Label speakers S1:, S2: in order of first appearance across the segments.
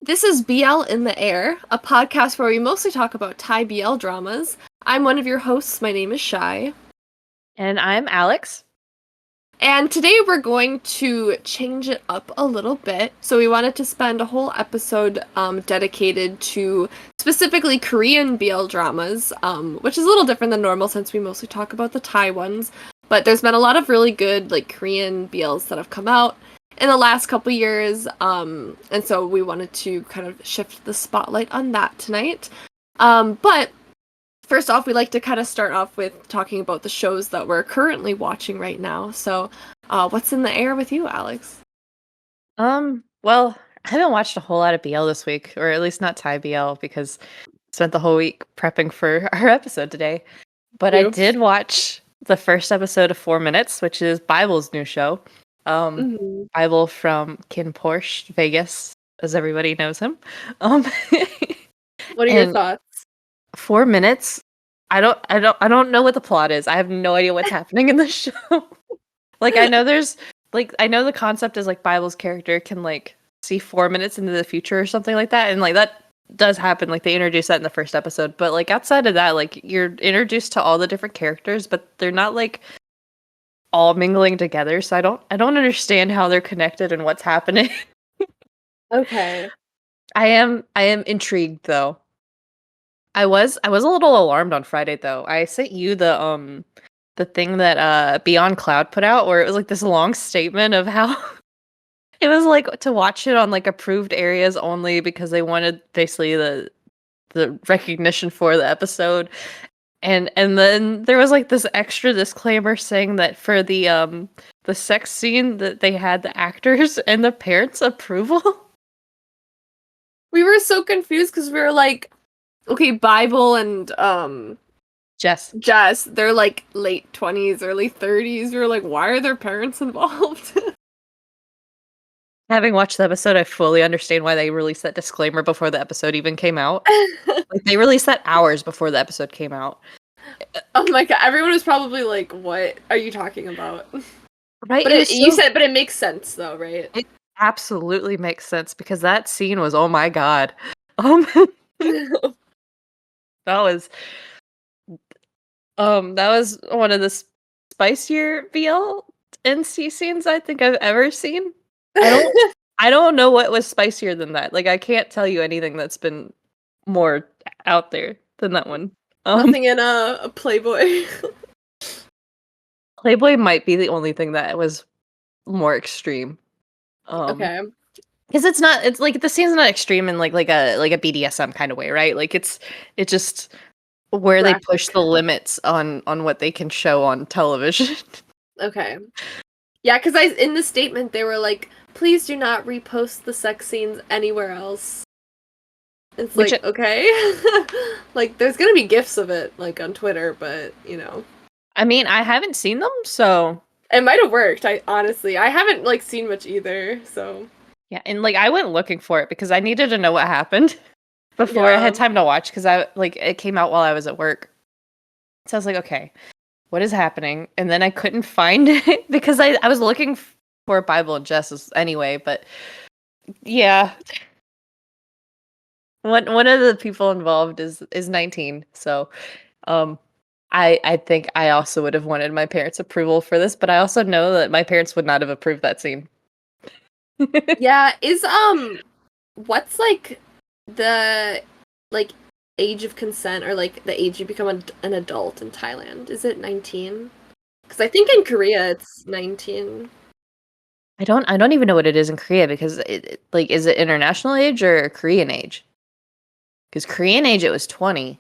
S1: This is BL in the Air, a podcast where we mostly talk about Thai BL dramas. I'm one of your hosts. My name is Chy.
S2: And I'm Alex.
S1: And today we're going to change it up a little bit. So we wanted to spend a whole episode dedicated to specifically Korean BL dramas, which is a little different than normal since we mostly talk about the Thai ones. But there's been a lot of really good Korean BLs that have come out in the last couple years, and so we wanted to kind of shift the spotlight on that tonight. But first off, we like to kind of start off with talking about the shows that we're currently watching right now. So, what's in the air with you, Alex?
S2: Well, I haven't watched a whole lot of BL this week, or at least not Thai BL, because I spent the whole week prepping for our episode today. But I did watch the first episode of 4 Minutes, which is Bible's new show. Bible from Kin Porsche, Vegas, as everybody knows him.
S1: What are your thoughts?
S2: 4 Minutes. I don't know what the plot is. I have no idea what's happening in the show. I know the concept is Bible's character can see 4 minutes into the future or something like that, and that does happen. They introduce that in the first episode, but outside of that, you're introduced to all the different characters, but they're not all mingling together. So I don't understand how they're connected and what's happening.
S1: Okay.
S2: I am intrigued though. I was a little alarmed on Friday though. I sent you the thing that Beyond Cloud put out, where it was this long statement of how it was to watch it on approved areas only because they wanted basically the recognition for the episode. And then there was this extra disclaimer saying that for the sex scene that they had the actors and the parents' approval.
S1: We were so confused because we were okay, Bible and Jess, they're late 20s, early 30s. We were why are their parents involved?
S2: Having watched the episode, I fully understand why they released that disclaimer before the episode even came out. They released that hours before the episode came out.
S1: Oh my god, everyone was probably what are you talking about?
S2: Right?
S1: But you said, but it makes sense though, right?
S2: It absolutely makes sense because that scene was, oh my god. That was one of the spicier BL NC scenes I think I've ever seen. I don't know what was spicier than that. I can't tell you anything that's been more out there than that one.
S1: Nothing in a Playboy.
S2: Playboy might be the only thing that was more extreme.
S1: Okay.
S2: Because it's the scene's not extreme in like a BDSM kind of way, right? It's just where they push the limits on what they can show on television.
S1: Okay. Yeah, because in the statement they were please do not repost the sex scenes anywhere else. It's okay. There's gonna be GIFs of it on Twitter, but
S2: I mean, I haven't seen them, so
S1: it might have worked. I haven't seen much either, so
S2: yeah. And I went looking for it because I needed to know what happened before I had time to watch, because it came out while I was at work. So I was okay, what is happening? And then I couldn't find it because I was looking for Bible and Jess anyway, but yeah. One of the people involved is 19, so I think I also would have wanted my parents' approval for this, but I also know that my parents would not have approved that scene.
S1: Yeah, is what's the age of consent, or the age you become an adult in Thailand? Is it 19? Because I think in Korea it's 19.
S2: I don't even know what it is in Korea, because is it international age or Korean age? Because Korean age, it was 20.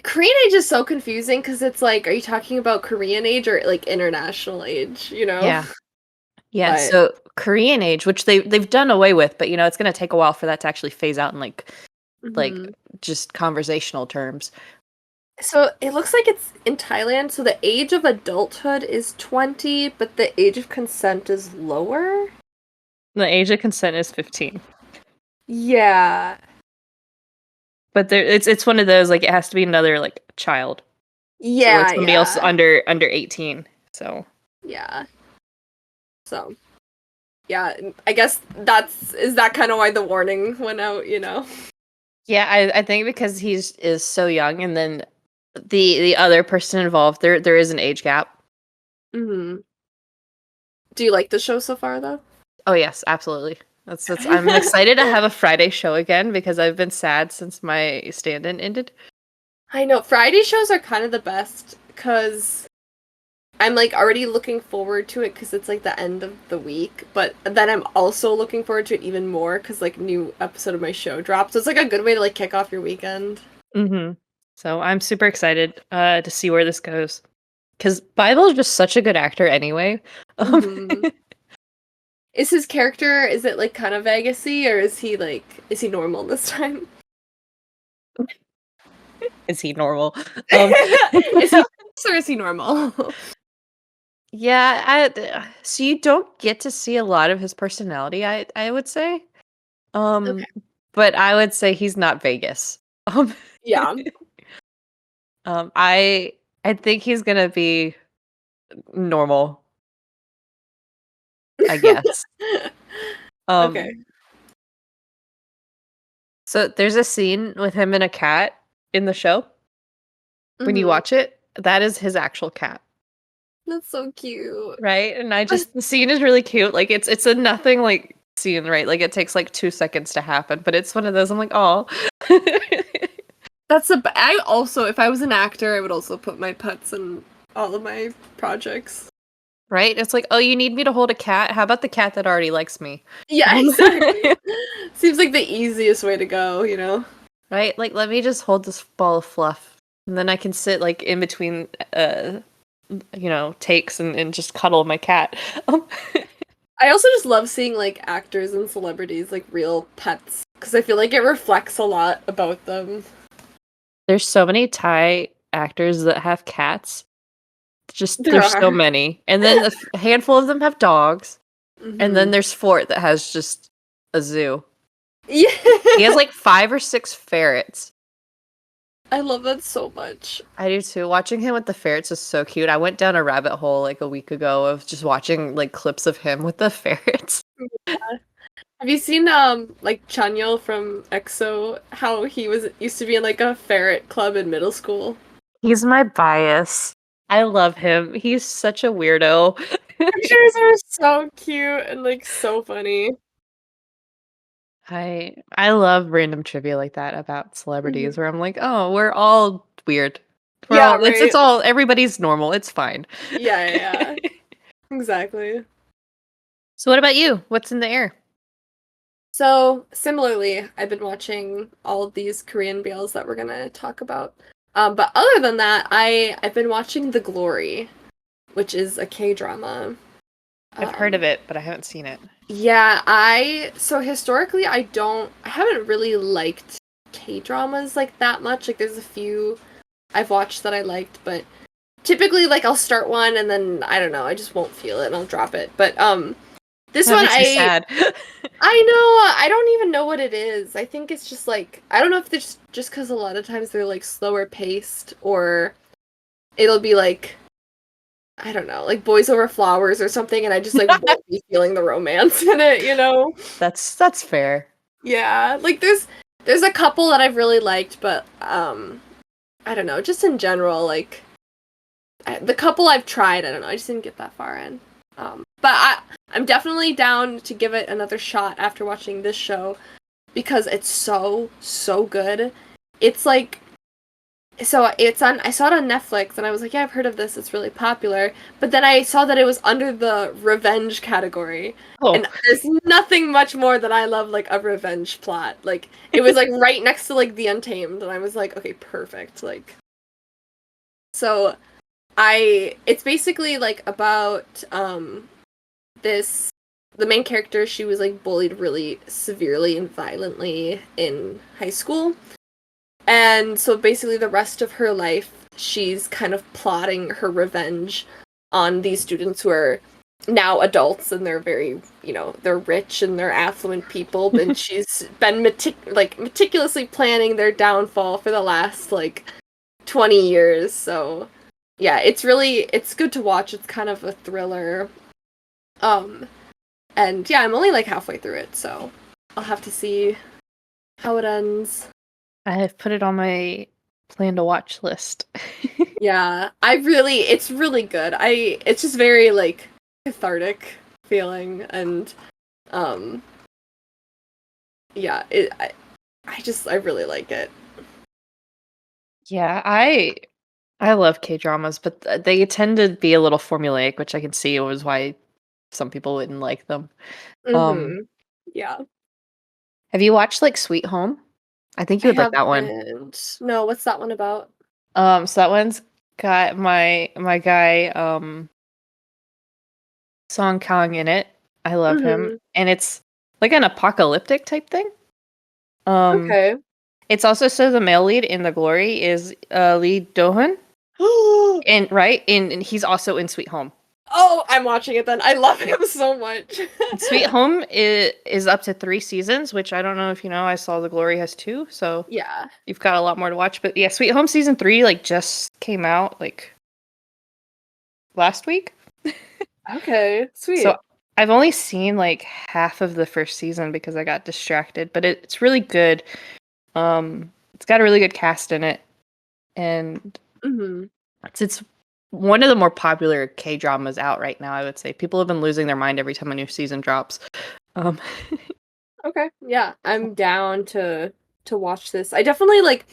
S1: Korean age is so confusing because it's are you talking about Korean age or international age?
S2: Yeah. Yeah. But so Korean age, which they've done away with, but it's going to take a while for that to actually phase out in just conversational terms.
S1: So it looks like it's in Thailand. So the age of adulthood is 20, but the age of consent is lower.
S2: The age of consent is 15.
S1: Yeah.
S2: But it's one of those it has to be another child.
S1: Yeah,
S2: so somebody else under 18. So
S1: yeah. So Yeah, I guess is that kind of why the warning went out, you know?
S2: Yeah, I think because is so young, and then the other person involved, there is an age gap.
S1: Hmm. Do you like the show so far, though?
S2: Oh yes, absolutely. That's I'm excited to have a Friday show again because I've been sad since my stand-in ended.
S1: I know Friday shows are kind of the best because I'm like already looking forward to it because it's like the end of the week, but then I'm also looking forward to it even more because like new episode of my show drops. So it's like a good way to like kick off your weekend.
S2: Mhm. So I'm super excited to see where this goes because Bible is just such a good actor anyway. Um,
S1: Hmm. Is his character, is it like kind of Vegas-y, or is he normal this time?
S2: is he normal? Um,
S1: Is he Vegas or is he normal?
S2: yeah, so you don't get to see a lot of his personality, I would say. Um,
S1: Okay.
S2: but I would say he's not Vegas. Um,
S1: Yeah.
S2: um, I I think he's gonna be normal, I guess.
S1: Okay.
S2: Um, so there's a scene with him and a cat in the show. When you
S1: Hmm.
S2: watch it, that is his actual cat,
S1: That's so cute.
S2: right? And the scene is really cute. Like it's a nothing like scene, right? Like it takes like 2 seconds to happen, but it's one of those I'm like, oh.
S1: I also, if I was an actor, I would also put my pets in all of my projects.
S2: Right? It's like, oh, you need me to hold a cat? How about the cat that already likes me?
S1: Yeah, exactly. Seems like the easiest way to go, you know?
S2: Right? Like, let me just hold this ball of fluff. And then I can sit like in between takes and just cuddle my cat. Um,
S1: I also just love seeing like actors and celebrities like real pets because I feel like it reflects a lot about them.
S2: there's so many Thai actors that have cats. Just
S1: There
S2: there's so
S1: are.
S2: many. And then a handful of them have dogs. And then
S1: Hmm.
S2: there's Fort that has just a zoo. He has
S1: Yeah.
S2: like 5 or 6 ferrets.
S1: I love that so much.
S2: I do too. Watching him with the ferrets is so cute. I went down a rabbit hole like a week ago of just watching like clips of him with the ferrets.
S1: Have you seen like Chanyeol from EXO? How he was used to be in like a ferret club in middle school.
S2: He's my bias. I love him. He's such a weirdo.
S1: Pictures are so cute and like so funny.
S2: I love random trivia like that about
S1: Mhm.
S2: celebrities where I'm like, "Oh, we're all weird. We're
S1: Yeah,
S2: all it's
S1: right.
S2: all everybody's normal. It's fine."
S1: Yeah, yeah, yeah. Exactly.
S2: So what about you? What's in the air?
S1: So, similarly, I've been watching all of these Korean BLs that we're gonna talk about. But other than that, I've been watching The Glory, which is a K-drama.
S2: I've heard
S1: Um,
S2: of it, but I haven't seen it.
S1: yeah, so historically I haven't really liked K-dramas like that much. Like there's a few I've watched that I liked, but typically like I'll start one and then I don't know, I just won't feel it and I'll drop it. But this
S2: That
S1: one
S2: makes me sad.
S1: I know. I don't even know what it is. I think it's just like I don't know if it's just because a lot of times they're like slower paced, or it'll be like I don't know, like Boys Over Flowers or something, and I just like won't be feeling the romance in it, you know?
S2: That's fair.
S1: Yeah, like there's a couple that I've really liked, but I don't know, just in general, like the couple I've tried, I don't know, I just didn't get that far in. But I'm definitely down to give it another shot after watching this show because it's so good. It's like I saw it on Netflix and I was like, yeah, I've heard of this. It's really popular. But then I saw that it was under the revenge category.
S2: Oh,
S1: And there's nothing much more that I love like a revenge plot. Like it was like right next to like The Untamed and I was like, okay, perfect. Like so it's basically like about this the main character, she was like bullied really severely and violently in high school. And so basically the rest of her life she's kind of plotting her revenge on these students who are now adults and they're very, they're rich and they're affluent people, and she's been meticulously planning their downfall for the last like 20 years. So yeah, it's good to watch. It's kind of a thriller. Um And yeah, I'm only like halfway through it, so I'll have to see how it ends.
S2: I have put it on my plan to watch list.
S1: Yeah, it's really good. It's just very like cathartic feeling, and um, yeah, I really like it.
S2: Yeah, I love K-dramas, but they tend to be a little formulaic, which I can see was why some people wouldn't like them. Um,
S1: Mm-hmm. Yeah,
S2: have you watched like Sweet Home? I think
S1: I
S2: you would like that one.
S1: haven't. No, what's that one about?
S2: So that one's got my guy Song Kang in it. I love him,
S1: Mm-hmm.
S2: and it's like an apocalyptic type thing. Um,
S1: Okay.
S2: it's also so the male lead in The Glory is Lee Do-hun, and right, and he's also in Sweet Home.
S1: Oh, I'm watching it then. I love him so much.
S2: Sweet Home is up to 3 seasons, which I don't know if you know. I saw The Glory has 2, so
S1: Yeah.
S2: you've got a lot more to watch. But yeah, Sweet Home season 3 like just came out like last week.
S1: Okay.
S2: So
S1: Sweet.
S2: I've only seen like half of the first season because I got distracted, but it's really good. It's got a really good cast in it, and
S1: Mm-hmm.
S2: it's one of the more popular K dramas out right now. I would say people have been losing their mind every time a new season drops. Um,
S1: Okay. Yeah, I'm down to watch this. I definitely like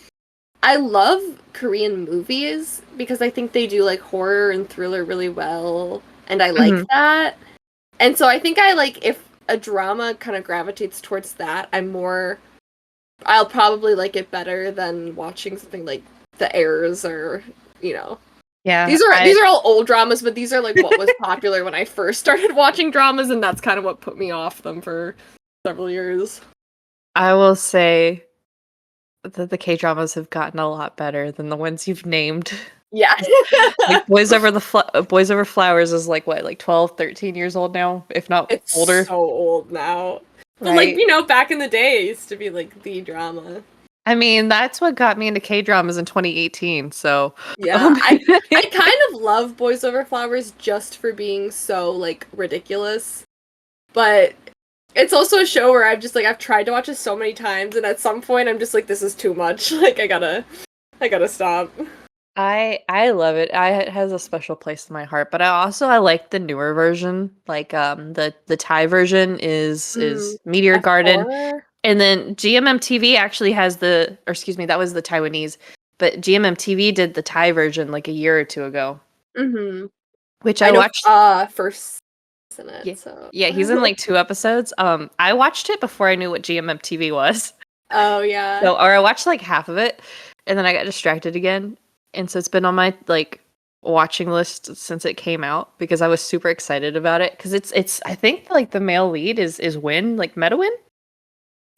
S1: I love Korean movies because I think they do like horror and thriller really well, and I like
S2: mhm.
S1: that. And so I think I like if a drama kind of gravitates towards that, I'll probably like it better than watching something like The Heirs or, you know.
S2: Yeah,
S1: These are all old dramas, but these are like what was popular when I first started watching dramas, and that's kind of what put me off them for several years.
S2: I will say that the K dramas have gotten a lot better than the ones you've named.
S1: Yeah.
S2: Like Boys Over Flowers is like what, like 12, 13 years old now, if not
S1: It's
S2: older,
S1: so old now. But like,
S2: right?
S1: back in the day it used to be like the drama.
S2: I mean, that's what got me into K dramas in 2018. So,
S1: Yeah,
S2: um,
S1: I kind of love Boys Over Flowers just for being so like ridiculous. But it's also a show where I've tried to watch it so many times, and at some point I'm just like, this is too much. Like I gotta stop.
S2: I love it. It has a special place in my heart. But I like the newer version. Like the Thai version is Meteor Garden,
S1: F4?
S2: and then GMMTV actually has or excuse me, that was the Taiwanese. But GMMTV did the Thai version like a year or two ago,
S1: Mm-hmm.
S2: which
S1: I
S2: I
S1: know
S2: watched.
S1: first in
S2: Yeah,
S1: it, so
S2: yeah, he's in like 2 episodes. I watched it before I knew what GMMTV was.
S1: Oh yeah.
S2: Or I watched like half of it, and then I got distracted again, and so it's been on my like watching list since it came out because I was super excited about it because it's I think like the male lead is Win, like Meta Win.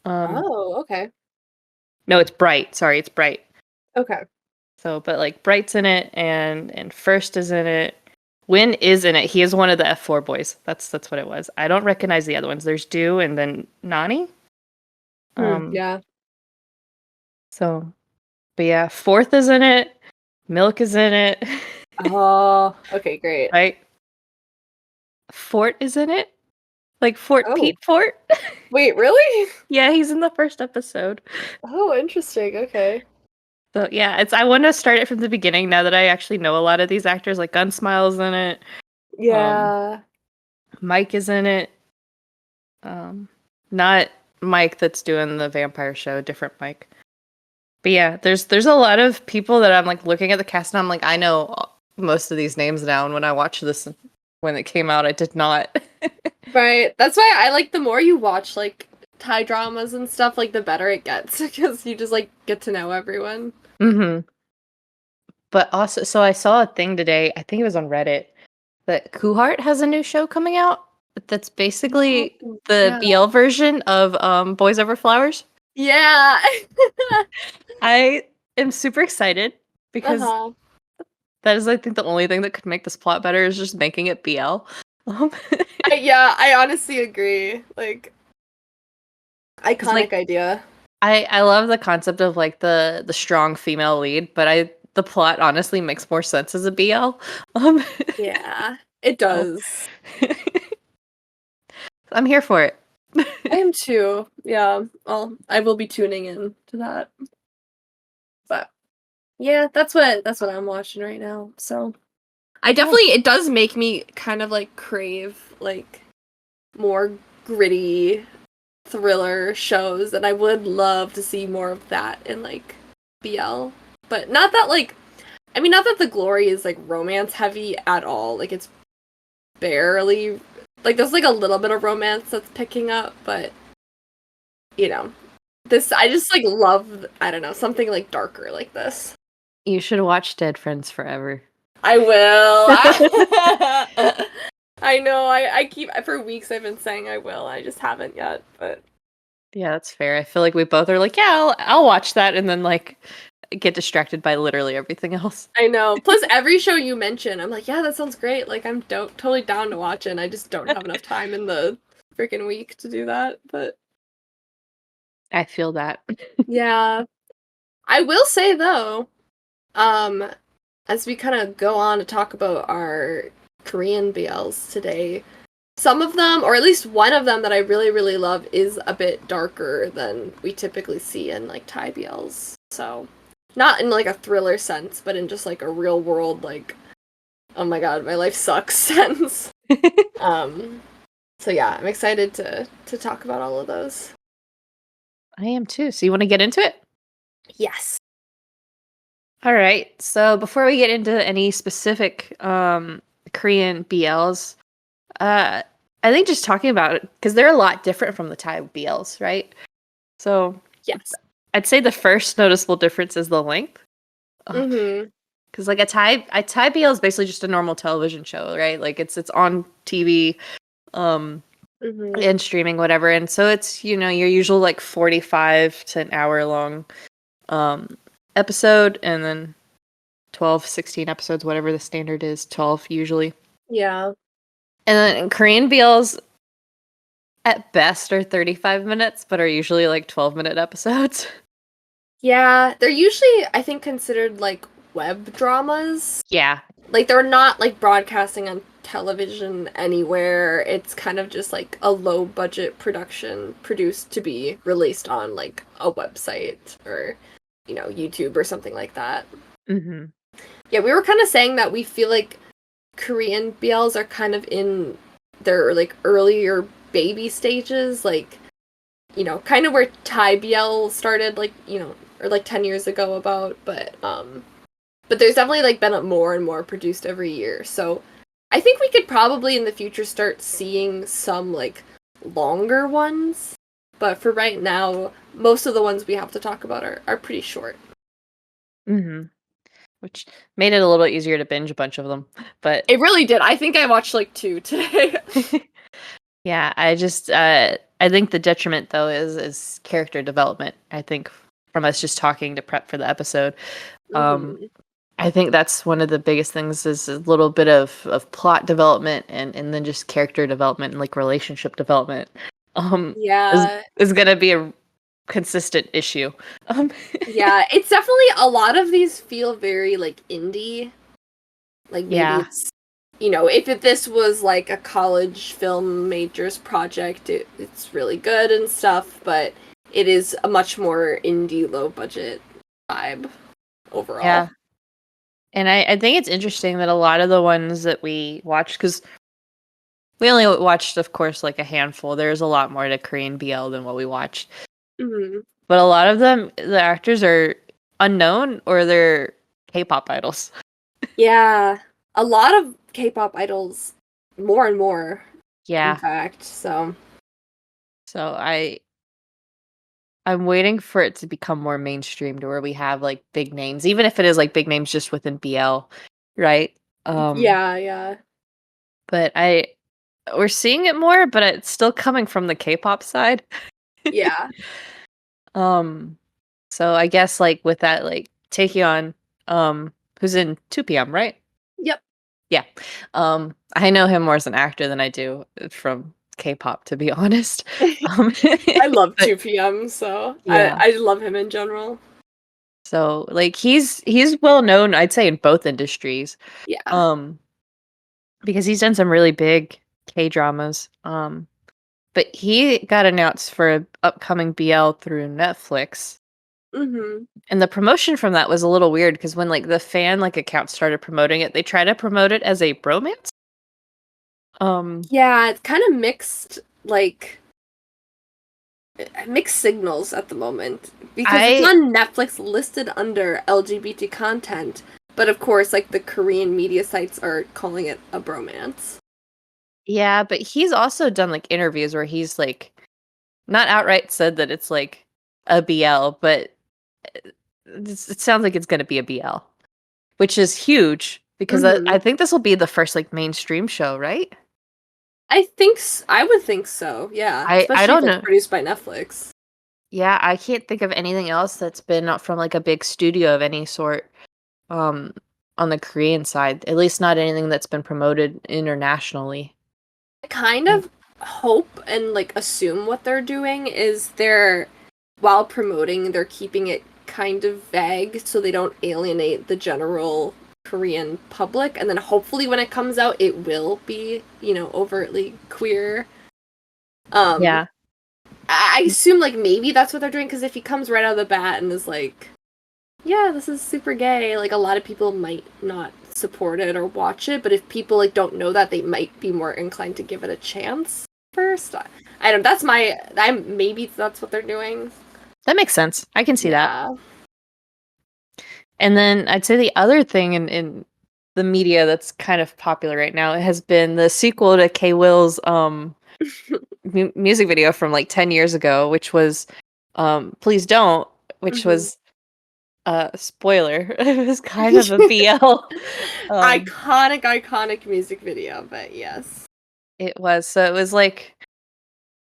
S2: Um,
S1: Oh, okay.
S2: no, it's Bright. Sorry, it's Bright.
S1: Okay.
S2: So, but like Bright's in it, and First is in it. Win is in it. He is one of the F4 boys. That's what it was. I don't recognize the other ones. There's Do and then Nani. Um,
S1: Yeah.
S2: so, but yeah, Fourth is in it. Milk is in it.
S1: Oh, okay, great.
S2: Right? Fort is in it. Like Fort
S1: Oh,
S2: Pete Fort.
S1: wait, really?
S2: Yeah, he's in the first episode.
S1: Oh, interesting. Okay.
S2: So yeah, I want to start it from the beginning now that I actually know a lot of these actors. Like Gunsmile's in it. Um,
S1: Yeah.
S2: Mike is in it. Um, not Mike that's doing the vampire show, different Mike. But yeah, there's a lot of people that I'm like looking at the cast and I'm like, I know most of these names now. And when I watched this when it came out, I did not.
S1: Right. That's why I like the more you watch like Thai dramas and stuff, like the better it gets because you just like get to know everyone.
S2: hmm But also, so I saw a thing today. I think it was on Reddit that Kuhart has a new show coming out. That's basically
S1: Oh,
S2: the
S1: yeah.
S2: BL version of Boys Over Flowers.
S1: Yeah.
S2: I am super excited because
S1: Uh-huh.
S2: that is, I think, the only thing that could make this plot better is just making it BL. Um,
S1: I honestly agree. Like
S2: Because like
S1: iconic idea.
S2: I love the concept of like the strong female lead, but the plot honestly makes more sense as a BL. Um,
S1: Yeah. It
S2: so
S1: does.
S2: I'm here for it.
S1: I am too. Yeah. I will be tuning in to that. But yeah, that's what I'm watching right now. So I
S2: Cool.
S1: definitely it does make me kind of like crave like more gritty thriller shows, and I would love to see more of that in like BL. But not that like I mean not that the glory is like romance heavy at all. Like it's barely like there's like a little bit of romance that's picking up, but you know, this I just like love I don't know, something like darker like this.
S2: You should watch Dead Friends Forever.
S1: I will. I know. I keep for weeks I've been saying I will. I just haven't yet, but
S2: Yeah, that's fair. I feel like we both are like, yeah, I'll watch that, and then like get distracted by literally everything else.
S1: I know. Plus every show you mention, I'm like, yeah, that sounds great. Like I'm totally down to watch it. And I just don't have enough time in the freaking week to do that. But
S2: I feel that.
S1: yeah. I will say though, um as we kind of go on to talk about our Korean BLs today, some of them, or at least one of them that I really, really love, is a bit darker than we typically see in like Thai BLs. So, not in like a thriller sense, but in just like a real world, like, oh my god, my life sucks sense. Um, so yeah, I'm excited to talk about all of those.
S2: I am too. So you want to get into it?
S1: Yes.
S2: All right. So before we get into any specific Korean BLs, uh I think just talking about it because they're a lot different from the Thai BLs, right? So
S1: Yes.
S2: I'd say the first noticeable difference is the length.
S1: Mhm.
S2: Because like a Thai BL is basically just a normal television show, right? Like it's on TV, um,
S1: Mhm.
S2: and streaming, whatever. And so it's your usual like 45 to an hour long um episode, and then 12, 16 episodes, whatever the standard is, 12 usually.
S1: Yeah.
S2: And then in Korean BLs at best are 35 minutes, but are usually like 12-minute episodes.
S1: Yeah, they're usually I think considered like web dramas.
S2: Yeah.
S1: Like they're not like broadcasting on television anywhere. It's kind of just like a low budget production produced to be released on like a website or YouTube or something like that.
S2: Hmm.
S1: Yeah, we were kind of saying that we feel like Korean BLs are kind of in their like earlier baby stages, like kind of where Thai BL started like, or like 10 years ago about, but there's definitely like been more and more produced every year. So I think we could probably in the future start seeing some like longer ones. But for right now, most of the ones we have to talk about are pretty short.
S2: Hmm. Which made it a little easier to binge a bunch of them. But
S1: It really did. I think I watched like two today.
S2: yeah, I think the detriment though is character development. I think from us just talking to prep for the episode. Um
S1: Hmm.
S2: I think that's one of the biggest things is a little bit of plot development and then just character development and like relationship development. Um is
S1: Yeah.
S2: is gonna be a consistent issue. Um
S1: Yeah. It's definitely a lot of these feel very like indie. Like maybe
S2: yeah.
S1: it's if this was like a college film majors project, it's really good and stuff, but it is a much more indie low budget vibe overall.
S2: Yeah. And I think it's interesting that a lot of the ones that we watched, because we only watched, of course, like a handful. There's a lot more to Korean BL than what we watched.
S1: Hmm.
S2: But a lot of them, the actors are unknown or they're K-pop idols.
S1: Yeah, a lot of K-pop idols, more and more, in
S2: Yeah.
S1: fact. So
S2: So I'm waiting for it to become more mainstream to where we have like big names, even if it is like big names just within BL, right? Um,
S1: yeah, yeah,
S2: but we're seeing it more, but it's still coming from the K-pop side.
S1: yeah.
S2: Um, so I guess like with that, like Taekyeon, who's in 2 p.m., right?
S1: Yep.
S2: Yeah. I know him more as an actor than I do from K-pop, to be honest. Um,
S1: I love
S2: but
S1: 2 p.m., so I
S2: yeah.
S1: I love him in general.
S2: So like he's well known, I'd say, in both industries.
S1: Yeah.
S2: Um, because he's done some really big K dramas. but he got announced for an upcoming BL through Netflix.
S1: Mm-hmm.
S2: And the promotion from that was a little weird because when like the fan like account started promoting it, they tried to promote it as a bromance.
S1: Yeah, it's kind of mixed, like mixed signals at the moment because it's
S2: I
S1: on Netflix listed under LGBT content, but of course, like the Korean media sites are calling it a bromance.
S2: Yeah, but he's also done like interviews where he's like not outright said that it's like a BL, but it sounds like it's going to be a BL, which is huge because
S1: Mm-hmm.
S2: I think this will be the first like mainstream show, right?
S1: I would think so. Yeah,
S2: I
S1: especially if
S2: don't
S1: it's
S2: know.
S1: produced by Netflix.
S2: Yeah, I can't think of anything else that's been not from like a big studio of any sort um on the Korean side. At least not anything that's been promoted internationally.
S1: I kind
S2: Mm.
S1: of hope and like assume what they're doing is they're while promoting they're keeping it kind of vague so they don't alienate the general Korean public, and then hopefully when it comes out it will be, overtly queer. Um
S2: Yeah.
S1: I assume like maybe that's what they're doing, because if he comes right out of the bat and is like, yeah, this is super gay, like a lot of people might not support it or watch it, but if people like don't know that, they might be more inclined to give it a chance first. I don't, maybe that's what they're doing.
S2: That makes sense. I can see that.
S1: Yeah.
S2: And then I'd say the other thing in the media that's kind of popular right now has been the sequel to K Will's music video from like 10 years ago, which was Please Don't, which
S1: Hmm.
S2: was spoiler. It was kind of a BL. Um
S1: Iconic music video, but yes.
S2: it was so it was like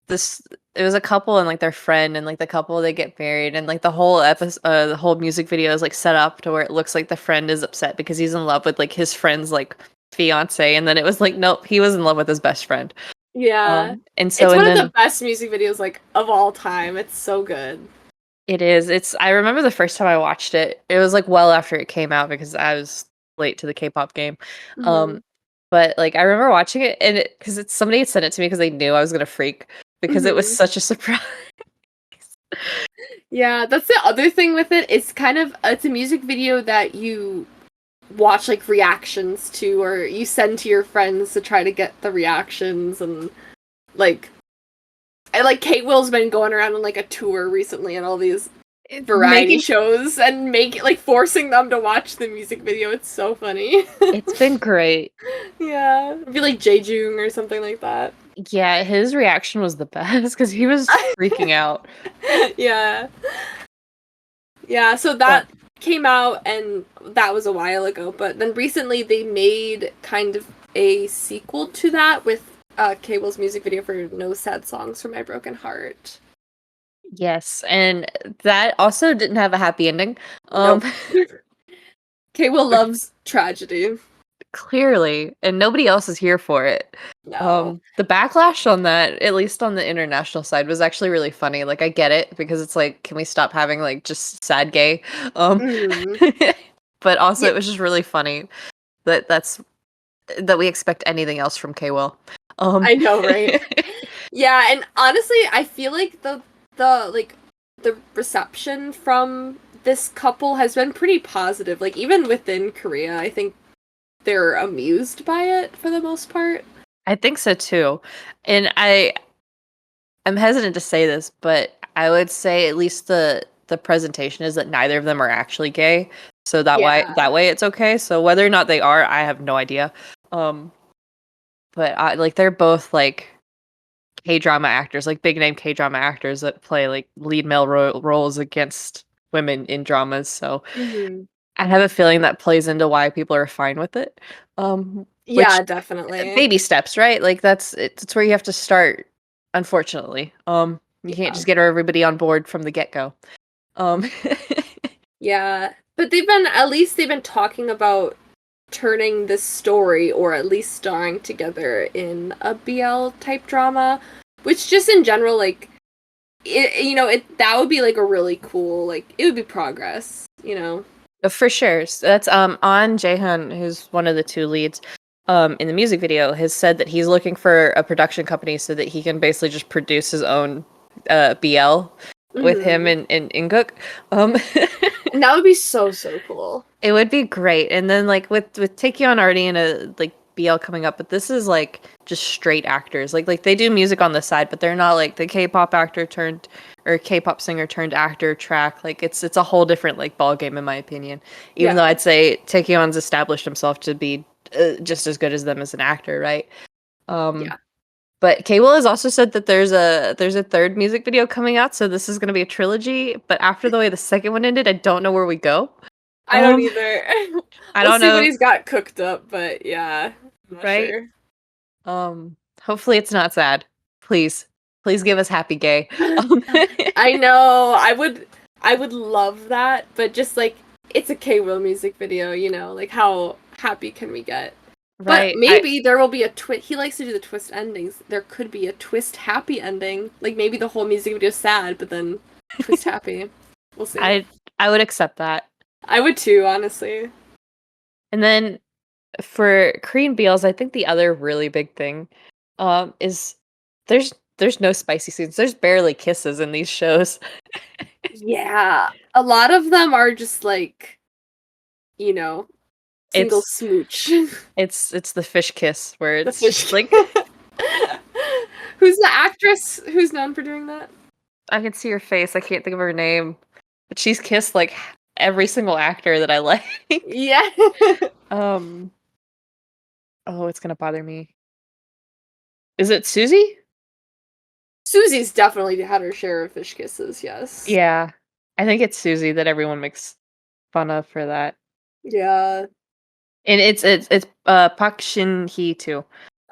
S2: this it was a couple and like their friend and like the couple they get married and like the whole episode the whole music video is like set up to where it looks like the friend is upset because he's in love with like his friend's like fiance, and then it was like nope, he was in love with his best friend.
S1: Yeah.
S2: And so
S1: It's
S2: and
S1: one of the
S2: then
S1: best music videos like of all time. It's so good.
S2: it's I remember the first time I watched it, it was like well after it came out because I was late to the K-pop game.
S1: Hmm.
S2: Um but like I remember watching it and it because it's somebody had sent it to me because they knew I was gonna freak because it was
S1: Hmm.
S2: such a surprise.
S1: Yeah, that's the other thing with it. It's a music video that you watch like reactions to, or you send to your friends to try to get the reactions, and like Kate Will's been going around on like a tour recently and all these variety
S2: Making
S1: shows and forcing them to watch the music video. It's so funny.
S2: It's been great.
S1: Yeah. It'd be like Jae or something like that.
S2: Yeah, his reaction was the best because he was freaking out.
S1: Yeah. Yeah, so
S2: But
S1: that came out, and that was a while ago, but then recently they made kind of a sequel to that with Cable's music video for No Sad Songs for My Broken Heart.
S2: yes, and that also didn't have a happy ending. Um
S1: Nope. Cable loves tragedy.
S2: clearly, and nobody else is here for it.
S1: No.
S2: The backlash on that, at least on the international side, was actually really funny. Like I get it because it's like, can we stop having like just sad gay? Um
S1: Mm.
S2: but also
S1: Yeah,
S2: it was just really funny that we expect anything else from K-Will. Um
S1: I know, right? Yeah, and honestly, I feel like the reception from this couple has been pretty positive. Like even within Korea, I think they're amused by it for the most part.
S2: I think so too. And I'm hesitant to say this, but I would say at least the presentation is that neither of them are actually gay. So
S1: Yeah.
S2: that way it's okay. So whether or not they are, I have no idea. Um but like they're both like K-drama actors, like big name K-drama actors that play like lead male roles against women in dramas. So
S1: Hmm.
S2: I have a feeling that plays into why people are fine with it. Which
S1: Yeah, definitely.
S2: baby steps, right? Like it's where you have to start, unfortunately. You can't
S1: Yeah.
S2: just get everybody on board from the get-go. Um
S1: Yeah. But they've been talking about turning this story, or at least starring together in a BL type drama, which just in general, like, that would be like a really cool, like, it would be progress.
S2: for sure. So that's on Jaehyun, who's one of the two leads. in the music video has said that he's looking for a production company so that he can basically just produce his own BL with him
S1: Mhm.
S2: and Inguk. Um,
S1: And that would be so, so cool.
S2: it would be great. And then like with Taekyon already in a like BL coming up, but this is like just straight actors. Like they do music on the side, but they're not like the K-pop actor turned or K-pop singer turned actor track. Like it's a whole different like ball game in my opinion. Even though
S1: Yeah.
S2: I'd say Taekyon's established himself to be just as good as them as an actor, right? Um,
S1: Yeah.
S2: but K-Will has also said that there's a third music video coming out, so this is going to be a trilogy. But after the way the second one ended, I don't know where we go.
S1: I don't
S2: Um,
S1: either.
S2: I
S1: We'll
S2: don't
S1: see what
S2: know,
S1: he's got cooked up, but yeah, I'm not
S2: right?
S1: sure.
S2: Hopefully it's not sad. Please, please give us happy gay. Um,
S1: I know. I would love that, but just like it's a K-Will music video, like how happy can we get? But
S2: right.
S1: maybe there will be a twist. He likes to do the twist endings. There could be a twist happy ending. Like maybe the whole music video is sad, but then twist happy. We'll see.
S2: I would accept that.
S1: I would too, honestly.
S2: And then for Korean BLs, I think the other really big thing is there's no spicy scenes. There's barely kisses in these shows.
S1: Yeah. A lot of them are just like, you know, single
S2: It's
S1: smooch.
S2: it's the fish kiss where
S1: The
S2: it's just
S1: fish.
S2: like
S1: Who's the actress who's known for doing that?
S2: I can see her face. I can't think of her name, but she's kissed like every single actor that I like.
S1: Yeah.
S2: um oh, it's gonna bother me. Is it Susie?
S1: Susie's definitely had her share of fish kisses, yes.
S2: Yeah. I think it's Susie that everyone makes fun of for that.
S1: Yeah.
S2: And it's Park Shin Hee too.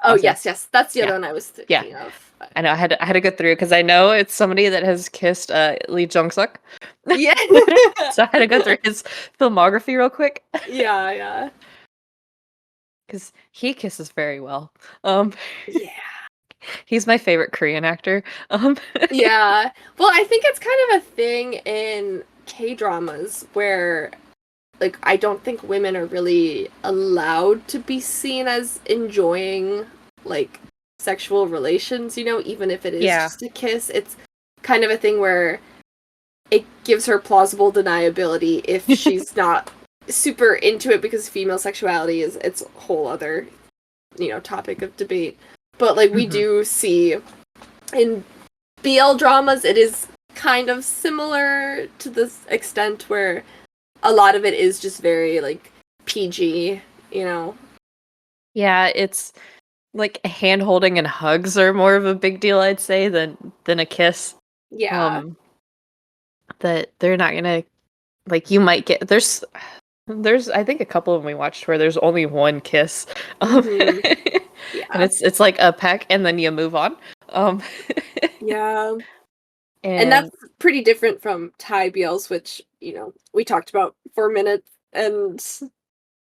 S1: Oh,
S2: Also.
S1: yes, yes. That's the other
S2: Yeah.
S1: one I was
S2: Yeah.
S1: thinking of. But-
S2: I know I had to go through because I know it's somebody that has kissed Lee Jong Suk.
S1: Yeah.
S2: So I had to go through his filmography real quick
S1: Yeah, yeah.
S2: because he kisses very well. Um,
S1: Yeah.
S2: he's my favorite Korean actor. Um,
S1: Yeah. Well, I think it's kind of a thing in K-dramas where like I don't think women are really allowed to be seen as enjoying like sexual relations, even if it is
S2: yeah.
S1: just a kiss. It's kind of a thing where it gives her plausible deniability if she's not super into it because female sexuality is its whole other, topic of debate. But like we
S2: Mhm.
S1: do see in BL dramas it is kind of similar to this extent where a lot of it is just very like PG, you know.
S2: Yeah, it's like hand holding and hugs are more of a big deal, I'd say, than a kiss.
S1: Yeah.
S2: Um, that they're not gonna like you might get there's I think a couple of them we watched where there's only one kiss.
S1: Mhm.
S2: And
S1: Yeah.
S2: it's like a peck and then you move on. Um
S1: Yeah. And that's
S2: and
S1: pretty different from Thai BLs, which, we talked about for a minute and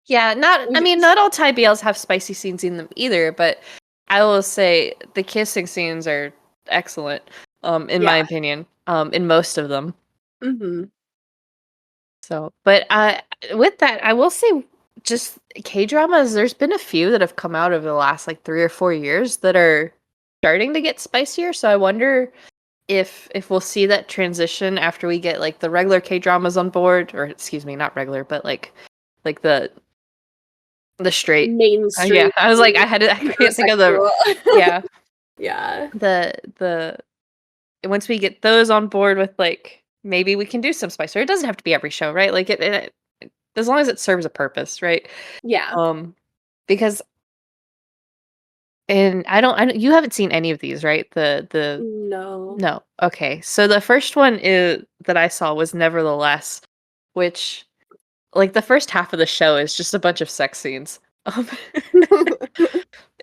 S2: yeah, not I
S1: we
S2: mean not all Thai BLs have spicy scenes in them either, but I will say the kissing scenes are excellent, in my
S1: yeah.
S2: opinion, in most of them.
S1: Mhm.
S2: So, but with that, I will say just K dramas. There's been a few that have come out over the last like 3 or 4 years that are starting to get spicier. So I wonder if we'll see that transition after we get like the regular K dramas on board, or excuse me, not regular, but like the straight. Yeah,
S1: Mainstream
S2: I was like, I can't think of the
S1: heterosexual.
S2: yeah
S1: Yeah.
S2: the once we get those on board with like maybe we can do some spice or it doesn't have to be every show, right? Like as long as it serves a purpose, right?
S1: Yeah.
S2: um because and I don't you haven't seen any of these, right? The
S1: No.
S2: no. Okay, so the first one is that I saw was Nevertheless, which like the first half of the show is just a bunch of sex scenes. um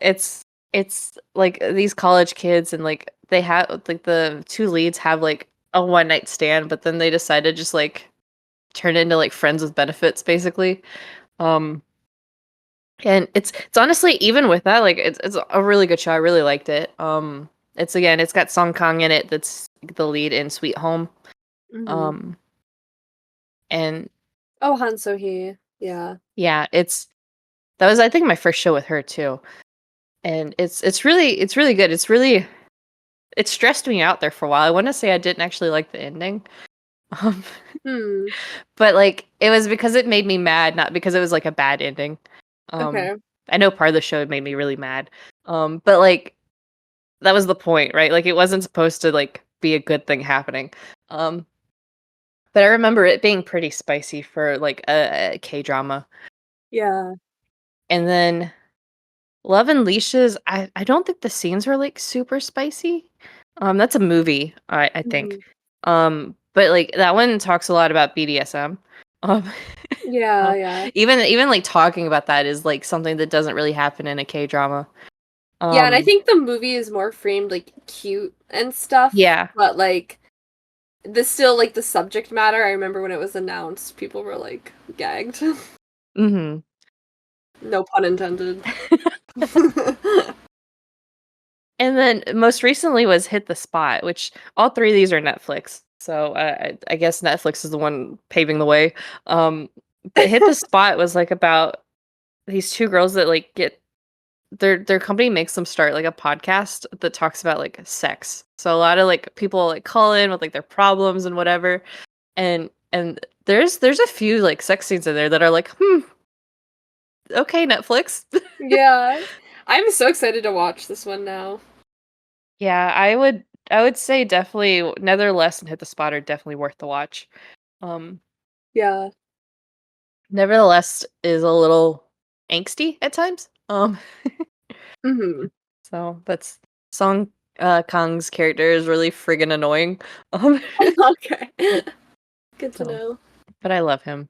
S2: it's it's like these college kids and like they have like the two leads have like a one night stand, but then they decide to just like turn into like friends with benefits basically. Um and it's honestly even with that like it's a really good show. I really liked it. It's got Song Kang in it that's the lead in Sweet Home.
S1: Mhm.
S2: Um and
S1: Oh, Han So Hee. Yeah.
S2: yeah, That was, I think, my first show with her too. And it's really good. It stressed me out there for a while. I want to say I didn't actually like the ending. Um,
S1: Hmm.
S2: but like it was because it made me mad, not because it was like a bad ending. Um,
S1: Okay.
S2: I know part of the show made me really mad. But like that was the point, right? Like it wasn't supposed to like be a good thing happening. Um, but I remember it being pretty spicy for like a K-drama.
S1: Yeah.
S2: And then Love and Leashes, I don't think the scenes were like super spicy. That's a movie, I think.
S1: Mhm.
S2: But like that one talks a lot about BDSM. Um,
S1: Yeah,
S2: so
S1: yeah.
S2: even like talking about that is like something that doesn't really happen in a K-drama.
S1: Yeah, and I
S2: Um,
S1: think the movie is more framed like cute and stuff,
S2: yeah.
S1: but like this still like the subject matter. I remember when it was announced, people were like gagged.
S2: Mhm.
S1: No pun intended.
S2: And then most recently was Hit the Spot, which all three of these are Netflix. So I guess Netflix is the one paving the way. Um, but Hit the Spot was like about these two girls that like get their company makes them start like a podcast that talks about like sex. So a lot of like people like call in with like their problems and whatever. And there's a few like sex scenes in there that are like, okay, Netflix.
S1: Yeah. I'm so excited to watch this one now.
S2: Yeah, I would say definitely Netherless and Hit the Spot are definitely worth the watch. Um,
S1: Yeah.
S2: Nevertheless is a little angsty at times.
S1: Mhm.
S2: So that's Song Kang's character is really friggin' annoying. Um,
S1: Okay. Good to
S2: so,
S1: know.
S2: but I love him.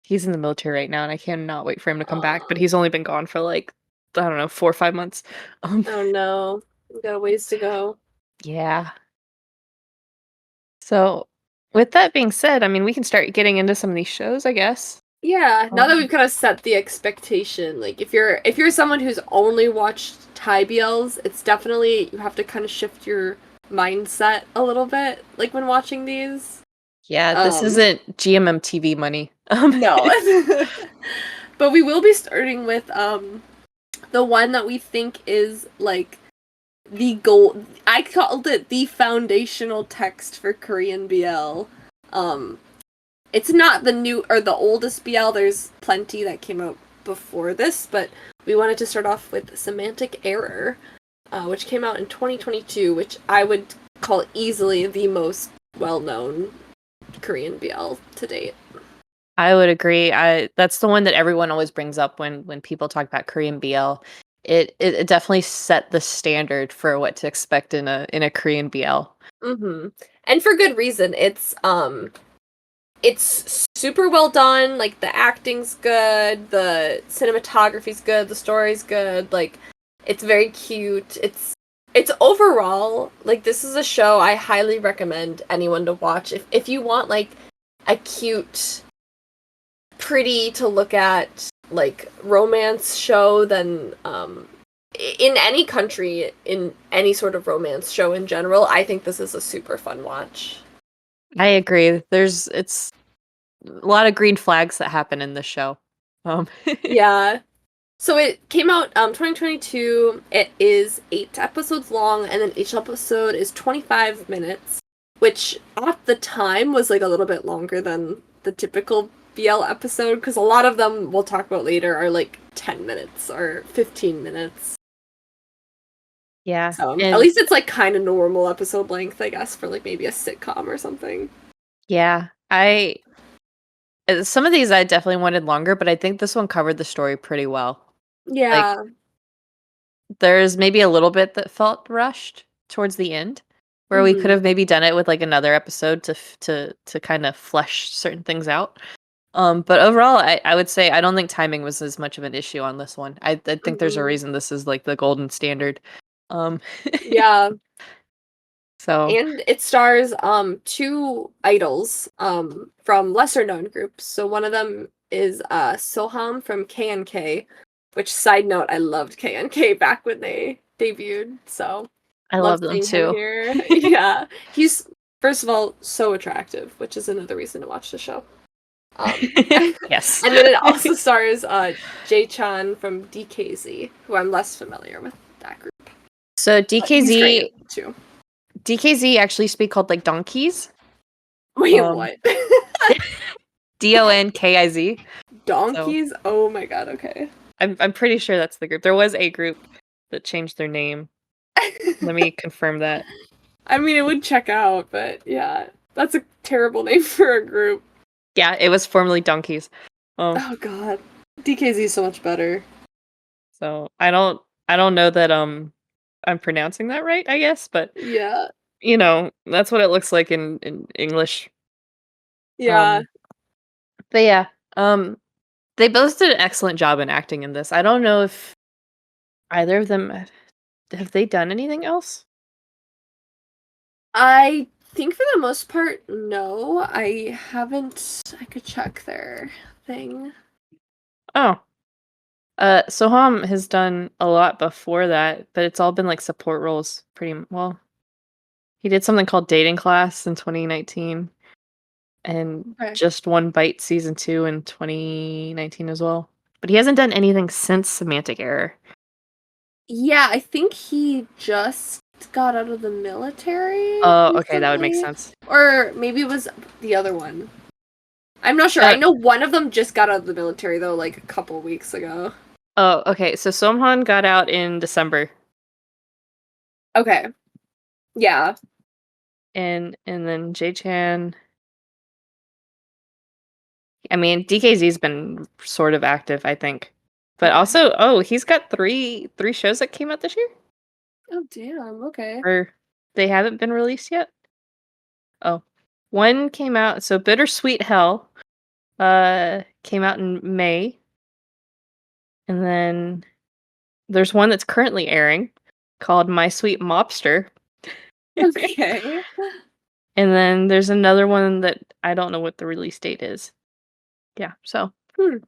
S2: He's in the military right now, and I cannot wait for him to come back. But
S1: Oh,
S2: he's only been gone for like I don't know 4 or 5 months. Um,
S1: oh no. We got a ways to go.
S2: yeah. So with that being said, I mean we can start getting into some of these shows, I guess.
S1: Yeah, now that we've
S2: Um,
S1: kind of set the expectation, like if you're someone who's only watched Thai BLs, it's definitely you have to kind of shift your mindset a little bit, like when watching these.
S2: yeah, this
S1: Um,
S2: isn't GMM TV money.
S1: no. But we will be starting with the one that we think is like the gold. I called it the foundational text for Korean BL. Um, it's not the new or the oldest BL. There's plenty that came out before this, but we wanted to start off with Semantic Error, which came out in 2022, which I would call easily the most well-known Korean BL to date.
S2: I would agree. I That's the one that everyone always brings up when people talk about Korean BL. It definitely set the standard for what to expect in a Korean BL.
S1: Mm-hmm. And for good reason. It's super well done. Like the acting's good, the cinematography's good, the story's good. Like it's very cute. It's overall like this is a show I highly recommend anyone to watch if you want like a cute, pretty to look at like romance show. Then in any country, in any sort of romance show in general, I think this is a super fun watch.
S2: I agree. It's a lot of green flags that happen in this show. Um,
S1: Yeah. So it came out 2022. It is 8 episodes long, and then each episode is 25 minutes, which at the time was like a little bit longer than the typical BL episode because a lot of them we'll talk about later are like 10 minutes or 15 minutes.
S2: yeah,
S1: So at
S2: and
S1: least it's like kind of normal episode length, I guess, for like maybe a sitcom or something.
S2: yeah, I some of these I definitely wanted longer, but I think this one covered the story pretty well. Like
S1: Yeah.
S2: there's maybe a little bit that felt rushed towards the end, where we could
S1: Hmm.
S2: have maybe done it with like another episode to kind of flesh certain things out. But overall, I would say I don't think timing was as much of an issue on this one. I think there's a
S1: Hmm.
S2: reason this is like the golden standard. Um,
S1: Yeah.
S2: so
S1: And it stars two idols from lesser known groups. So one of them is Soham from K and K, which side note, I loved K and K back when they debuted. So
S2: I
S1: love
S2: love them
S1: seeing him
S2: too.
S1: here. Yeah. He's first of all so attractive, which is another reason to watch the show.
S2: Yes.
S1: And then it also stars Jae-chan from DKZ, who I'm less familiar with that group.
S2: So
S1: But he's great
S2: DKZ
S1: too.
S2: DKZ actually used to be called like donkeys.
S1: Wait, what?
S2: DONKIZ. So
S1: Donkeys? Oh my god, okay.
S2: I'm pretty sure that's the group. There was a group that changed their name. Let me confirm that.
S1: I mean, it would check out, but yeah. That's a terrible name for a group.
S2: Yeah, it was formerly donkeys.
S1: Oh god. DKZ is so much better.
S2: So I don't know that I'm pronouncing that right, I guess, but
S1: Yeah.
S2: that's what it looks like in English.
S1: Yeah.
S2: Um but yeah, um they both did an excellent job in acting in this. I don't know if either of them have they done anything else?
S1: I think for the most part, no. I haven't. I could check their thing.
S2: Oh. Soham has done a lot before that, but it's all been like support roles well. He did something called Dating Class in 2019 and
S1: Okay.
S2: just One Bite season 2 in 2019 as well. But he hasn't done anything since Semantic Error.
S1: Yeah, I think he just got out of the military
S2: Oh, okay, that would make
S1: recently.
S2: sense.
S1: Or maybe it was the other one. I'm not sure. I know one of them just got out of the military though, like a couple weeks ago.
S2: Oh, okay. So Somhan got out in December,
S1: Okay. Yeah.
S2: and then Jae-chan. I mean, DKZ's been sort of active, I think. But
S1: Okay.
S2: also, he's got three shows that came out this year,
S1: Oh damn. Okay.
S2: or they haven't been released yet. Oh, one came out. So Bittersweet Hell, came out in May, and then there's one that's currently airing called My Sweet Mobster.
S1: Okay.
S2: And then there's another one that I don't know what the release date is. Yeah, so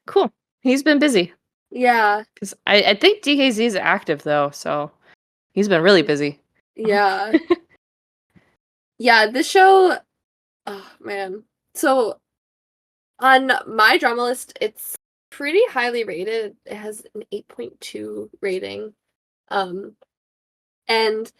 S2: cool. He's been busy
S1: Yeah.
S2: because I think DKZ is active though, so he's been really busy.
S1: Yeah. Yeah, this show, oh man. So on my drama list, it's pretty highly rated. It has an 8.2 rating. Um, and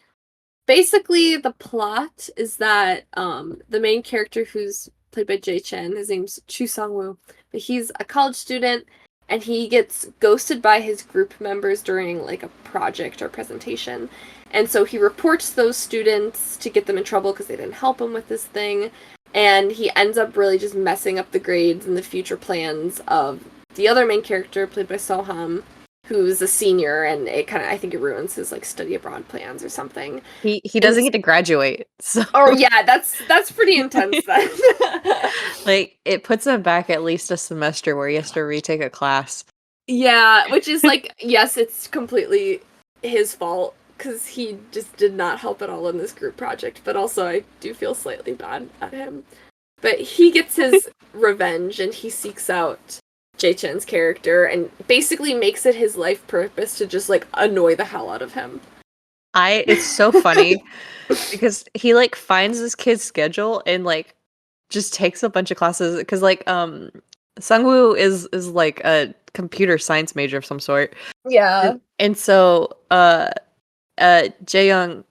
S1: basically the plot is that the main character who's played by Jae Chen, his name's Chu Sung-woo, but he's a college student and he gets ghosted by his group members during like a project or presentation. And so he reports those students to get them in trouble because they didn't help him with this thing. And he ends up really just messing up the grades and the future plans of the other main character, played by Soham, who's a senior, and it kind of, I think it ruins his like study abroad plans or something.
S2: He doesn't get to graduate, so
S1: Oh yeah, that's pretty intense then.
S2: like it puts him back at least a semester where he has to retake a class.
S1: Yeah, which is like, yes, it's completely his fault because he just did not help at all in this group project, but also I do feel slightly bad at him. But he gets his revenge and he seeks out Jae Chen's character and basically makes it his life purpose to just like annoy the hell out of him.
S2: It's so funny because he like finds this kid's schedule and like just takes a bunch of classes because like Sungwoo is like a computer science major of some sort.
S1: Yeah.
S2: And so Jaeyoung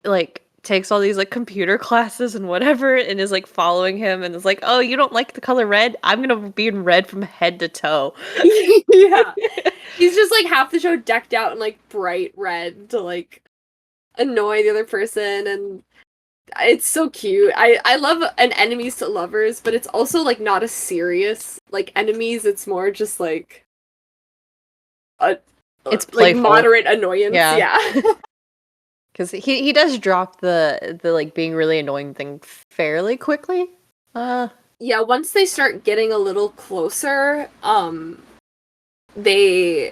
S2: like takes all these like computer classes and whatever and is like following him and is like, "Oh, you don't like the color red? I'm going to be in red from head to toe."
S1: Yeah. He's just like half the show decked out in like bright red to like annoy the other person, and it's so cute. I love an enemies to lovers, but it's also like not a serious like enemies. It's more just like a
S2: It's
S1: like
S2: playful.
S1: moderate annoyance.
S2: Yeah.
S1: Yeah.
S2: Cuz he does drop the like being really annoying thing fairly quickly.
S1: Yeah, once they start getting a little closer, he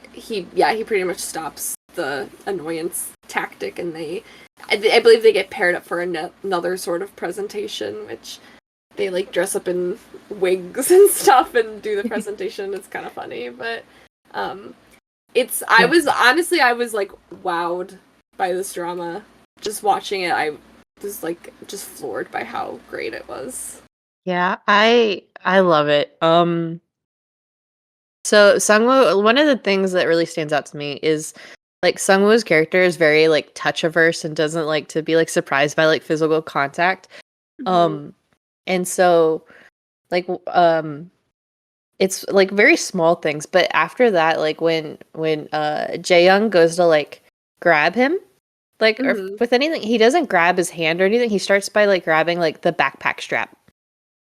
S1: pretty much stops the annoyance tactic, and I believe they get paired up for another sort of presentation, which they like dress up in wigs and stuff and do the presentation. It's kind of funny, but I was like wowed by this drama. Just watching it, I was like just floored by how great it was.
S2: Yeah, I love it. So Sungwoo, one of the things that really stands out to me is like Sungwoo's character is very like touch averse and doesn't like to be like surprised by like physical contact.
S1: Hmm.
S2: Um and so like it's like very small things, but after that like when Jaeyoung goes to like grab him, like or
S1: Hmm.
S2: with anything, he doesn't grab his hand or anything. He starts by like grabbing like the backpack strap.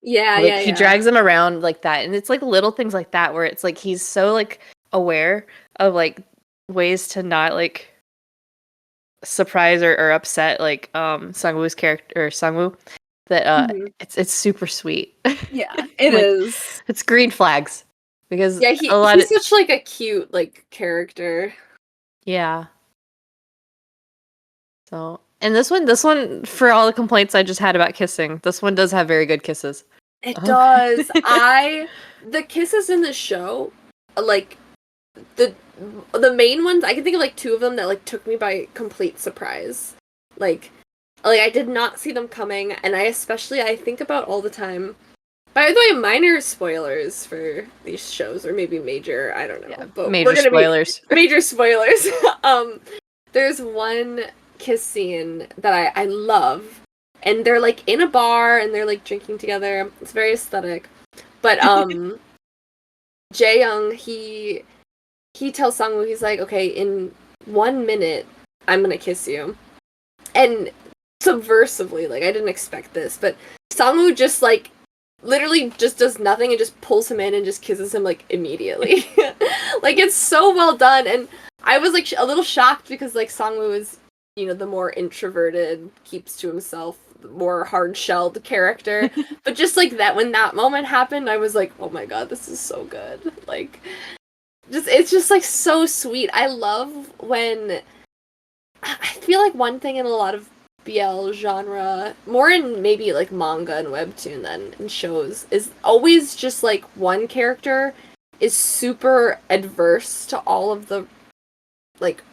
S1: Yeah,
S2: Like
S1: yeah,
S2: he
S1: yeah.
S2: drags him around like that, and it's like little things like that where it's like he's so like aware of like ways to not like surprise or upset like Sungwoo's character or Sungwoo that
S1: Hmm.
S2: it's super sweet.
S1: Yeah, it
S2: Like
S1: is.
S2: it's green flags because
S1: Yeah,
S2: a lot of
S1: he's such like a cute like character.
S2: yeah. So and this one for all the complaints I just had about kissing, this one does have very good kisses.
S1: It
S2: Um,
S1: does. The kisses in the show, like the the main ones, I can think of like two of them that like took me by complete surprise. Like I did not see them coming, and I think about all the time. By the way, minor spoilers for these shows, or maybe major, I don't
S2: yeah,
S1: know. But we're
S2: major
S1: gonna be
S2: spoilers.
S1: major spoilers. um there's one kiss scene that I love, and they're like in a bar and they're like drinking together. It's very aesthetic. But Jaeyoung, he tells Sangwoo, he's like, okay, in 1 minute I'm gonna kiss you. And subversively, like I didn't expect this, but Sangwoo just like literally just does nothing and just pulls him in and just kisses him like immediately. Like it's so well done, and I was like a little shocked because like Sangwoo is, the more introverted, keeps to himself, more hard-shelled character. But just like that when that moment happened, I was like, "Oh my god, this is so good." Like just it's just like so sweet. I love when I feel like one thing in a lot of BL genre, more in maybe like manga and webtoon than in shows, is always just like one character is super adverse to all of the like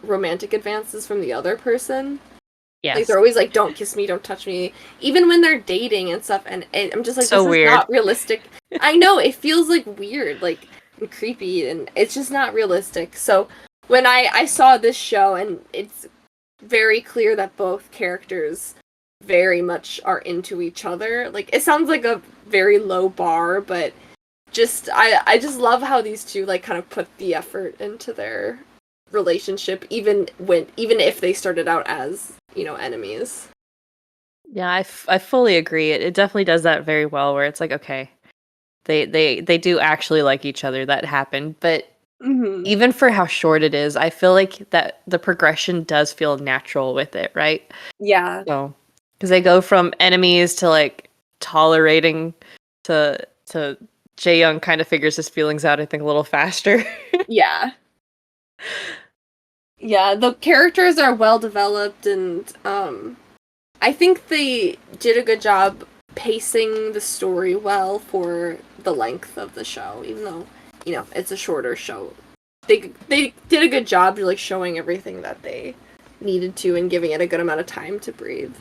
S1: romantic advances from the other person. Like
S2: Yes.
S1: they're always like, "Don't kiss me, don't touch me," even when they're dating and stuff. And I'm just like,
S2: So
S1: this is
S2: weird.
S1: not realistic. I know it feels like weird, like and creepy, and it's just not realistic. So when I saw this show, and it's very clear that both characters very much are into each other. Like it sounds like a very low bar, but just I just love how these two like kind of put the effort into their relationship, even if they started out as enemies.
S2: Yeah, I fully agree. It definitely does that very well where it's like, okay, they do actually like each other. That happened. But
S1: Mm-hmm.
S2: even for how short it is, I feel like that the progression does feel natural with it, right?
S1: Yeah,
S2: So, because they go from enemies to like tolerating to Jae kind of figures his feelings out, I think, a little faster.
S1: yeah, yeah. The characters are well developed, and I think they did a good job pacing the story well for the length of the show, even though it's a shorter show. They did a good job like showing everything that they needed to and giving it a good amount of time to breathe.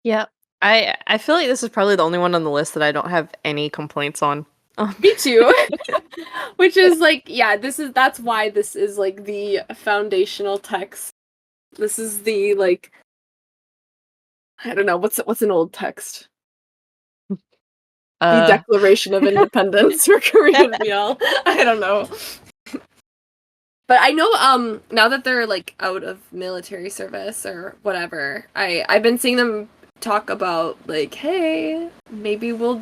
S2: Yeah. I feel like this is probably the only one on the list that I don't have any complaints on.
S1: Me too. Which is like, yeah, that's why this is like the foundational text. This is the like, I don't know, what's an old text? The
S2: uh
S1: Declaration of Independence for Korean BL. I don't know. But I know now that they're like out of military service or whatever, I've been seeing them talk about like, hey, maybe we'll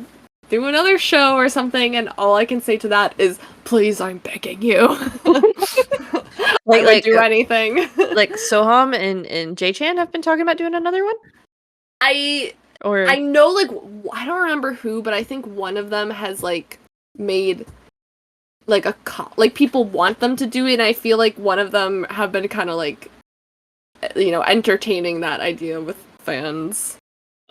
S1: do another show or something, and all I can say to that is, please, I'm begging you. I
S2: like
S1: would
S2: like
S1: do
S2: uh,
S1: anything.
S2: like Soham and J-Chan have been talking about doing another one?
S1: I
S2: Or
S1: I know like I don't remember who, but I think one of them has like made like like people want them to do it, and I feel like one of them have been kind of like entertaining that idea with fans.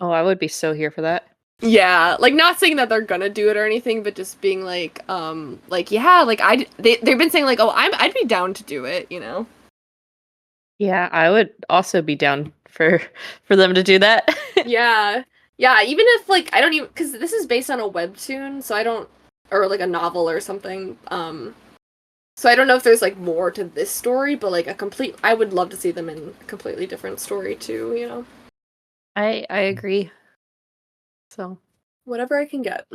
S2: oh, I would be so here for that.
S1: Yeah, like not saying that they're gonna do it or anything, but just being like yeah, like they've been saying like, oh, I'd be down to do it.
S2: Yeah, I would also be down for them to do that.
S1: Yeah, Yeah, even if like I don't even because this is based on a webtoon, so I don't or like a novel or something. So I don't know if there's like more to this story, but like a complete I would love to see them in a completely different story too, you know.
S2: I agree. So,
S1: Whatever I can get.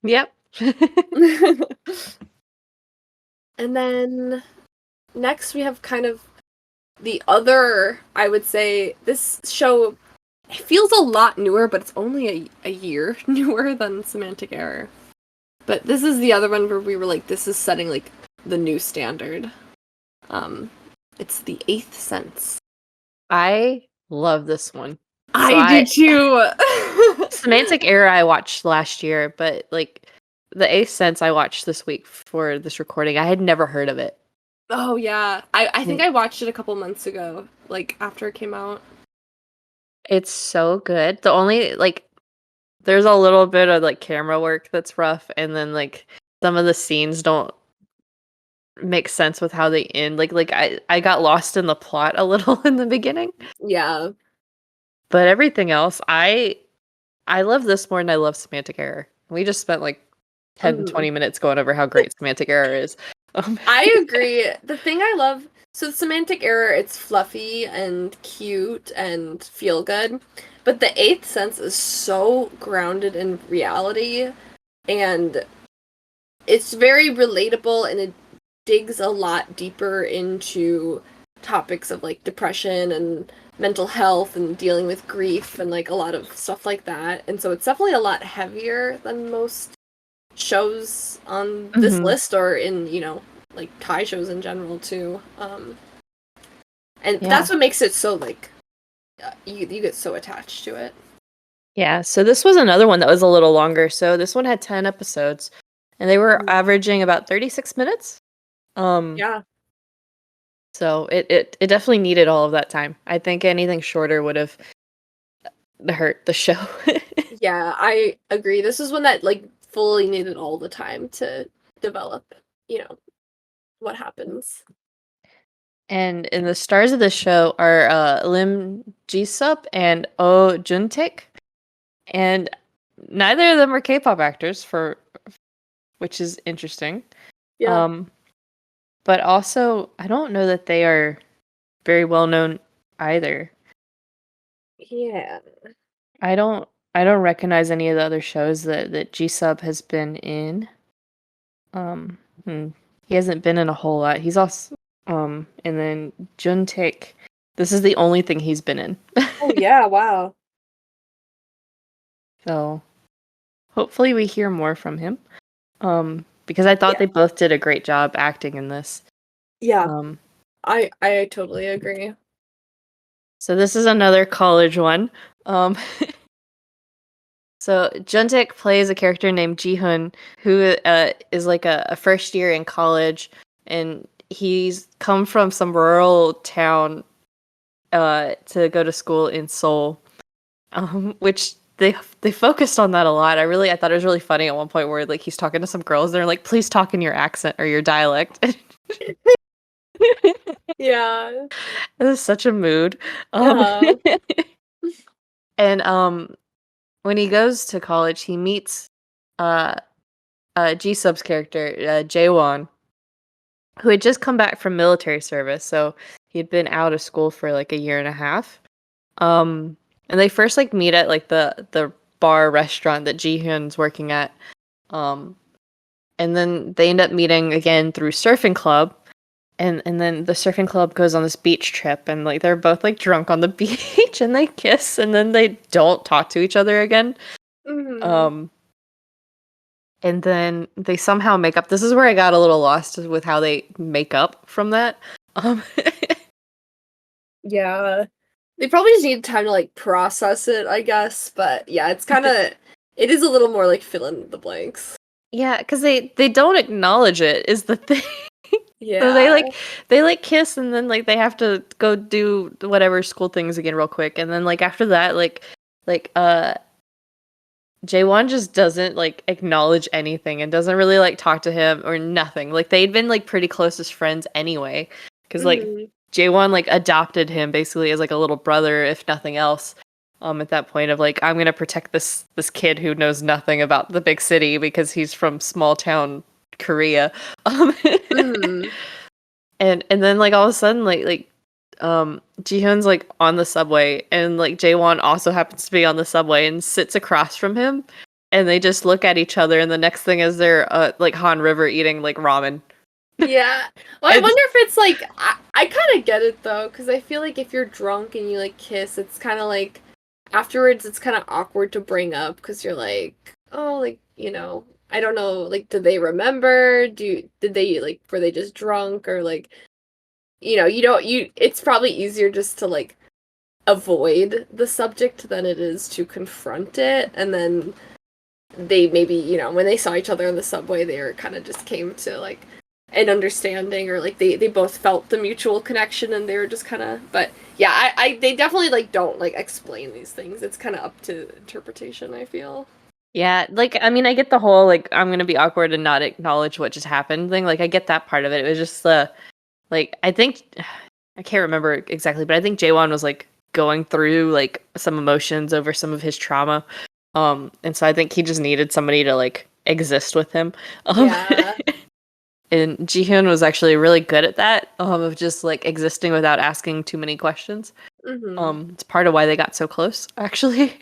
S2: yep.
S1: And then next we have kind of the other, I would say this show it feels a lot newer, but it's only a year newer than Semantic Error. But this is the other one where we were like, this is setting like the new standard. Um, it's The Eighth Sense.
S2: I love this one. So
S1: I do too.
S2: Semantic Error I watched last year, but like The Eighth Sense I watched this week for this recording. I had never heard of it.
S1: Oh yeah, I think
S2: And
S1: I watched it a couple months ago, like after it came out.
S2: it's so good. The only like there's a little bit of like camera work that's rough, and then like some of the scenes don't make sense with how they end. I got lost in the plot a little in the beginning.
S1: Yeah.
S2: But everything else, I love this more than I love Semantic Error. We just spent like 10,
S1: Mhm.
S2: 20 minutes going over how great Semantic Error is.
S1: I agree. The thing I love, so Semantic Error, it's fluffy and cute and feel good, but The Eighth Sense is so grounded in reality, and it's very relatable, and it digs a lot deeper into topics of like depression and mental health and dealing with grief and like a lot of stuff like that. And so it's definitely a lot heavier than most shows on this
S2: Mhm.
S1: list or in, like Thai shows in general too. And that's
S2: Yeah.
S1: what makes it so like you get so attached to it.
S2: Yeah, so this was another one that was a little longer. So this one had 10 episodes and they were
S1: Mhm.
S2: averaging about 36 minutes. Um
S1: Yeah.
S2: so it definitely needed all of that time. I think anything shorter would have hurt the show.
S1: Yeah, I agree. This is one that like fully needed all the time to develop, you know, what happens.
S2: And the stars of the show are Lim Ji-sup and Oh Jun-taek, and neither of them are K-pop actors for which is interesting.
S1: Yeah.
S2: Um but also I don't know that they are very well known either.
S1: Yeah.
S2: I don't recognize any of the other shows that G-sub has been in. Um, hmm. He hasn't been in a whole lot. He's also and then Jun-taek. This is the only thing he's been in.
S1: Oh yeah, wow.
S2: So hopefully we hear more from him. Because I thought
S1: Yeah.
S2: they both did a great job acting in this.
S1: Yeah.
S2: Um,
S1: I totally agree.
S2: so this is another college one. Um, So Juntaek plays a character named Ji-hoon, who is like a first year in college, and he's come from some rural town to go to school in Seoul, which they focused on that a lot. I thought it was really funny at one point where like he's talking to some girls, and they're like, "Please talk in your accent or your dialect."
S1: Yeah.
S2: It was such a mood. Um,
S1: Uh-huh.
S2: and when he goes to college, he meets uh G-Sub's character, Jaewon, who had just come back from military service, so he'd been out of school for like a year and a half. Um, and they first like meet at like the bar restaurant that Ji-hyun's working at. Um, and then they end up meeting again through surfing club. And then the surfing club goes on this beach trip, and like they're both like drunk on the beach and they kiss and then they don't talk to each other again.
S1: Mhm.
S2: Um, and then they somehow make up. This is where I got a little lost with how they make up from that. Um,
S1: Yeah. They probably just need time to like process it, I guess, but yeah, it is a little more like fill in the blanks.
S2: yeah, because they don't acknowledge it is the thing. So
S1: Yeah.
S2: they like kiss and then like they have to go do whatever school things again real quick, and then like after that like Jaewon just doesn't like acknowledge anything and doesn't really like talk to him or nothing. Like they'd been like pretty close as friends anyway, because like
S1: Mhm.
S2: Jaewon like adopted him basically as like a little brother if nothing else. at that point of like I'm gonna protect this kid who knows nothing about the big city because he's from small town Korea. Um,
S1: Mhm.
S2: and then like all of a sudden Jihyun's like on the subway and like Jaewon also happens to be on the subway and sits across from him and they just look at each other and the next thing is they're like Han River eating like ramen.
S1: Yeah. Well, I
S2: And
S1: wonder if it's like I kind of get it though, because I feel like if you're drunk and you like kiss, it's kind of like afterwards it's kind of awkward to bring up because you're like, oh, like I don't know, like did they remember? Did they like were they just drunk or like you don't you it's probably easier just to like avoid the subject than it is to confront it, and then they maybe when they saw each other in the subway they were kind of just came to like an understanding, or like they both felt the mutual connection and they were just kind of, but yeah, I they definitely like don't like explain these things. It's kind of up to interpretation, I feel.
S2: yeah, like I mean I get the whole like I'm gonna be awkward and not acknowledge what just happened thing. Like I get that part of it. It was just the like I think I can't remember exactly, but I think Jaewon was like going through like some emotions over some of his trauma. And so I think he just needed somebody to like exist with him. Um
S1: Yeah.
S2: and Jihyun was actually really good at that, of just like existing without asking too many questions.
S1: Mhm.
S2: It's part of why they got so close, actually.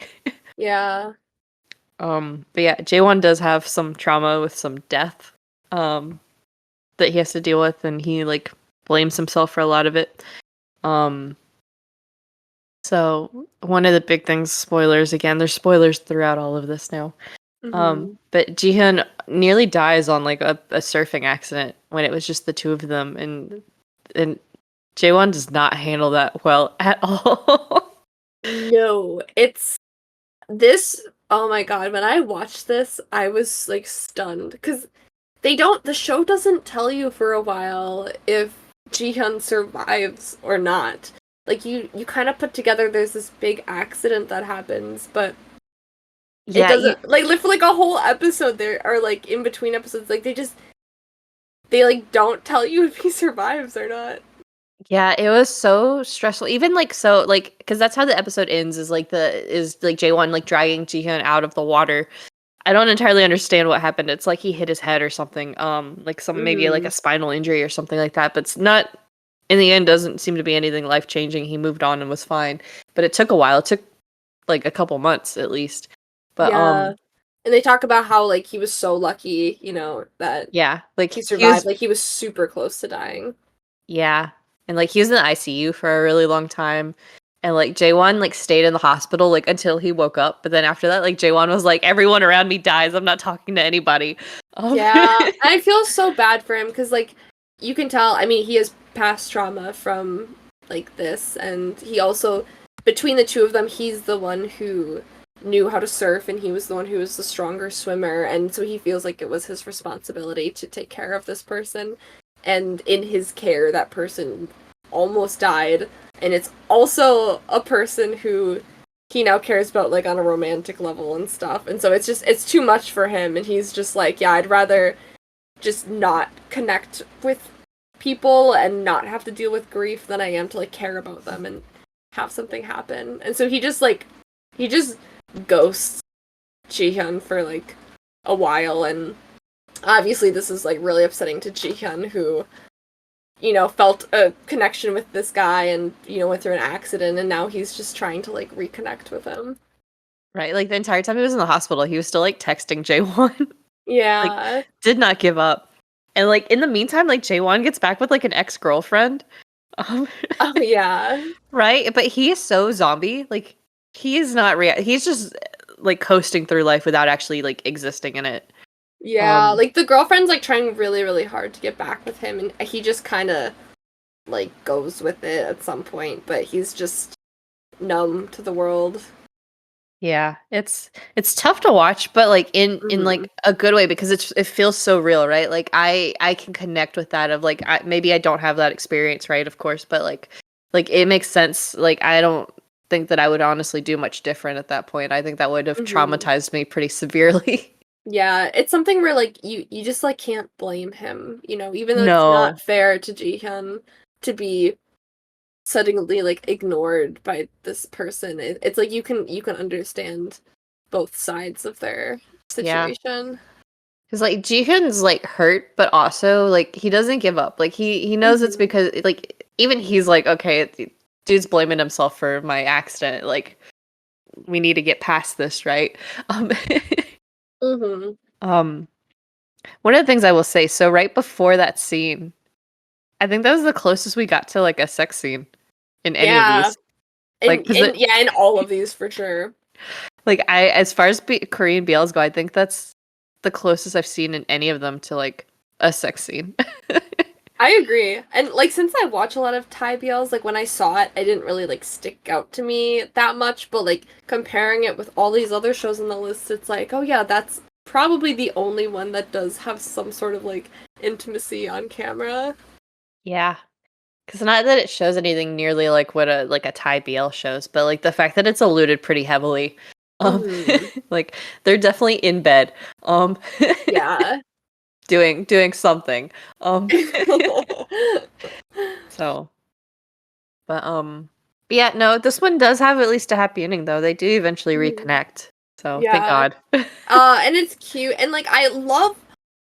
S1: Yeah.
S2: But yeah, Jaewon does have some trauma with some death. Um that he has to deal with and he like blames himself for a lot of it. Um So one of the big things, spoilers again, there's spoilers throughout all of this now.
S1: Mhm.
S2: But Jihyun nearly dies on like a surfing accident when it was just the two of them, and Jaewon does not handle that well at all.
S1: No, it's this. Oh my god, when I watched this, I was like stunned because the show doesn't tell you for a while if Jihyun survives or not. Like you kind of put together there's this big accident that happens, but it
S2: Yeah, you
S1: doesn't like for like a whole episode there, or like in between episodes, like they like don't tell you if he survives or not.
S2: yeah, it was so stressful. Even like so like because that's how the episode ends is like Jaewon like dragging Jihyun out of the water. I don't entirely understand what happened. It's like he hit his head or something. Like some maybe like
S1: Mhm.
S2: a spinal injury or something like that. But it's not in the end doesn't seem to be anything life changing. He moved on and was fine. But it took a while. It took like a couple months at least. But
S1: Yeah. And they talk about how like he was so lucky, that
S2: yeah, like
S1: he
S2: he
S1: survived.
S2: was
S1: Like he was super close to dying.
S2: yeah. And like he was in the ICU for a really long time. And like Jaewon like stayed in the hospital like until he woke up. But then after that, like Jaewon was like, everyone around me dies. I'm not talking to anybody.
S1: Yeah, I feel so bad for him because, like, you can tell. I mean, he has past trauma from like this, and he also, between the two of them, he's the one who knew how to surf, and he was the one who was the stronger swimmer, and so he feels like it was his responsibility to take care of this person, and in his care, that person almost died, and it's also a person who he now cares about like on a romantic level and stuff. And so it's too much for him, and he's just like, yeah, I'd rather just not connect with people and not have to deal with grief than I am to like care about them and have something happen. And so he just ghosts Jihyun for like a while, and obviously this is like really upsetting to Jihyun, who felt a connection with this guy and, went through an accident, and now he's just trying to like reconnect with him.
S2: Right, like, the entire time he was in the hospital, he was still, like, texting Jaewon, like,
S1: Yeah.
S2: did not give up, and, like, in the meantime, like, Jaewon gets back with, like, an ex-girlfriend, um,
S1: Oh yeah.
S2: right? But he is so zombie, like, he is not he's just, like, coasting through life without actually, like, existing in it,
S1: Yeah,
S2: um
S1: like the girlfriend's like trying really, really hard to get back with him, and he just kind of like goes with it at some point, but he's just numb to the world.
S2: Yeah, it's tough to watch, but like in
S1: Hmm.
S2: like a good way because it feels so real, right? Like I can connect with that of like maybe I don't have that experience, right? Of course, but like it makes sense. Like I don't think that I would honestly do much different at that point. I think that would have
S1: Hmm.
S2: traumatized me pretty severely.
S1: Yeah, it's something where like you just like can't blame him, even though it's not
S2: No.
S1: fair to Jihyun to be suddenly like ignored by this person. It's like you can understand both sides of their
S2: Yeah.
S1: situation.
S2: Because like Jihyun's like hurt, but also like he doesn't give up. Like he knows it's
S1: Hmm.
S2: because like even he's like, okay, dude's blaming himself for my accident. Like we need to get past this, right? Um,
S1: Hmm.
S2: um, one of the things I will say, so right before that scene, I think that was the closest we got to like a sex scene in any of
S1: Yeah.
S2: these. Like, because
S1: In all of these for sure.
S2: like as far as Korean BLs go, I think that's the closest I've seen in any of them to like a sex scene.
S1: I agree. And like since I watch a lot of Thai BLs, like when I saw it, I didn't really like stick out to me that much, but like comparing it with all these other shows on the list, it's like, oh yeah, that's probably the only one that does have some sort of like intimacy on camera.
S2: Yeah. Because not that it shows anything nearly like what a Thai BL shows, but like the fact that it's alluded pretty heavily. Um
S1: Hmm.
S2: like they're definitely in bed. Um
S1: Yeah.
S2: doing something. Um so but yeah, no, this one does have at least a happy ending though. They do eventually
S1: Mhm.
S2: reconnect. So thank
S1: Yeah.
S2: God.
S1: And it's cute, and like I love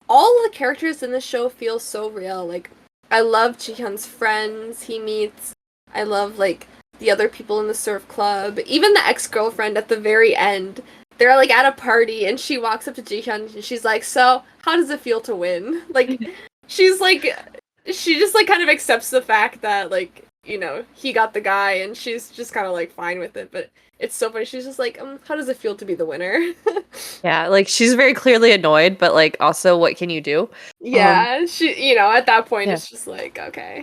S1: all the characters in the show feel so real. Like I love Jihyun's friends he meets. I love like the other people in the surf club. Even the ex-girlfriend at the very end. They're like at a party and she walks up to Jihyun and she's like, "So, how does it feel to win?" Like she's like she just like kind of accepts the fact that like, he got the guy and she's just kind of like fine with it, but it's so funny. She's just like, how does it feel to be the winner?"
S2: Yeah, like she's very clearly annoyed, but like also what can you do? Um
S1: Yeah, at that point,
S2: yeah.
S1: it's just like, okay.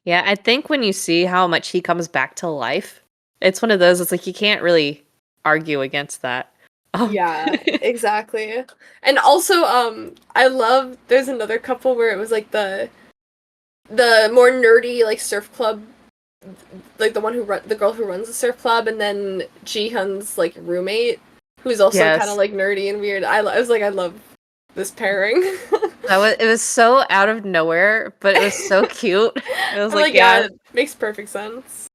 S2: Yeah, I think when you see how much he comes back to life, it's one of those, it's like you can't really argue against that. Um,
S1: Yeah, exactly. And also, I love, there's another couple where it was like the more nerdy, like, surf club, like, the girl who runs the surf club, and then Jihyun's, like, roommate, who's also kind of,
S2: yes.
S1: like, nerdy and weird. I was like, I love this pairing.
S2: It was so out of nowhere, but it was so cute. It was
S1: I'm
S2: like,
S1: like, yeah,
S2: yeah.
S1: it makes perfect sense.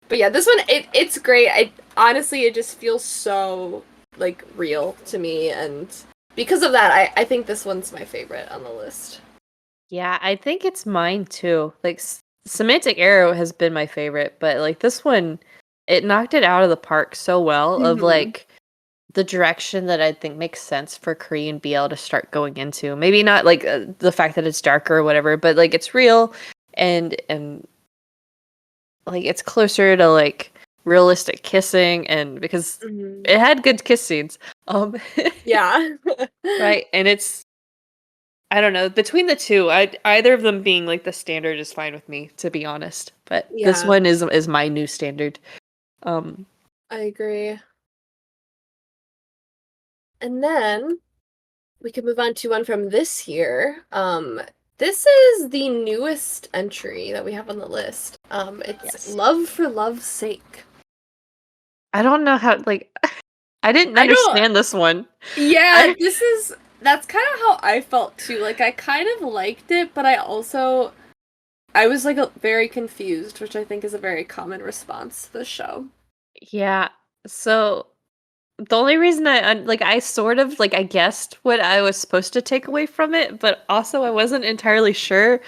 S1: But yeah, this one it's great. I honestly it just feels so like real to me, and because of that, I think this one's my favorite on the list.
S2: Yeah, I think it's mine too. Like Semantic Arrow has been my favorite, but like this one it knocked it out of the park so well of
S1: Hmm.
S2: like the direction that I think makes sense for Korean BL to start going into. Maybe not like the fact that it's darker or whatever, but like it's real and like it's closer to like realistic kissing and because
S1: Hmm.
S2: it had good kiss scenes. Um
S1: Yeah.
S2: right, and it's I don't know, between the two, either of them being like the standard is fine with me to be honest, but this
S1: Yeah,
S2: one is my new standard. Um
S1: I agree. And then we can move on to one from this year. This is the newest entry that we have on the list. It's
S2: yes.
S1: Love for Love's Sake.
S2: I don't know how like I didn't
S1: I don't
S2: understand this one.
S1: Yeah,
S2: I
S1: that's kind of how I felt too. Like I kind of liked it, but I was like very confused, which I think is a very common response to the show.
S2: yeah. So the only reason like I sort of like I guessed what I was supposed to take away from it, but also I wasn't entirely sure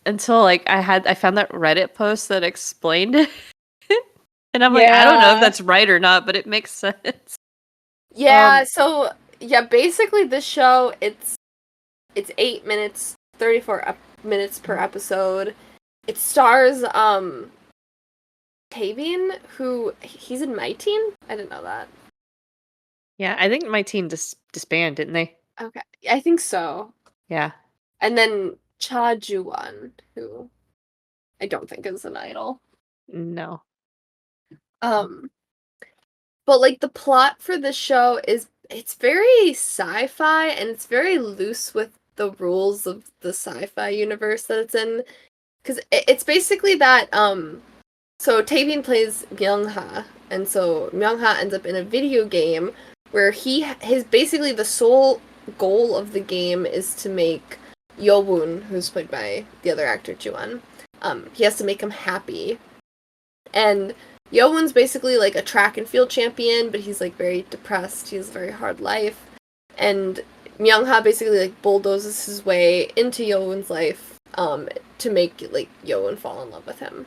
S2: until like I found that Reddit post that explained it. And I'm like, I don't know if
S1: Yeah.
S2: that's right or not, but it makes sense.
S1: Yeah,
S2: Um
S1: so yeah, basically this show it's 8 minutes, 34 minutes per episode. It stars Tavian, who he's in My Teen. I didn't know that.
S2: yeah, I think my team disbanded, didn't they?
S1: Okay. I think so.
S2: Yeah.
S1: And then Cha Ju-won, who I don't think is an idol.
S2: No.
S1: Um, but like the plot for the show is it's very sci-fi and it's very loose with the rules of the sci-fi universe that it's in. Because it's basically that so Tavian plays Myung-ha, and so Myung-ha ends up in a video game where his basically the sole goal of the game is to make Yo-woon, who's played by the other actor Juan, he has to make him happy. And Yoon's basically like a track and field champion, but he's like very depressed. He has a very hard life. And Myung-ha basically like bulldozes his way into Yoon's life to make like Yoon fall in love with him.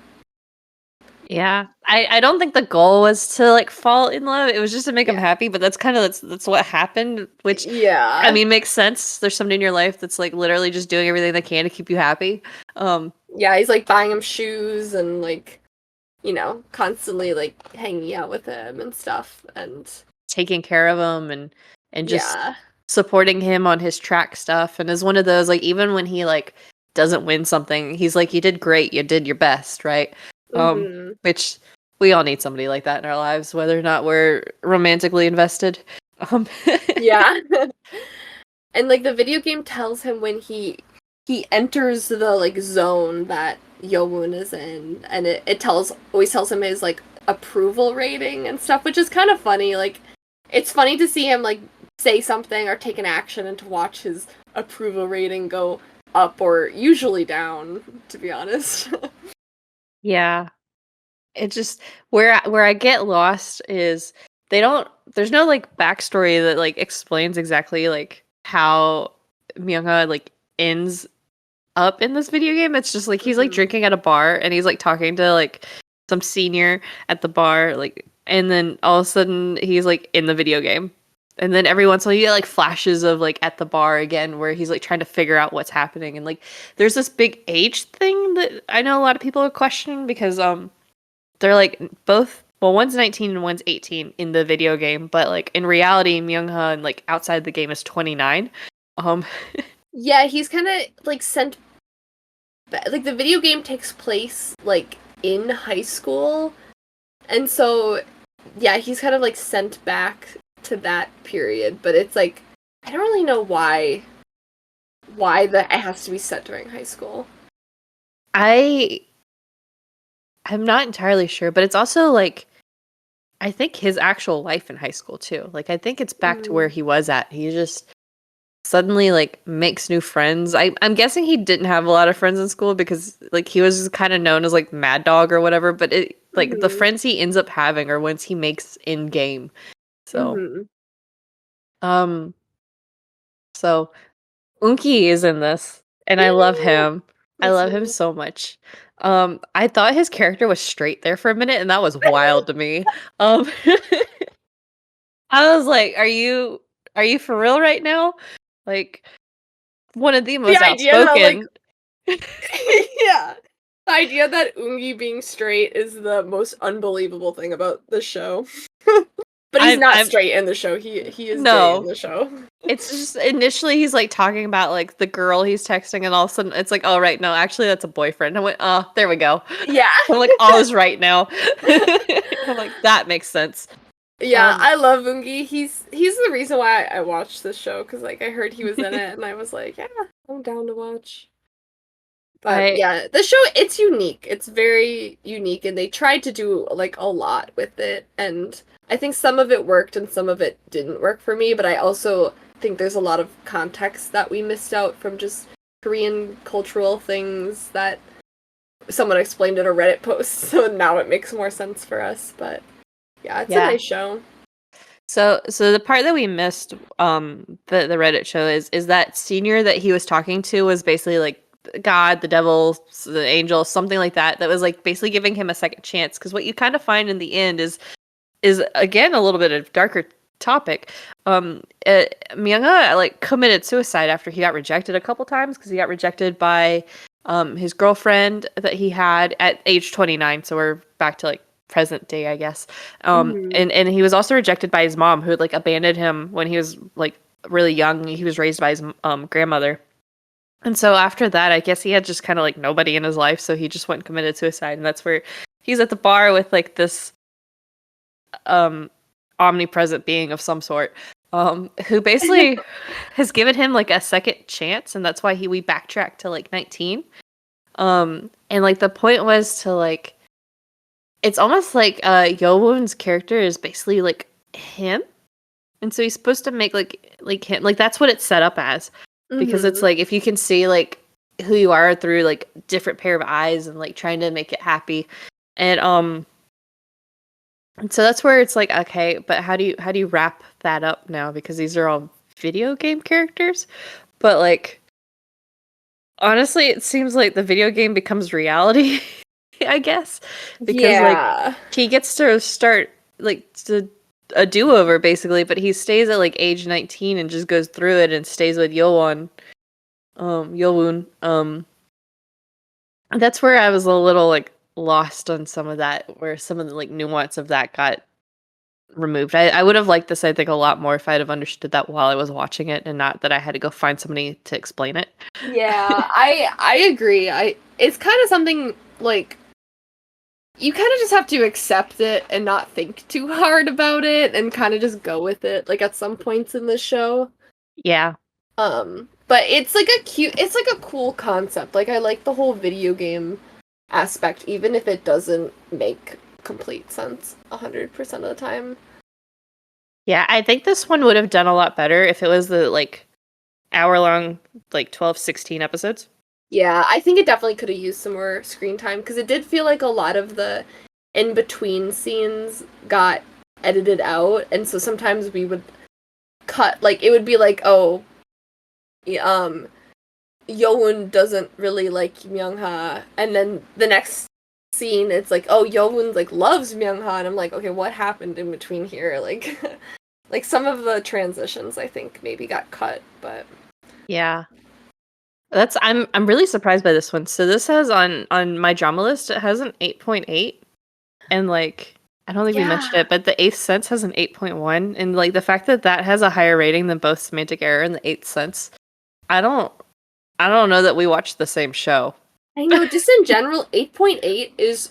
S2: Yeah. I don't think the goal was to like fall in love. It was just to make him happy, but that's kind of that's what happened, which I mean makes sense. There's somebody in your life that's like literally just doing everything they can to keep you happy.
S1: Yeah, he's like buying him shoes and like constantly like hanging out with him and stuff and
S2: taking care of him and just supporting him on his track stuff, and is one of those like even when he like doesn't win something, he's like, you did great, you did your best, right? Which we all need somebody like that in our lives, whether or not we're romantically invested.
S1: Yeah. And like the video game tells him when he enters the like zone that Yoon is in, and it always tells him his like approval rating and stuff, which is kind of funny. Like it's funny to see him like say something or take an action and to watch his approval rating go up or usually down, to be honest.
S2: Yeah. It just where I get lost is there's no like backstory that like explains exactly like how Myung-ha like ends up in this video game. It's just like he's like drinking at a bar and he's like talking to like some senior at the bar, like, and then all of a sudden he's like in the video game. And then every once in a while you get like flashes of like at the bar again where he's like trying to figure out what's happening. And like there's this big age thing that I know a lot of people are questioning because they're like both, well, one's 19 and one's 18 in the video game, but like in reality Myung-ha and like outside the game is 29.
S1: Yeah, he's kind of like sent like the video game takes place like in high school, and so yeah, he's kind of like sent back to that period, but it's like I don't really know why that it has to be set during high school.
S2: I'm not entirely sure, but it's also like I think his actual life in high school too. Like I think it's back to where he was at. He just suddenly like makes new friends. I'm guessing he didn't have a lot of friends in school because like he was kind of known as like Mad Dog or whatever, but it like the friends he ends up having are ones he makes in game. So so Unki is in this and I love him. I love him so much. I thought his character was straight there for a minute and that was wild to me. I was like, are you for real right now? Like one of the most outspoken.
S1: Yeah. The idea that Ungi being straight is the most unbelievable thing about the show. But he's not straight in the show. He is gay in the show.
S2: It's just initially he's like talking about like the girl he's texting, and all of a sudden it's like, oh right, no, actually that's a boyfriend. I went, oh, there we go.
S1: Yeah.
S2: I'm like, all is right now. I'm like, that makes sense.
S1: Yeah, I love Ungi. He's the reason why I watched this show, because like I heard he was in it and I was like, yeah, I'm down to watch. But yeah, the show, it's unique. It's very unique, and they tried to do like a lot with it, and I think some of it worked and some of it didn't work for me, but I also think there's a lot of context that we missed out from just Korean cultural things that someone explained in a Reddit post, so now it makes more sense for us, but yeah, it's a nice show.
S2: So the part that we missed, the Reddit show is that senior that he was talking to was basically like God, the devil, the angel, something like that. That was like basically giving him a second chance. Because what you kind of find in the end is again a little bit of darker topic. Myung-ha like committed suicide after he got rejected a couple times because he got rejected by his girlfriend that he had at age 29. So we're back to like present day, I guess. And he was also rejected by his mom, who had like abandoned him when he was like really young. He was raised by his grandmother. And so after that, I guess he had just kind of like nobody in his life, so he just went and committed suicide. And that's where he's at the bar with like this omnipresent being of some sort, who basically has given him like a second chance, and that's why we backtracked to like 19. And like the point was to like, it's almost like Yo-won's character is basically like him, and so he's supposed to make like him, like that's what it's set up as. Because it's like, if you can see like who you are through like different pair of eyes and like trying to make it happy. And so that's where it's like, okay, but how do you wrap that up now? Because these are all video game characters. But like honestly, it seems like the video game becomes reality, I guess. Because like
S1: Yeah.
S2: he gets to start like a do-over basically, but he stays at like age 19 and just goes through it and stays with Yolwoon. That's where I was a little like lost on some of that, where some of the like nuance of that got removed. I would have liked this, I think, a lot more if I'd have understood that while I was watching it and not that I had to go find somebody to explain it.
S1: Yeah, I agree. It's kind of something like you kind of just have to accept it and not think too hard about it and kind of just go with it like at some points in the show.
S2: Yeah.
S1: But it's like it's like a cool concept. Like I like the whole video game aspect even if it doesn't make complete sense 100% of the time.
S2: Yeah, I think this one would have done a lot better if it was the like hour long, like 12, 16 episodes.
S1: Yeah, I think it definitely could have used some more screen time because it did feel like a lot of the in between scenes got edited out, and so sometimes we would cut like it would be like, oh, Yowoon doesn't really like Myungha, and then the next scene it's like, oh, Yowoon like loves Myungha, and I'm like, okay, what happened in between here? Like, like some of the transitions I think maybe got cut, but
S2: Yeah. I'm really surprised by this one. So this has on my drama list, it has an 8.8, and like I don't think we mentioned
S1: yeah.
S2: it, but the Eighth Sense has an 8.1, and like the fact that that has a higher rating than both Semantic Error and the Eighth Sense, I don't I don't know that we watched the same show.
S1: I know, just in general, 8.8 is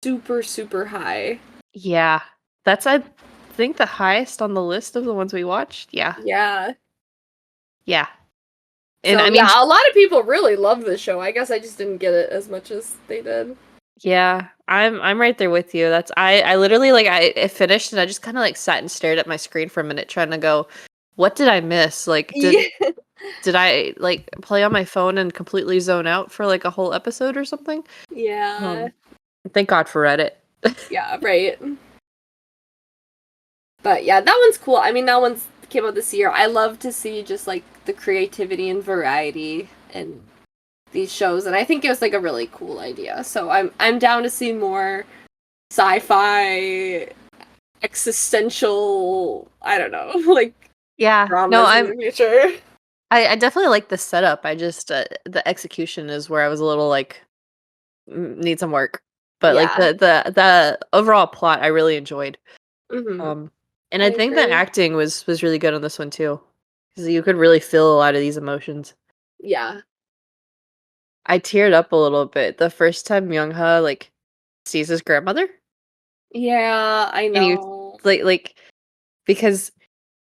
S1: super, super high.
S2: Yeah. That's I think the highest on the list of the ones we watched. Yeah.
S1: Yeah.
S2: Yeah. And
S1: So
S2: I mean,
S1: yeah, a lot of people really love this show. I guess I just didn't get it as much as they did.
S2: yeah, I'm right there with you. That's I literally like it finished and I just kind of like sat and stared at my screen for a minute trying to go, what did I miss? Like
S1: Yeah.
S2: did I like play on my phone and completely zone out for like a whole episode or something?
S1: Yeah.
S2: Thank God for Reddit.
S1: Yeah, right. But yeah, that one's cool. I mean, that one's came out this year. I love to see just like the creativity and variety in these shows, and I think it was like a really cool idea. So I'm down to see more sci-fi existential, I don't know, like
S2: Yeah. No,
S1: dramas in the future.
S2: I definitely like the setup. I just the execution is where I was a little like need some work. But like
S1: Yeah.
S2: the overall plot I really enjoyed.
S1: Mhm.
S2: Um and
S1: I
S2: I think the
S1: agree.
S2: acting was really good on this one too. Cuz you could really feel a lot of these emotions.
S1: Yeah.
S2: I teared up a little bit the first time Myungha like sees his grandmother
S1: Yeah, I
S2: and you
S1: know.
S2: like because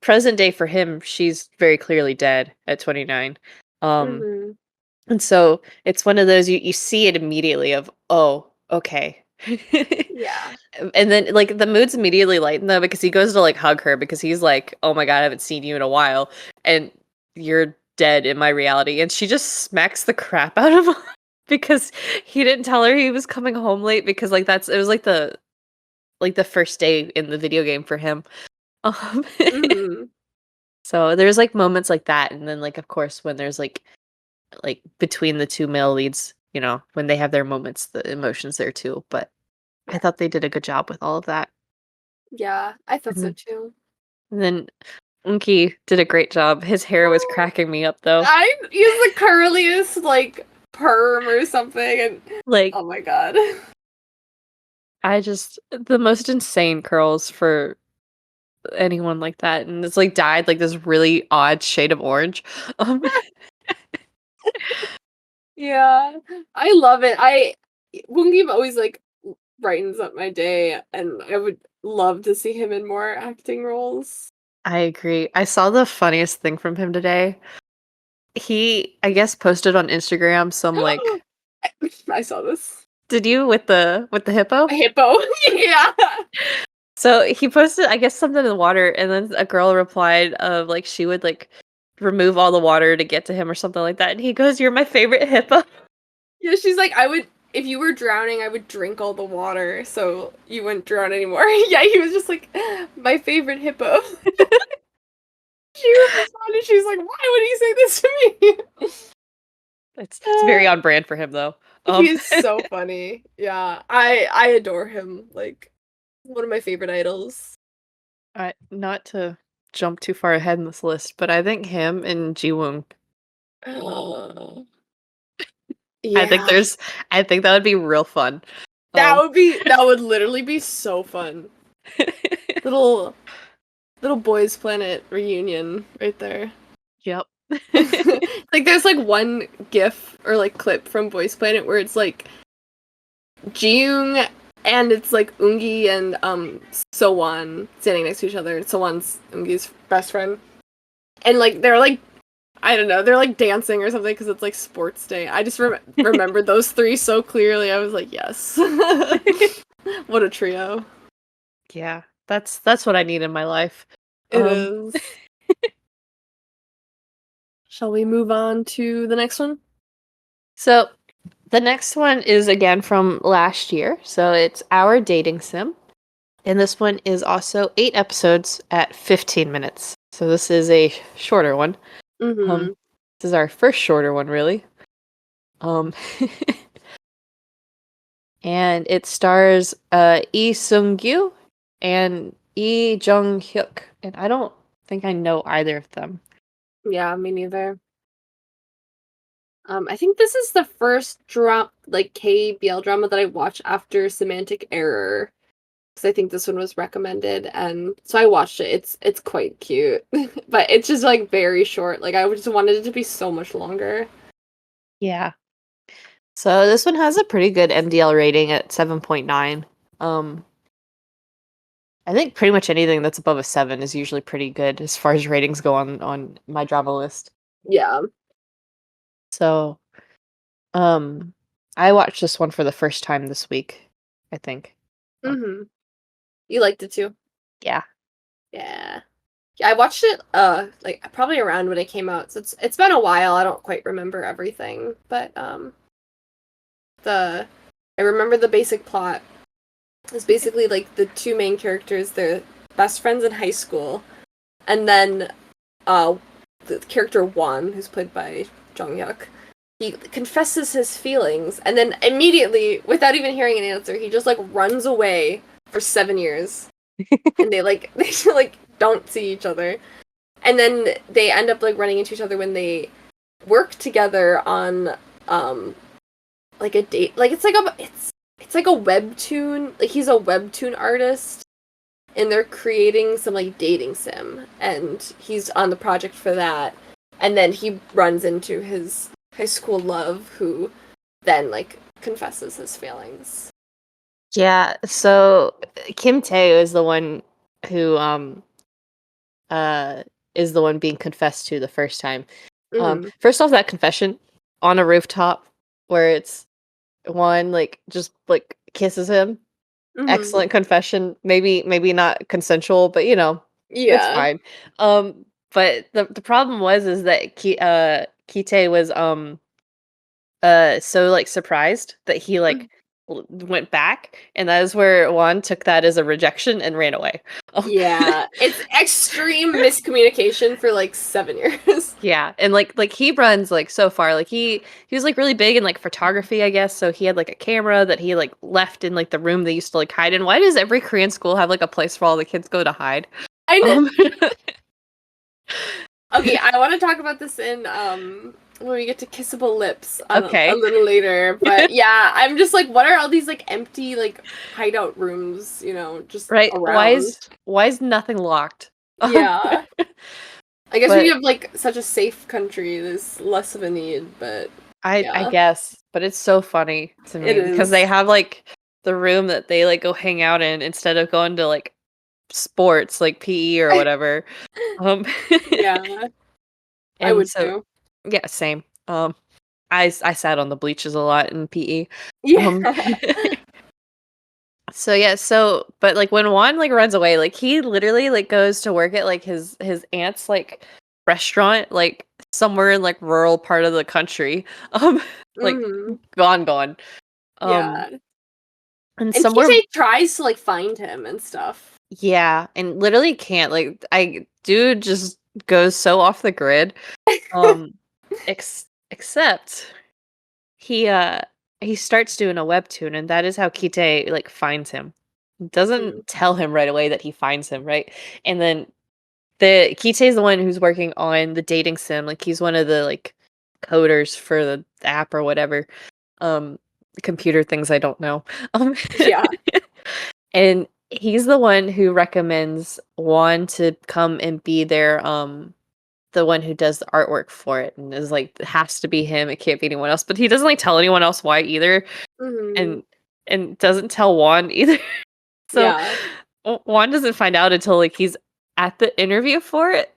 S2: present day for him she's very clearly dead at 29. Um
S1: Mhm.
S2: And so it's one of those you see it immediately of, "Oh, okay."
S1: Yeah.
S2: And then, like, the mood's immediately lightened, though, because he goes to, like, hug her because he's like, "Oh my god, I haven't seen you in a while, and you're dead in my reality." And she just smacks the crap out of him because he didn't tell her he was coming home late because, like, it was like the first day in the video game for him. Um,
S1: Mhm.
S2: so there's, like, moments like that, and then, like, of course, when there's, like between the two male leads, when they have their moments, the emotions there too. But I
S1: Yeah.
S2: thought they did a good job with all of that.
S1: Yeah, I thought so
S2: Mhm.
S1: too.
S2: And then Unki did a great job. His hair was cracking me up though.
S1: I use the curliest like perm or something, and
S2: Like
S1: oh my god.
S2: I just the most insane curls for anyone like that, and it's like dyed like this really odd shade of orange. Um,
S1: Yeah, I love it. Woongib always like brightens up my day, and I would love to see him in more acting roles.
S2: I agree. I saw the funniest thing from him today. He, I guess, posted on Instagram some like,
S1: I saw this.
S2: did you with the hippo?
S1: A hippo. Yeah.
S2: So he posted, I guess, something in the water, and then a girl replied of like she would like remove all the water to get to him or something like that, and he goes, "You're my favorite hippo."
S1: Yeah, she's like, if you were drowning, I would drink all the water so you wouldn't drown anymore. Yeah, he was just like, my favorite hippo. She was responding, she was like, why would he say this to me?
S2: It's very on brand for him though.
S1: He is so funny. Yeah, I adore him. Like, one of my favorite idols.
S2: Not to jump too far ahead in this list, but I think him and Jiwoong. I think
S1: Yeah,
S2: there's I think that would be real fun.
S1: that
S2: Um
S1: would literally be so fun. Little little boys planet reunion right there.
S2: Yep.
S1: Like there's like one gif or like clip from Boys Planet where it's like Jiyoung and it's like Ungi and Sowon standing next to each other. Sowon's Ungi's best friend. And like they're like I don't know, they're like dancing or something because it's like sports day. I just remembered those three so clearly. I was like, yes. What a trio.
S2: Yeah, that's what I need in my life.
S1: It
S2: Um
S1: is. Shall we move on to the next one?
S2: so the next one is again from last year. So it's Our Dating Sim. And this one is also 8 episodes at 15 minutes. So this is a shorter one.
S1: Mm-hmm.
S2: This is our first shorter one, really. Um, and it stars Lee Sung-gyu and Lee Jung-hyuk. And I don't think I know either of them.
S1: Yeah, me neither. I think this is the first like KBL drama that I watched after Semantic Error. Because I think this one was recommended, and so I watched it. It's quite cute, but it's just like very short. Like I just wanted it to be so much longer.
S2: Yeah. So this one has a pretty good MDL rating at 7.9. Um, I think pretty much anything that's above a 7 is usually pretty good as far as ratings go on my drama list.
S1: Yeah.
S2: So, um, I watched this one for the first time this week, I think. Oh,
S1: Mm-hmm. You liked it too.
S2: yeah.
S1: Yeah. Yeah, I watched it like probably around when it came out. So it's been a while. I don't quite remember everything, but the I remember the basic plot. It's basically like the two main characters, they're best friends in high school. And then uh the character Won, who's played by Jong Hyuk, he confesses his feelings and then immediately, without even hearing an answer, he just like runs away for 7 years. And they like they like don't see each other. And then they end up like running into each other when they work together on like a date, like it's like a webtoon, like he's a webtoon artist and they're creating some like dating sim and he's on the project for that, and then he runs into his high school love who then like confesses his feelings.
S2: Yeah, so Kim Tae is the one who uh is the one being confessed to the first time.
S1: Mm-hmm.
S2: First off, that confession on a rooftop where it's one like just like kisses him.
S1: Mm-hmm.
S2: Excellent confession. Maybe not consensual, but it's
S1: Yeah.
S2: fine. But the problem was is that Kite was so like surprised that he
S1: Mhm.
S2: like went back, and that is where Juan took that as a rejection and ran away. Um,
S1: Yeah, it's extreme miscommunication for like 7 years.
S2: yeah, and like he runs like so far. Like he was like really big in like photography, I guess. So he had like a camera that he like left in like the room they used to like hide in. Why does every Korean school have like a place where all the kids go to hide?
S1: I know.
S2: Um,
S1: Okay, I want to talk about this in when we get to Kissable Lips a
S2: okay,
S1: little later. But yeah, I'm just like, what are all these like empty like hideout rooms, just
S2: right.
S1: around?
S2: Why is nothing locked?
S1: Yeah. I guess when
S2: But
S1: you have like such a safe country, there's less of a need, but
S2: I
S1: yeah,
S2: guess, but it's so funny to
S1: it
S2: me because they
S1: is.
S2: have like the room that they like go hang out in instead of going to like sports like PE or whatever. Um
S1: Yeah, I
S2: and
S1: would
S2: so
S1: too.
S2: yeah, same. I sat on the bleachers a lot in PE.
S1: Yeah.
S2: Um so yeah, but like when Juan like runs away, like he literally like goes to work at like his aunt's like restaurant, like somewhere in like rural part of the country. Like
S1: Mhm.
S2: gone. Um,
S1: Yeah.
S2: and
S1: And
S2: somewhere
S1: TJ tries to like find him and stuff.
S2: yeah, and literally can't like I dude just goes so off the grid. Um, except he he starts doing a webtoon, and that is how Kite like finds him.
S1: Mm.
S2: Doesn't tell him right away that he finds him, right? And then the Kite is the one who's working on the dating sim. Like he's one of the like coders for the app or whatever. Um, computer things I don't know. Um,
S1: Yeah.
S2: and he's the one who recommends Juan to come and be their the one who does the artwork for it and is like, "It has to be him, it can't be anyone else," but he doesn't, like, tell anyone else why either,
S1: Mhm.
S2: and doesn't tell Juan either. So,
S1: Yeah.
S2: Juan doesn't find out until, like, he's at the interview for it,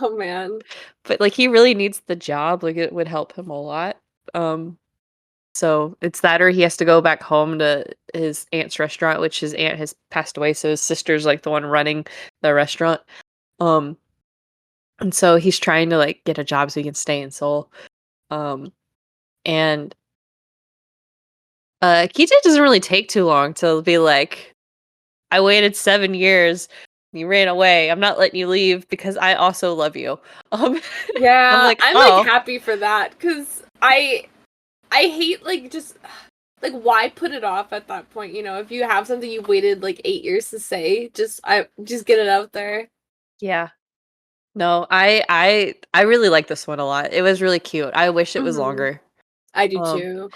S1: Oh man.
S2: but, like, he really needs the job, like, it would help him a lot, um, so it's that or he has to go back home to his aunt's restaurant, which his aunt has passed away, so his sister's, like, the one running the restaurant, um, and so he's trying to, like, get a job so he can stay in Seoul, um and Keychain doesn't really take too long to be like, I waited 7 years, you ran away. I'm not letting you leave because I also love you. Um, I'm
S1: Yeah,
S2: like,
S1: I'm like
S2: oh
S1: happy for that cuz I hate like just like why put it off at that point, you know, if you have something you waited like 8 years to say, just get it out there.
S2: yeah, no, I really like this one a lot. It was really cute. I wish it was
S1: Mhm.
S2: longer.
S1: I do
S2: Um,
S1: too.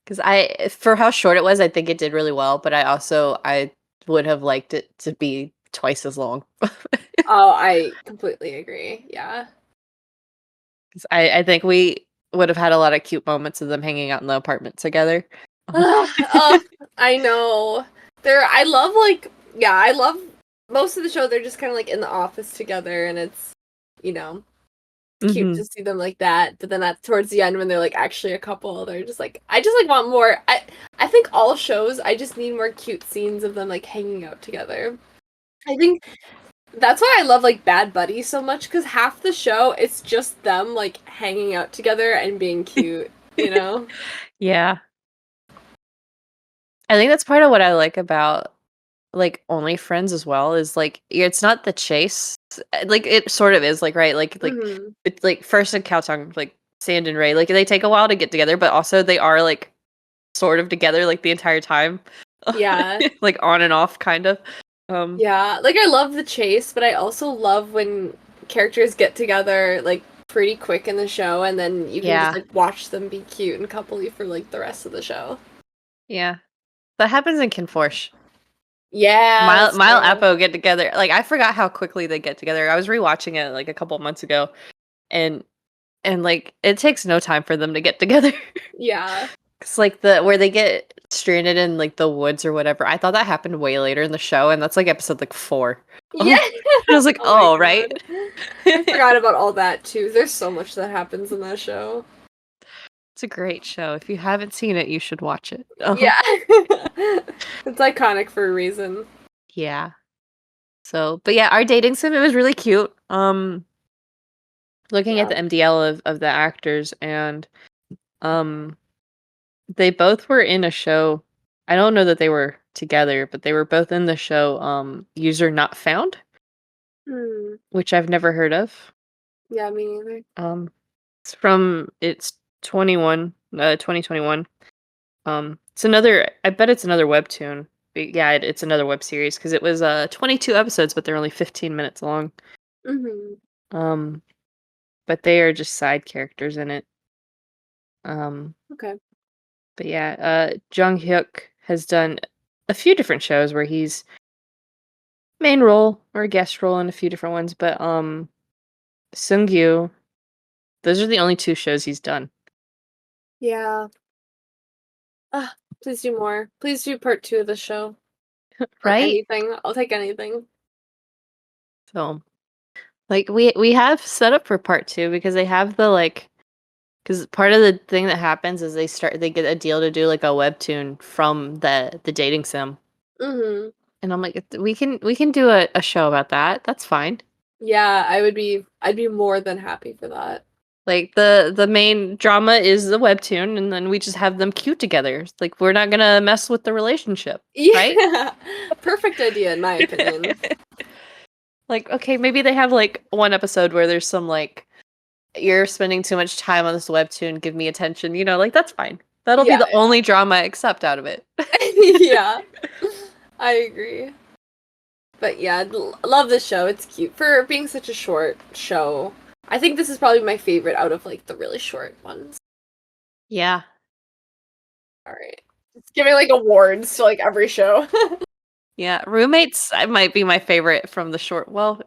S2: because for how short it was, I think it did really well. But I would have liked it to be twice as long.
S1: Oh, I completely agree. Yeah.
S2: 'Cause I think we would have had a lot of cute moments of them hanging out in the apartment together.
S1: Oh, I know. I love like yeah, I love most of the show they're just kind of like in the office together and it's you know, it's cute
S2: Mhm.
S1: to see them like that, but then at towards the end when they're like actually a couple, they're just like I just like want more. I think all shows I just need more cute scenes of them like hanging out together. I think that's why I love like Bad Buddies so much cuz half the show it's just them like hanging out together and being cute, you know?
S2: Yeah. I think that's part of what I like about, like, Only Friends as well is, like, it's not the chase, like, it sort of is, like, right?
S1: Mhm.
S2: it's, like, first in Cowtown, like, Sand and Ray, like, they take a while to get together, but also they are, like, sort of together, like, the entire time.
S1: Yeah.
S2: Like, on and off, kind of. Um,
S1: Yeah, like I love the chase, but I also love when characters get together like pretty quick in the show and then you can just
S2: yeah,
S1: like watch them be cute and coupley for like the rest of the show.
S2: yeah. That happens in Kinforsh.
S1: Yeah, that's
S2: Mile
S1: true.
S2: Appo get together, like, I forgot how quickly they get together. I was rewatching it, like, a couple months ago, and like, it takes no time for them to get together.
S1: Yeah.
S2: It's like where they get stranded in, like, the woods or whatever, I thought that happened way later in the show, and that's, like, episode, like, 4.
S1: Yeah.
S2: Um, I was like,
S1: Oh my
S2: "Oh, right?"
S1: god. I forgot about all that too. There's so much that happens in that show.
S2: It's a great show. If you haven't seen it, you should watch it.
S1: Yeah. It's iconic for a reason.
S2: Yeah. So but yeah, our dating sim, it was really cute. Looking at
S1: Yeah.
S2: the MDL of the actors and, um, they both were in a show. I don't know that they were together, but they were both in the show, User Not Found,
S1: Hmm.
S2: which I've never heard of.
S1: Yeah, me neither.
S2: It's 2021. It's another I bet it's another webtoon. Yeah, it's another web series because it was 22 episodes, but they're only 15 minutes long.
S1: Mhm.
S2: Um, but they are just side characters in it. Um,
S1: Okay.
S2: but yeah, Jung Hyuk has done a few different shows where he's main role or guest role in a few different ones, but Sungyu, those are the only two shows he's done.
S1: Yeah. Ah, please do more. Please do part 2 of the show. Or
S2: Right?
S1: anything. I'll take anything.
S2: So like we have set up for part two because they have the like because part of the thing that happens is they get a deal to do like a webtoon from the dating sim.
S1: Mhm.
S2: And I'm like, we can do a show about that. That's fine.
S1: Yeah, I'd be more than happy for that.
S2: Like the main drama is the webtoon, and then we just have them cute together. Like we're not gonna mess with the relationship, right?
S1: Yeah. Perfect idea in my opinion.
S2: Like, okay, maybe they have like one episode where there's some like you're spending too much time on this webtoon, give me attention, like that's fine. That'll be
S1: Yeah,
S2: the only drama I accept out of it.
S1: yeah. I agree. But yeah, love this show. It's cute for being such a short show. I think this is probably my favorite out of like the really short ones.
S2: Yeah.
S1: All right. It's giving like awards to like every show.
S2: Yeah. Roommates might be my favorite from the short. Well,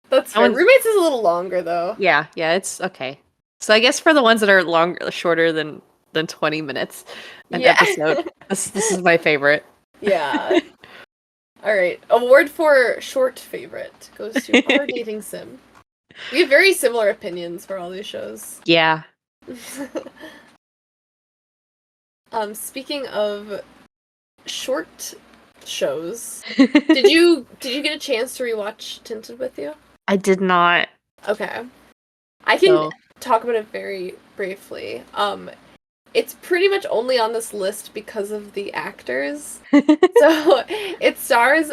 S1: That's
S2: that
S1: fair.
S2: one's
S1: Roommates is a little longer though.
S2: yeah, it's okay. So I guess for the ones that are shorter than 20 minutes an
S1: Yeah.
S2: episode, this is my favorite.
S1: Yeah. All right. Award for short favorite goes to Our Dating Sim. We have very similar opinions for all these shows.
S2: Yeah.
S1: Speaking of short shows, did you get a chance to rewatch Tinted with you?
S2: I did not.
S1: Okay. I can
S2: So
S1: talk about it very briefly. It's pretty much only on this list because of the actors. So it stars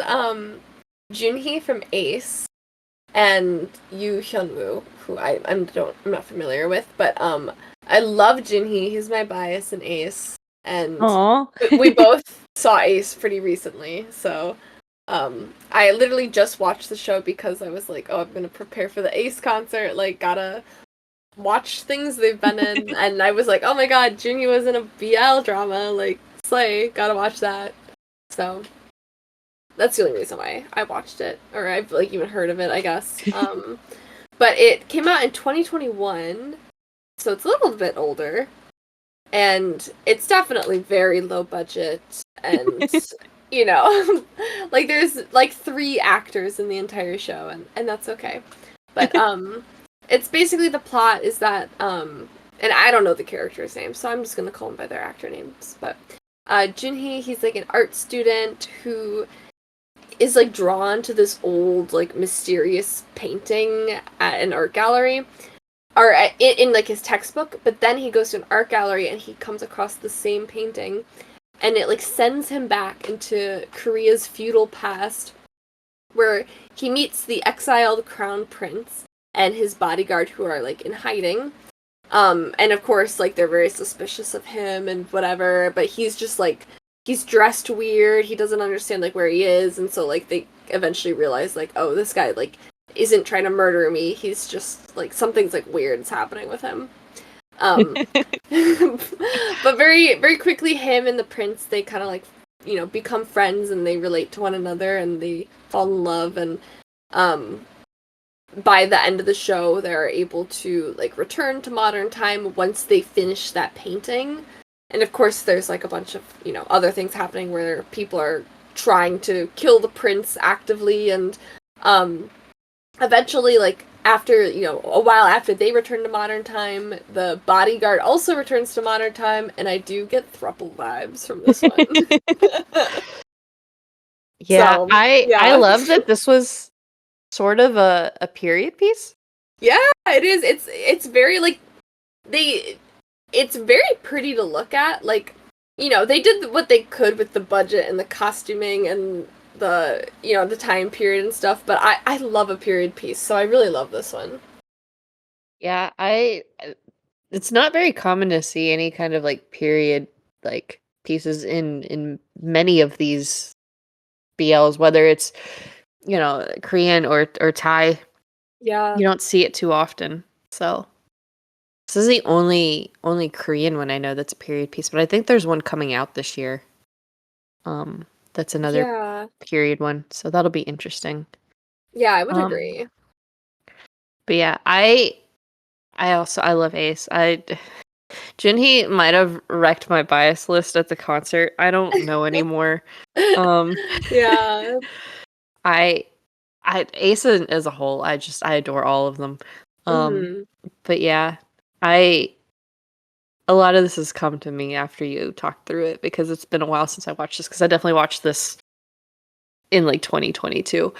S1: Junhee from Ace and Yoo Hyun-woo, who I'm not familiar with, but I love Junhee. He's my bias in Ace, and
S2: Aw.
S1: we both saw Ace pretty recently. So I literally just watched the show because I was like, oh, I'm gonna prepare for the Ace concert. Like, gotta watch things they've been in, and I was like, oh my god, Junhee was in a BL drama. Like, slay, gotta watch that. So that's the only reason why I watched it, or I've like even heard of it, I guess. But it came out in 2021, so it's a little bit older, and it's definitely very low budget, and you know, like there's like 3 actors in the entire show, and that's okay. But it's basically the plot is that and I don't know the characters' names, so I'm just gonna call them by their actor names. But Junhee, he's like an art student who is like drawn to this old like mysterious painting at an art gallery or in like his textbook, but then he goes to an art gallery and he comes across the same painting and it like sends him back into Korea's feudal past where he meets the exiled crown prince and his bodyguard who are like in hiding. And of course like they're very suspicious of him and whatever, but he's just like he's dressed weird. He doesn't understand like where he is, and so like they eventually realize like, oh, this guy like isn't trying to murder me. He's just like something's like weird is happening with him. Um, but very very quickly, him and the prince they kind of like become friends and they relate to one another and they fall in love and um by the end of the show they're able to like return to modern time once they finish that painting. And of course, there's like a bunch of, other things happening where people are trying to kill the prince actively. And eventually, like, after, a while after they return to modern time, the bodyguard also returns to modern time. And I do get throuple vibes from this one.
S2: Yeah,
S1: So,
S2: I
S1: yeah.
S2: love that this was sort of a period piece.
S1: Yeah, it is. It's very, like, they it's very pretty to look at. Like, they did what they could with the budget and the costuming and the time period and stuff, but I love a period piece, so I really love this one.
S2: Yeah, it's not very common to see any kind of like period like pieces in many of these BLs, whether it's Korean or Thai.
S1: Yeah.
S2: You don't see it too often. So this is the only Korean one I know that's a period piece, but I think there's one coming out this year. That's another
S1: Yeah.
S2: period one, so that'll be interesting.
S1: Yeah, I would
S2: Um,
S1: agree.
S2: but yeah, I love Ace. Junhee might have wrecked my bias list at the concert. I don't know anymore. Um,
S1: Yeah.
S2: I Ace as a whole, I adore all of them. Um,
S1: Hmm.
S2: but yeah, I a lot of this has come to me after you talked through it because it's been a while since I watched this because I definitely watched this in like 2022.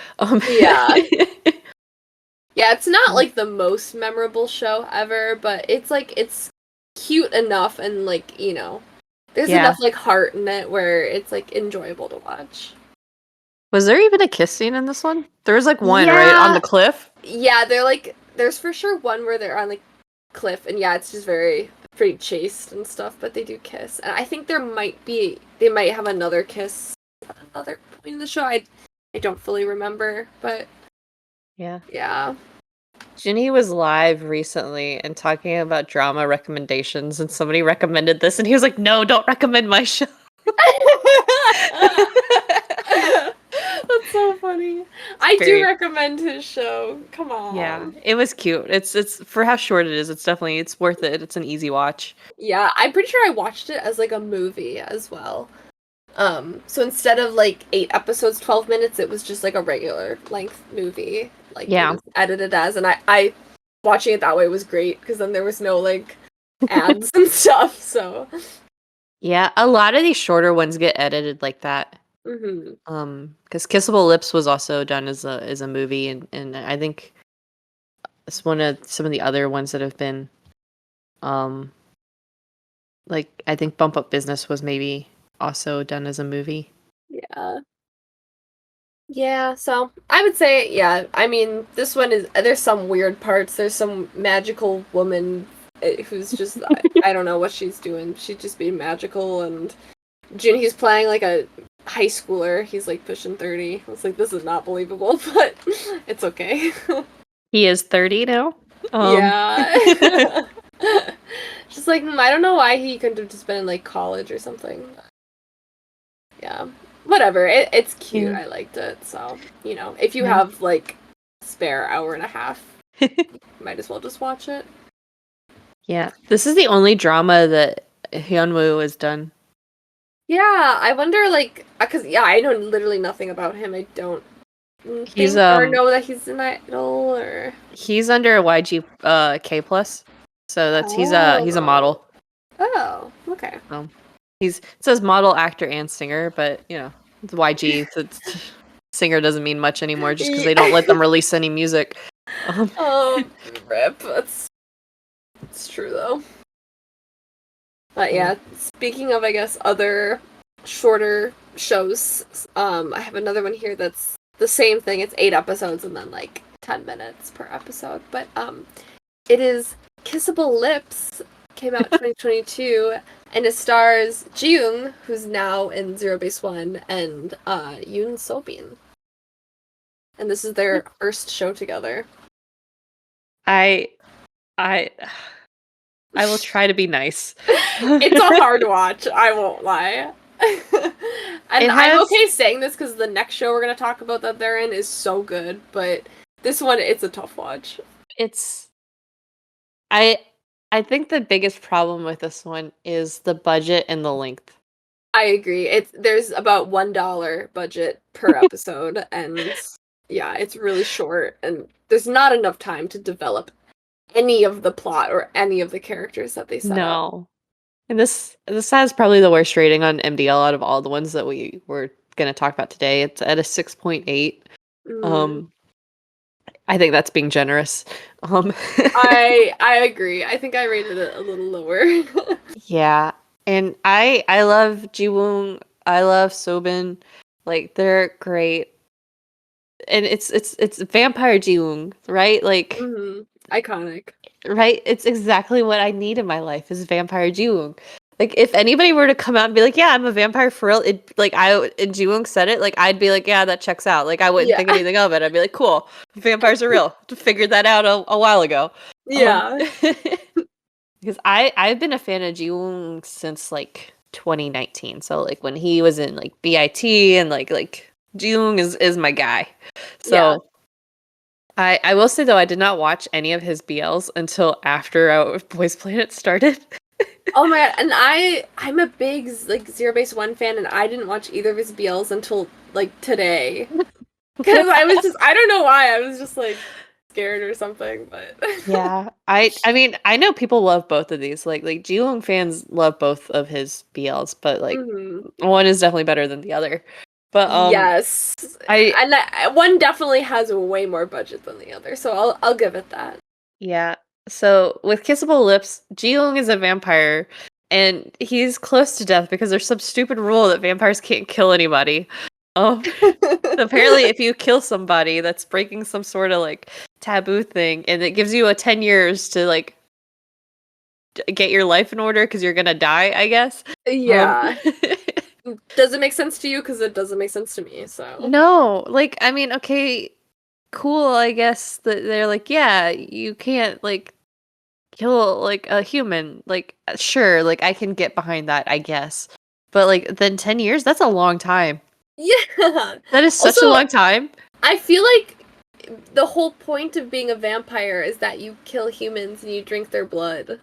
S1: Yeah. Yeah, it's not like the most memorable show ever, but it's like it's cute enough and like, there's
S2: Yeah.
S1: enough like heart in it where it's like enjoyable to watch.
S2: Was there even a kiss scene in this one? There was like one, right? On
S1: Yeah,
S2: the cliff?
S1: yeah, there's for sure one where they're on like cliff and yeah, it's just very pretty chaste and stuff, but they do kiss. And I think they might have another kiss at another point in the show. I don't fully remember, but
S2: Yeah.
S1: yeah.
S2: Ginny was live recently and talking about drama recommendations, and somebody recommended this, and he was like, "No, don't recommend my show."
S1: That's so funny. I do
S2: Very,
S1: recommend his show. Come
S2: yeah,
S1: on.
S2: it was cute. It's for how short it is. It's worth it. It's an easy watch.
S1: Yeah, I'm pretty sure I watched it as like a movie as well. So instead of like 8 episodes, 12 minutes, it was just like a regular length movie. Like it
S2: Yeah,
S1: was edited as, and I watching it that way was great because then there was no like ads and stuff. So,
S2: yeah. A lot of these shorter ones get edited like that.
S1: hmm
S2: Because Kissable Lips was also done as a movie, and I think it's one of some of the other ones that have been, um, like I think Bump Up Business was maybe also done as a movie.
S1: yeah. Yeah, so I would say, yeah, I mean, this one is, there's some weird parts. There's some magical woman who's just, I don't know what she's doing. She's just being magical, and he's playing like a high schooler. He's like pushing 30. I was like, this is not believable, but it's okay.
S2: He is 30 now.
S1: Yeah. Just like, I don't know why he couldn't have just been in like college or something. Yeah. Whatever. It's cute.
S2: Yeah.
S1: I liked it. So, if you
S2: Yeah.
S1: have like spare hour and a half, might as well just watch it.
S2: Yeah. This is the only drama that Hyunwoo has done.
S1: Yeah, I wonder like cuz yeah, I know literally nothing about him. I don't
S2: He's
S1: think or know that he's an idol or
S2: he's under YG K plus. So that's he's a
S1: Oh.
S2: model.
S1: Oh, okay.
S2: He's it says model, actor, and singer, but it's YG. So singer doesn't mean much anymore just because they don't let
S1: Yeah.
S2: them release any music. Um,
S1: Rip. That's true though. But
S2: yeah.
S1: yeah, speaking of, I guess, other shorter shows, I have another one here that's the same thing. It's 8 episodes and then like 10 minutes per episode. But it is Kissable Lips. Came out 2022, and it stars Jiyoung, who's now in Zero Base One, and Yoon Sobin. And this is their first show together.
S2: I I I will try to be nice.
S1: It's a hard watch, I won't lie. And
S2: It
S1: I'm
S2: has
S1: okay saying this because the next show we're going to talk about that they're in is so good, but this one, it's a tough watch.
S2: it's I I think the biggest problem with this one is the budget and the length.
S1: I agree. There's about $1 budget per episode, and yeah, it's really short, and there's not enough time to develop any of the plot or any of the characters that they set up.
S2: No. And this has probably the worst rating on MDL out of all the ones that we were gonna talk about today. It's at a 6.8.
S1: Mm.
S2: Um, I think that's being generous. Um,
S1: I agree. I think I rated it a little lower.
S2: yeah, and I love Jiwoong. I love Sobin. Like they're great, and it's vampire Jiwoong, right? Like
S1: Iconic.
S2: right? It's exactly what I need in my life is vampire Jiwoong. Like if anybody were to come out and be like, "Yeah, I'm a vampire for real," it like and Jiwoong said it, like I'd be like, "Yeah, that checks out." Like I wouldn't
S1: Yeah.
S2: think anything of it. I'd be like, "Cool, vampires are real." Figured that out a while ago.
S1: Yeah.
S2: Because I've been a fan of Jiwoong since like 2019. So like when he was in like BIT and like Jiwoong is my guy.
S1: Yeah.
S2: So I will say though I did not watch any of his BLs until after Boys Planet started.
S1: Oh my god, and I'm a big like Zero Base One fan, and I didn't watch either of his BLs until like today because I don't know why I was just like scared or something, but
S2: Yeah, I mean I know people love both of these. Like Jiwoong fans love both of his BLs, but like
S1: hmm
S2: one is definitely better than the other. But
S1: Yes.
S2: I
S1: And one definitely has way more budget than the other, so I'll give it that.
S2: yeah. So with Kissable Lips, Ji-young is a vampire, and he's close to death because there's some stupid rule that vampires can't kill anybody. Um, apparently, if you kill somebody, that's breaking some sort of like taboo thing, and it gives you a 10 years to like get your life in order because you're gonna die, I guess. Um,
S1: Yeah. Does it make sense to you? Because it doesn't make sense to me, so.
S2: no, like I mean, okay, cool, I guess that they're like, yeah, you can't like kill like a human. Like, sure, like I can get behind that, I guess. But like then 10 years, that's a long time.
S1: Yeah.
S2: That is such
S1: Also,
S2: a long time.
S1: I feel like the whole point of being a vampire is that you kill humans and you drink their blood.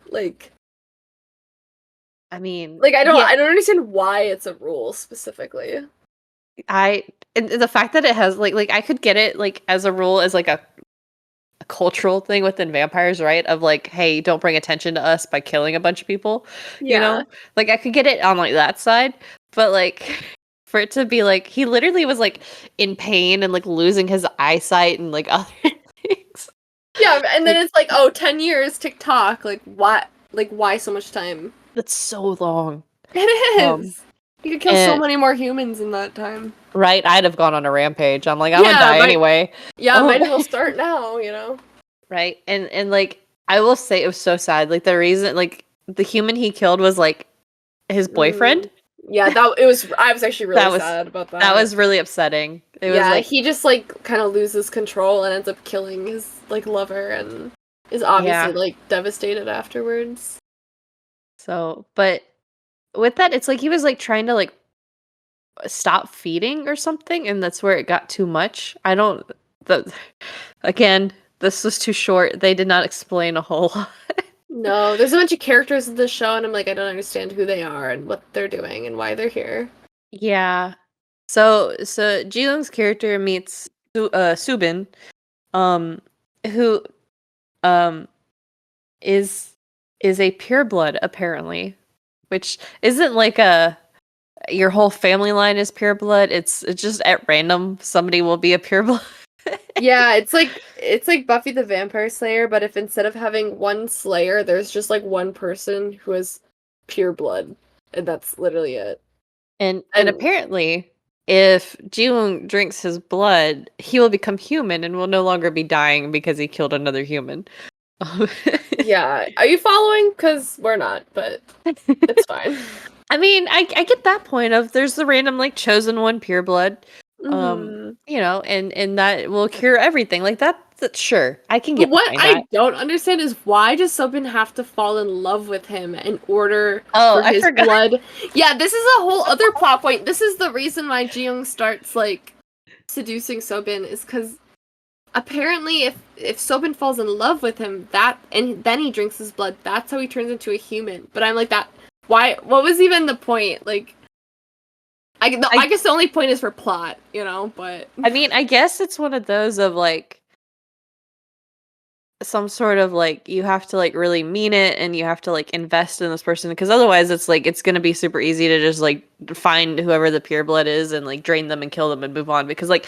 S2: I mean,
S1: Like
S2: yeah,
S1: I don't understand why it's a rule specifically.
S2: I and the fact that it has like I could get it like as a rule as like a cultural thing within vampires, right? Of like, hey, don't bring attention to us by killing a bunch of people, you
S1: Yeah.
S2: know? Like I could get it on like that side, but like for it to be like he literally was like in pain and like losing his eyesight and like other things.
S1: Yeah, and then
S2: Like
S1: it's like, oh, 10 years TikTok. Why so much time?
S2: that's so long.
S1: It
S2: Um
S1: is. You could kill so
S2: and
S1: many more humans in that time.
S2: right, I'd have gone on a rampage. I'm like, I'm gonna
S1: Yeah,
S2: die anyway.
S1: might
S2: Um
S1: as well start now.
S2: right. And like I will say it was so sad. Like the reason like the human he killed was like his boyfriend.
S1: Mm. Yeah, I was actually really
S2: That was
S1: sad about
S2: that
S1: that.
S2: was really upsetting. It was
S1: Yeah,
S2: like,
S1: he just like kind of loses control and ends up killing his like lover and is obviously
S2: yeah.
S1: like devastated afterwards.
S2: So, but with that, it's like he was like trying to like stop feeding or something, and that's where it got too much. I don't. The again, this was too short. They did not explain a whole lot.
S1: No, there's a bunch of characters in this show and I'm like I don't understand who they are and what they're doing and why they're here.
S2: Yeah. So Ji-young's character meets Subin, um, who um is is a pureblood apparently, which isn't like a your whole family line is pureblood. It's just at random somebody will be a pureblood.
S1: Yeah, it's like Buffy the Vampire Slayer, but if instead of having one Slayer, there's just like one person who has pure blood, and that's literally it.
S2: And
S1: And
S2: apparently, if Ji-woong drinks his blood, he will become human and will no longer be dying because he killed another human.
S1: yeah, are you following? Because we're not, but it's fine.
S2: I mean, I get that point of there's the random like chosen one pureblood,
S1: Hmm.
S2: you know, and that will cure everything. Like that's sure I can
S1: But
S2: get
S1: what
S2: behind that.
S1: I don't understand is why does Sobin have to fall in love with him in order
S2: Oh,
S1: for
S2: I
S1: his
S2: forgot.
S1: blood? Yeah, this is a whole other plot point. This is the reason why Ji-young starts like seducing Sobin is because apparently if Sobin falls in love with him, that and then he drinks his blood, that's how he turns into a human. But I'm like that why what was even the point? Like I
S2: I
S1: guess the only point is for plot, but
S2: I mean, I guess it's one of those of like some sort of like you have to like really mean it and you have to like invest in this person because otherwise it's like it's going to be super easy to just like find whoever the pureblood is and like drain them and kill them and move on because like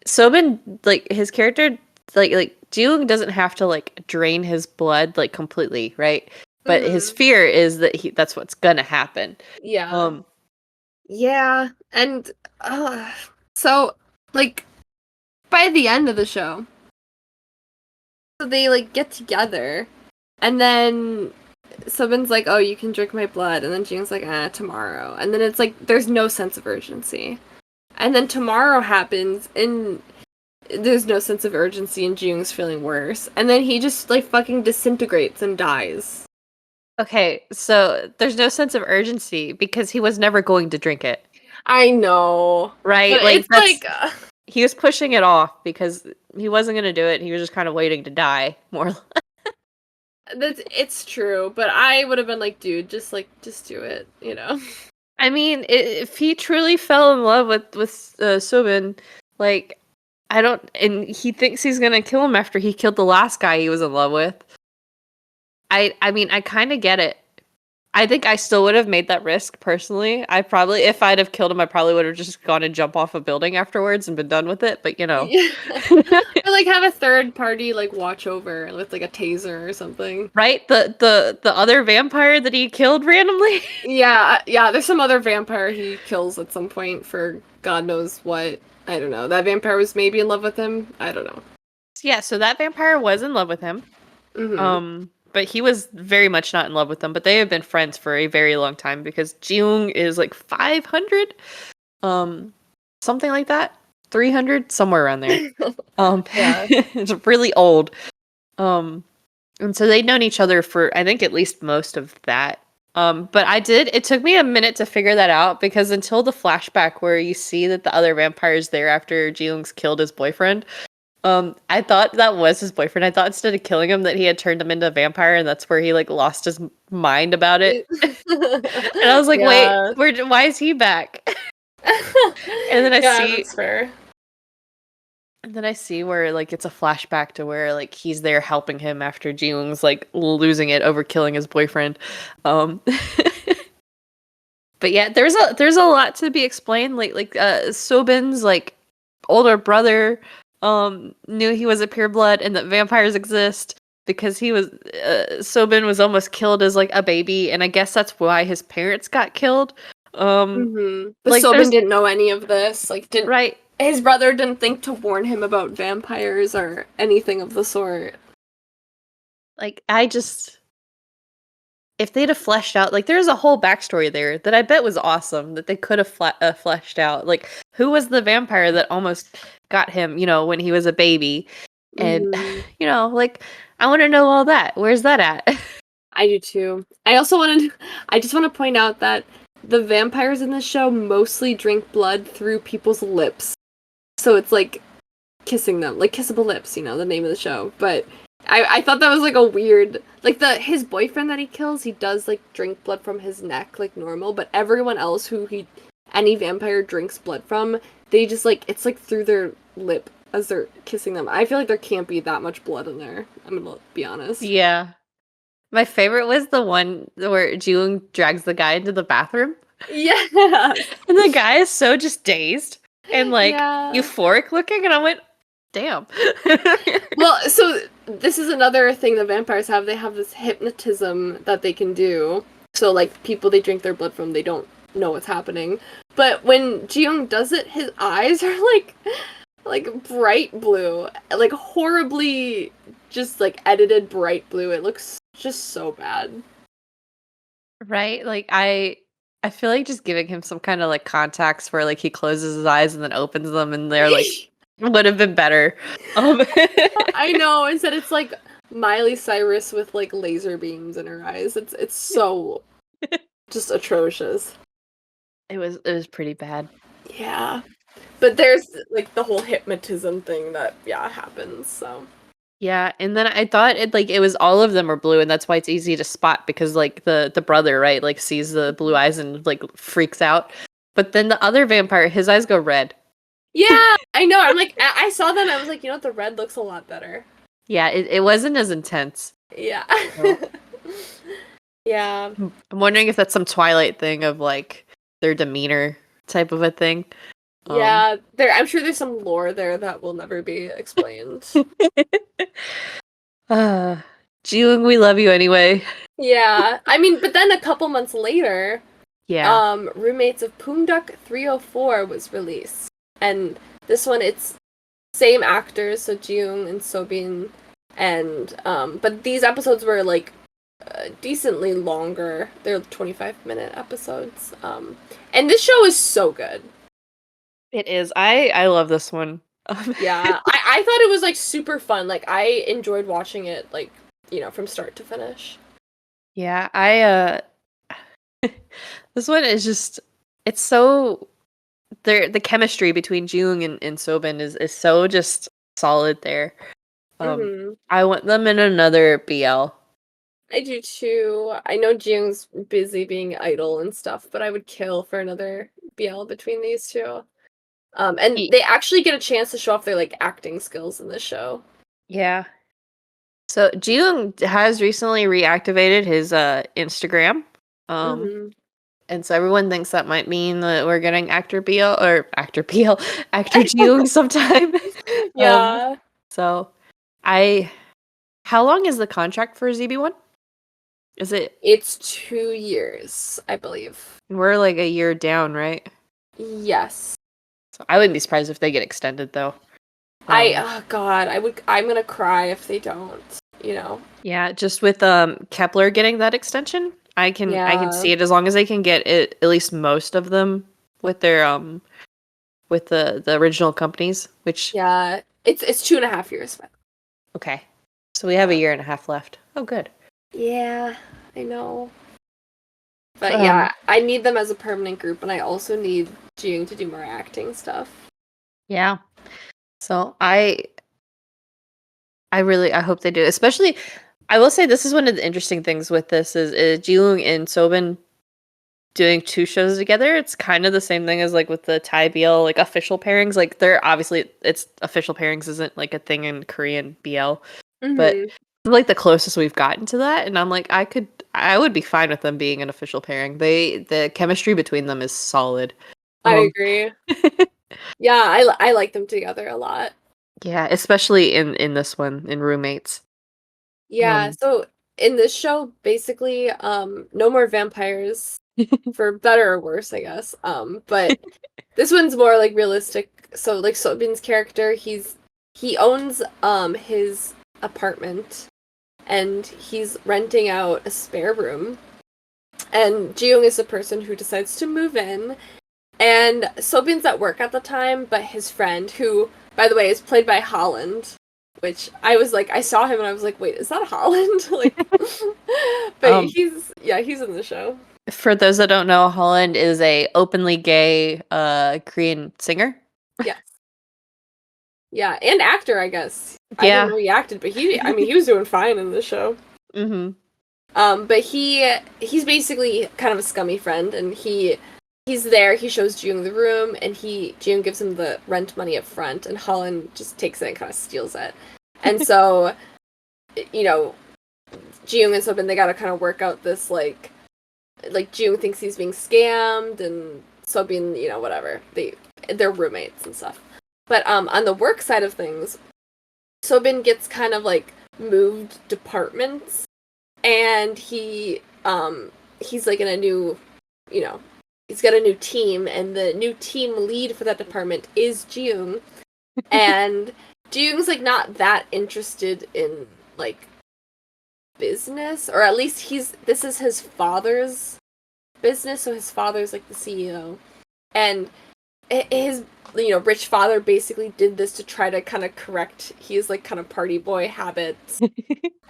S2: Sobin like his character like Jung doesn't have to like drain his blood like completely, right? But his
S1: Mhm.
S2: fear is that that's what's going to happen.
S1: Yeah.
S2: Um
S1: Yeah, and so like by the end of the show, so they like get together, and then Sobin's like, "Oh, you can drink my blood," and then Jing's like, "Ah, tomorrow," and then it's like there's no sense of urgency, and then tomorrow happens, and there's no sense of urgency, and Jing's feeling worse, and then he just like fucking disintegrates and dies.
S2: okay, so there's no sense of urgency because he was never going to drink it.
S1: I know, but
S2: Right? Like
S1: it's
S2: that's
S1: like.
S2: he was pushing it off because he wasn't going to do it. He was just kind of waiting to die more.
S1: It's true, but I would have been like, dude, just do it.
S2: I mean, if he truly fell in love with Subin, like I don't, and he thinks he's gonna kill him after he killed the last guy he was in love with. I mean, I kind of get it. I think I still would have made that risk personally. I probably, if I'd have killed him, I probably would have just gone and jump off a building afterwards and been done with it. But you know,
S1: Yeah. Or like have a third party like watch over with like a taser or something.
S2: right? The other vampire that he killed randomly.
S1: Yeah, yeah, there's some other vampire he kills at some point for God knows what. I don't know. That vampire was maybe in love with him. I don't know.
S2: Yeah, so that vampire was in love with him.
S1: Mm-hmm.
S2: But he was very much not in love with them. But they have been friends for a very long time because Jung is like 500, something like that, 300, somewhere around there.
S1: Yeah.
S2: It's really old. And so they'd known each other for I think at least most of that. But it took me a minute to figure that out because until the flashback where you see that the other vampire's there after Ji-young's killed his boyfriend, I thought that was his boyfriend. I thought instead of killing him that he had turned him into a vampire and that's where he like lost his mind about it. And I was like, wait,
S1: Yeah.
S2: why is he back? And then I
S1: Yeah,
S2: see
S1: that's fair.
S2: And then I see where like it's a flashback to where like he's there helping him after Ji-young's like losing it over killing his boyfriend. Um but yeah, there's a lot to be explained. Sobin's like older brother knew he was a pureblood and that vampires exist because Sobin was almost killed as like a baby and I guess that's why his parents got killed.
S1: Mm-hmm. But
S2: Like
S1: Sobin
S2: there's
S1: didn't know any of this. Like, didn't
S2: right.
S1: his brother didn't think to warn him about vampires or anything of the sort.
S2: Like I just if they'd have fleshed out, like, there's a whole backstory there that I bet was awesome that they could have fleshed out. Like, who was the vampire that almost got him, when he was a baby? And,
S1: Mm-hmm.
S2: like, I want to know all that. Where's that at?
S1: I do too. I just want to point out that the vampires in this show mostly drink blood through people's lips. So it's like kissing them, like kissable lips, the name of the show. But I thought that was like a weird, like his boyfriend that he kills, he does like drink blood from his neck like normal, but everyone else who any vampire drinks blood from, they just like, it's like through their lip as they're kissing them. I feel like there can't be that much blood in there. I'm gonna be honest.
S2: Yeah. My favorite was the one where Jung drags the guy into the bathroom.
S1: Yeah.
S2: And the guy is so just dazed and like
S1: Yeah.
S2: euphoric looking. And I went, damn.
S1: Well, so this is another thing that vampires have. They have this hypnotism that they can do. So, like, people they drink their blood from, they don't know what's happening. But when Ji-young does it, his eyes are, like bright blue. Like, horribly just, like, edited bright blue. It looks just so bad.
S2: Right? Like I feel like just giving him some kind of like contacts where like he closes his eyes and then opens them and they're like would have been better.
S1: I know, instead it's like Miley Cyrus with like laser beams in her eyes. It's so just atrocious.
S2: It was pretty bad.
S1: Yeah. But there's like the whole hypnotism thing that happens, so.
S2: Yeah, and then I thought it was all of them are blue and that's why it's easy to spot because like the brother, right, like sees the blue eyes and like freaks out. But then the other vampire, his eyes go red.
S1: Yeah, I know. I'm like I saw them, I was like, the red looks a lot better.
S2: Yeah, it wasn't as intense.
S1: Yeah.
S2: No.
S1: Yeah.
S2: I'm wondering if that's some Twilight thing of like their demeanor type of a thing.
S1: Yeah, I'm sure there's some lore there that will never be explained.
S2: Ji-young, we love you anyway.
S1: Yeah. I mean, but then a couple months later,
S2: Yeah.
S1: Roommates of Poongduk 304 was released. And this one, it's same actors, so Ji-young and Sobin, and but these episodes were like decently longer. They're 25-minute episodes. And this show is so good.
S2: It is. I love this one.
S1: Yeah, I thought it was like super fun. Like I enjoyed watching it, like from start to finish.
S2: Yeah, this one is just it's so the chemistry between Jung and Sobin is so just solid there. I want them in another BL.
S1: I do too. I know Jung's busy being idle and stuff, but I would kill for another BL between these two. And they actually get a chance to show off their like acting skills in this show.
S2: Yeah. So Jung has recently reactivated his Instagram. Um, and so everyone thinks that might mean that we're getting actor BL or actor BL, actor Jiyoung sometime. um,
S1: Yeah.
S2: so I how long is the contract for ZB1? Is it
S1: It's 2 years, I believe.
S2: we're like a year down, right?
S1: Yes.
S2: So I wouldn't be surprised if they get extended though.
S1: Oh God, I'm gonna cry if they don't, you know.
S2: Yeah, just with Kepler getting that extension, I can
S1: Yeah.
S2: see it as long as they can get it at least most of them with their with the original companies, which
S1: Yeah. It's 2.5 years, but
S2: okay. So we have a
S1: yeah.
S2: year and a half left. Oh good.
S1: Yeah, I know. But
S2: Um
S1: yeah, I need them as a permanent group, and I also need Jung to do more acting stuff.
S2: yeah. So I hope they do. Especially I will say this is one of the interesting things with this is Jiwoong and Sobin doing two shows together. It's kind of the same thing as like with the Thai BL like official pairings. Like they're obviously it's official pairings isn't like a thing in Korean BL, but
S1: Mm-hmm.
S2: like the closest we've gotten to that. And I'm like I would be fine with them being an official pairing. The chemistry between them is solid.
S1: I
S2: Um
S1: agree. Yeah, I like them together a lot.
S2: yeah, especially in this one in roommates.
S1: Yeah,
S2: Um
S1: so in this show, basically, no more vampires, for better or worse, I guess. But this one's more like realistic. So like Sobin's character, he owns his apartment and he's renting out a spare room. And Jiyoung is the person who decides to move in. And Sobin's at work at the time, but his friend, who, by the way, is played by Holland, which I was like, I saw him and I was like, wait, is that Holland? Like, but
S2: um
S1: he's in the show.
S2: for those that don't know, Holland is a openly gay Korean singer.
S1: Yes. Yeah, and actor, I guess. I didn't
S2: Yeah.
S1: know he acted, but I mean, he was doing fine in the show.
S2: Mhm.
S1: But he's basically kind of a scummy friend, and he's there. He shows Jung the room, and Jung gives him the rent money up front, and Holland just takes it and kind of steals it. And so, you know, Jung and Sobin, they gotta kind of work out this like Jung thinks he's being scammed, and Sobin, whatever. They're roommates and stuff. But on the work side of things, Sobin gets kind of like moved departments, and he's like in a new, you know, he's got a new team, and the new team lead for that department is Jiyoung, and Jiyoung's like not that interested in like business, or at least this is his father's business, so his father's like the CEO, and his rich father basically did this to try to kind of correct his like kind of party boy habits,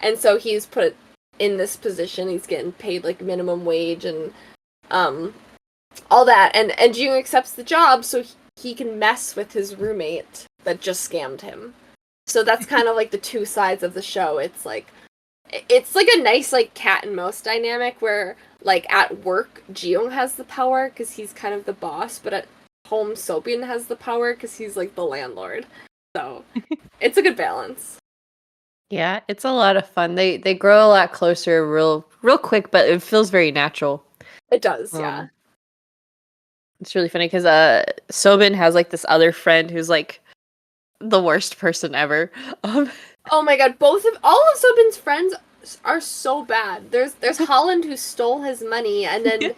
S1: and so he's put in this position. He's getting paid like minimum wage and um all that, and Jung accepts the job so he can mess with his roommate that just scammed him. So that's kind of like the two sides of the show. It's like a nice like cat and mouse dynamic where like at work Jiyoung has the power because he's kind of the boss, but at home Sobian has the power because he's like the landlord. So it's a good balance.
S2: Yeah, it's a lot of fun. They grow a lot closer real quick, but it feels very natural.
S1: It does, yeah.
S2: Um it's really funny cuz Sobin has like this other friend who's like the worst person ever. Um
S1: Oh my god, all of Sobin's friends are so bad. There's Holland who stole his money, and then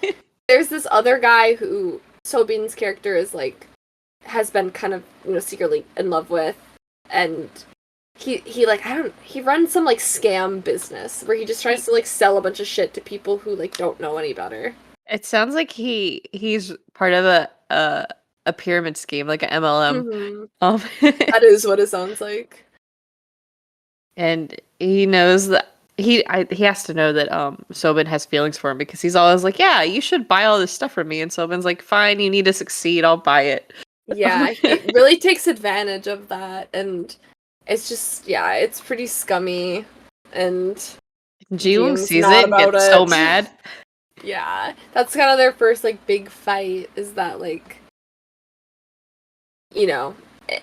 S1: there's this other guy who Sobin's character is like has been kind of secretly in love with, and he like he runs some like scam business where he just tries to like sell a bunch of shit to people who like don't know any better.
S2: it sounds like he's part of a pyramid scheme, like an MLM.
S1: Mm-hmm.
S2: Um
S1: That is what it sounds like.
S2: and he knows that he has to know that Sobin has feelings for him because he's always like, "Yeah, you should buy all this stuff from me." And Sobin's like, "Fine, you need to succeed. I'll buy it."
S1: Yeah, he really takes advantage of that, and it's just it's pretty scummy, and
S2: Jiwoong
S1: Jung's
S2: sees
S1: not
S2: it and
S1: about
S2: gets so
S1: it.
S2: mad.
S1: Yeah, that's kind of their first like big fight. Is that like you know,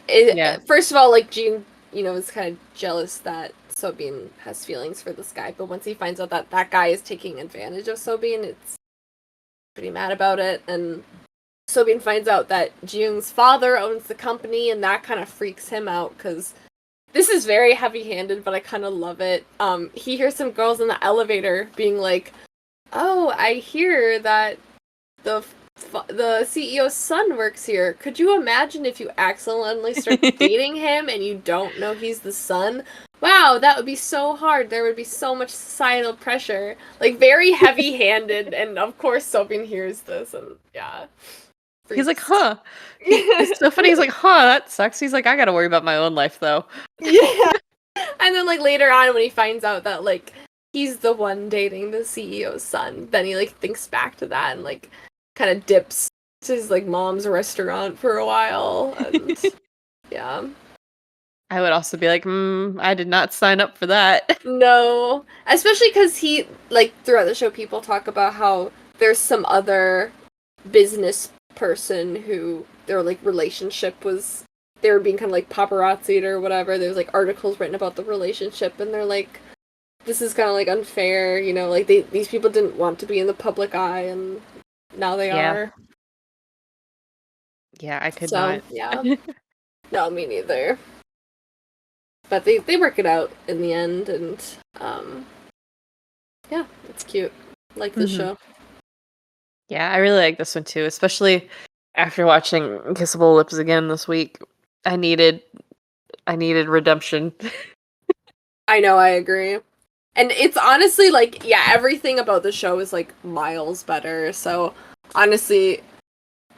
S2: Yeah.
S1: first of all, like June, is kind of jealous that Sobin has feelings for this guy, but once he finds out that that guy is taking advantage of Sobin, pretty mad about it, and Sobin finds out that Ji-young's father owns the company, and that kind of freaks him out because this is very heavy-handed, but I kind of love it. He hears some girls in the elevator being like, "Oh, I hear that the the CEO's son works here. Could you imagine if you accidentally start dating him and you don't know he's the son? Wow, that would be so hard. There would be so much societal pressure." Like, very heavy-handed, and of course Sobin hears this, and yeah.
S2: He's like,
S1: Freaks.
S2: huh. It's so funny. He's like, huh, that sucks. He's like, I gotta worry about my own life, though.
S1: Yeah. And then, like, later on when he finds out that, like, he's the one dating the CEO's son, then he, like, thinks back to that and, like, kind of dips to his, like, mom's restaurant for a while, and yeah.
S2: I would also be like, I did not sign up for that.
S1: No. Especially because he, like, throughout the show, people talk about how there's some other business person who their, like, relationship was, they were being kind of, like, paparazzi'd or whatever. There's, like, articles written about the relationship, and they're like, this is kind of, like, unfair, you know, like, these people didn't want to be in the public eye, and now they are.
S2: Yeah, I could
S1: So,
S2: not.
S1: yeah. No, me neither. But they work it out in the end, and, yeah, it's cute. Like this show.
S2: Yeah, I really like this one too, especially after watching Kissable Lips again this week. I needed redemption.
S1: I know, I agree. And it's honestly, like, yeah, everything about the show is, like, miles better. So, honestly,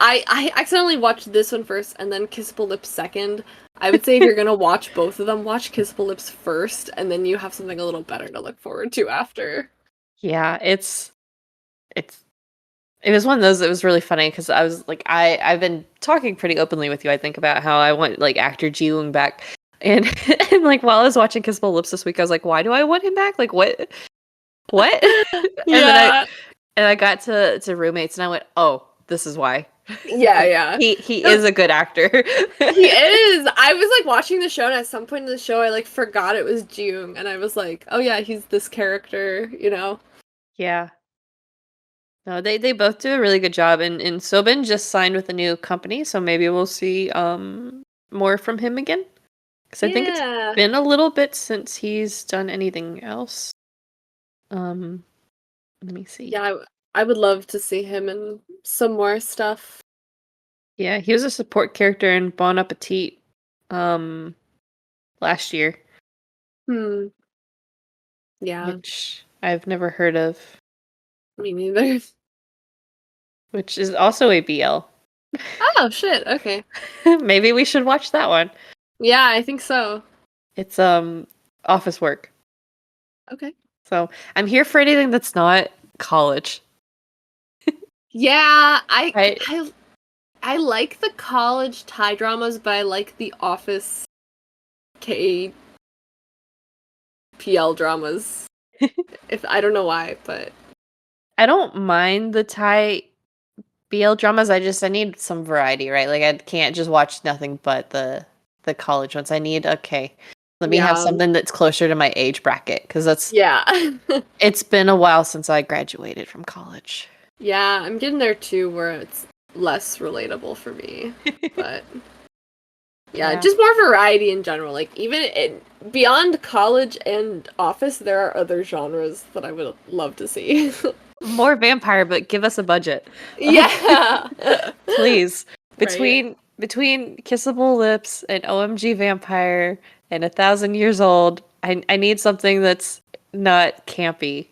S1: I accidentally watched this one first and then Kissable Lips second. I would say if you're gonna watch both of them, watch Kissable Lips first, and then you have something a little better to look forward to after.
S2: Yeah, it was one of those that was really funny because I was like, I've been talking pretty openly with you, I think, about how I want, like, actor Ji-woong back. And and like while I was watching Kissable Lips this week, I was like, why do I want him back? Like what? And then I got to roommates and I went, oh, this is why.
S1: Yeah.
S2: He is a good actor.
S1: He is. I was like watching the show, and at some point in the show, I like forgot it was Jung, and I was like, "Oh yeah, he's this character," you know.
S2: Yeah. No, they both do a really good job, and Sobin just signed with a new company, so maybe we'll see more from him again. Because I think it's been a little bit since he's done anything else. Let me see.
S1: Yeah, I would love to see him in some more stuff.
S2: Yeah, he was a support character in Bon Appetit last year.
S1: Yeah.
S2: Which I've never heard of.
S1: Me neither.
S2: Which is also a BL.
S1: Oh shit, okay.
S2: Maybe we should watch that one.
S1: Yeah, I think so.
S2: It's office work.
S1: Okay.
S2: So I'm here for anything that's not college.
S1: Yeah, I like the college Thai dramas, but I like the office KPL dramas. If I don't know why, but
S2: I don't mind the Thai BL dramas. I need some variety, right? Like I can't just watch nothing but the college ones. I need let me have something that's closer to my age bracket because that's it's been a while since I graduated from college.
S1: Yeah, I'm getting there too, where it's less relatable for me, but yeah, just more variety in general. Like even beyond college and office, there are other genres that I would love to see.
S2: More vampire, but give us a budget.
S1: Yeah,
S2: please. Between Kissable Lips and OMG Vampire and 1,000 Years Old, I need something that's not campy.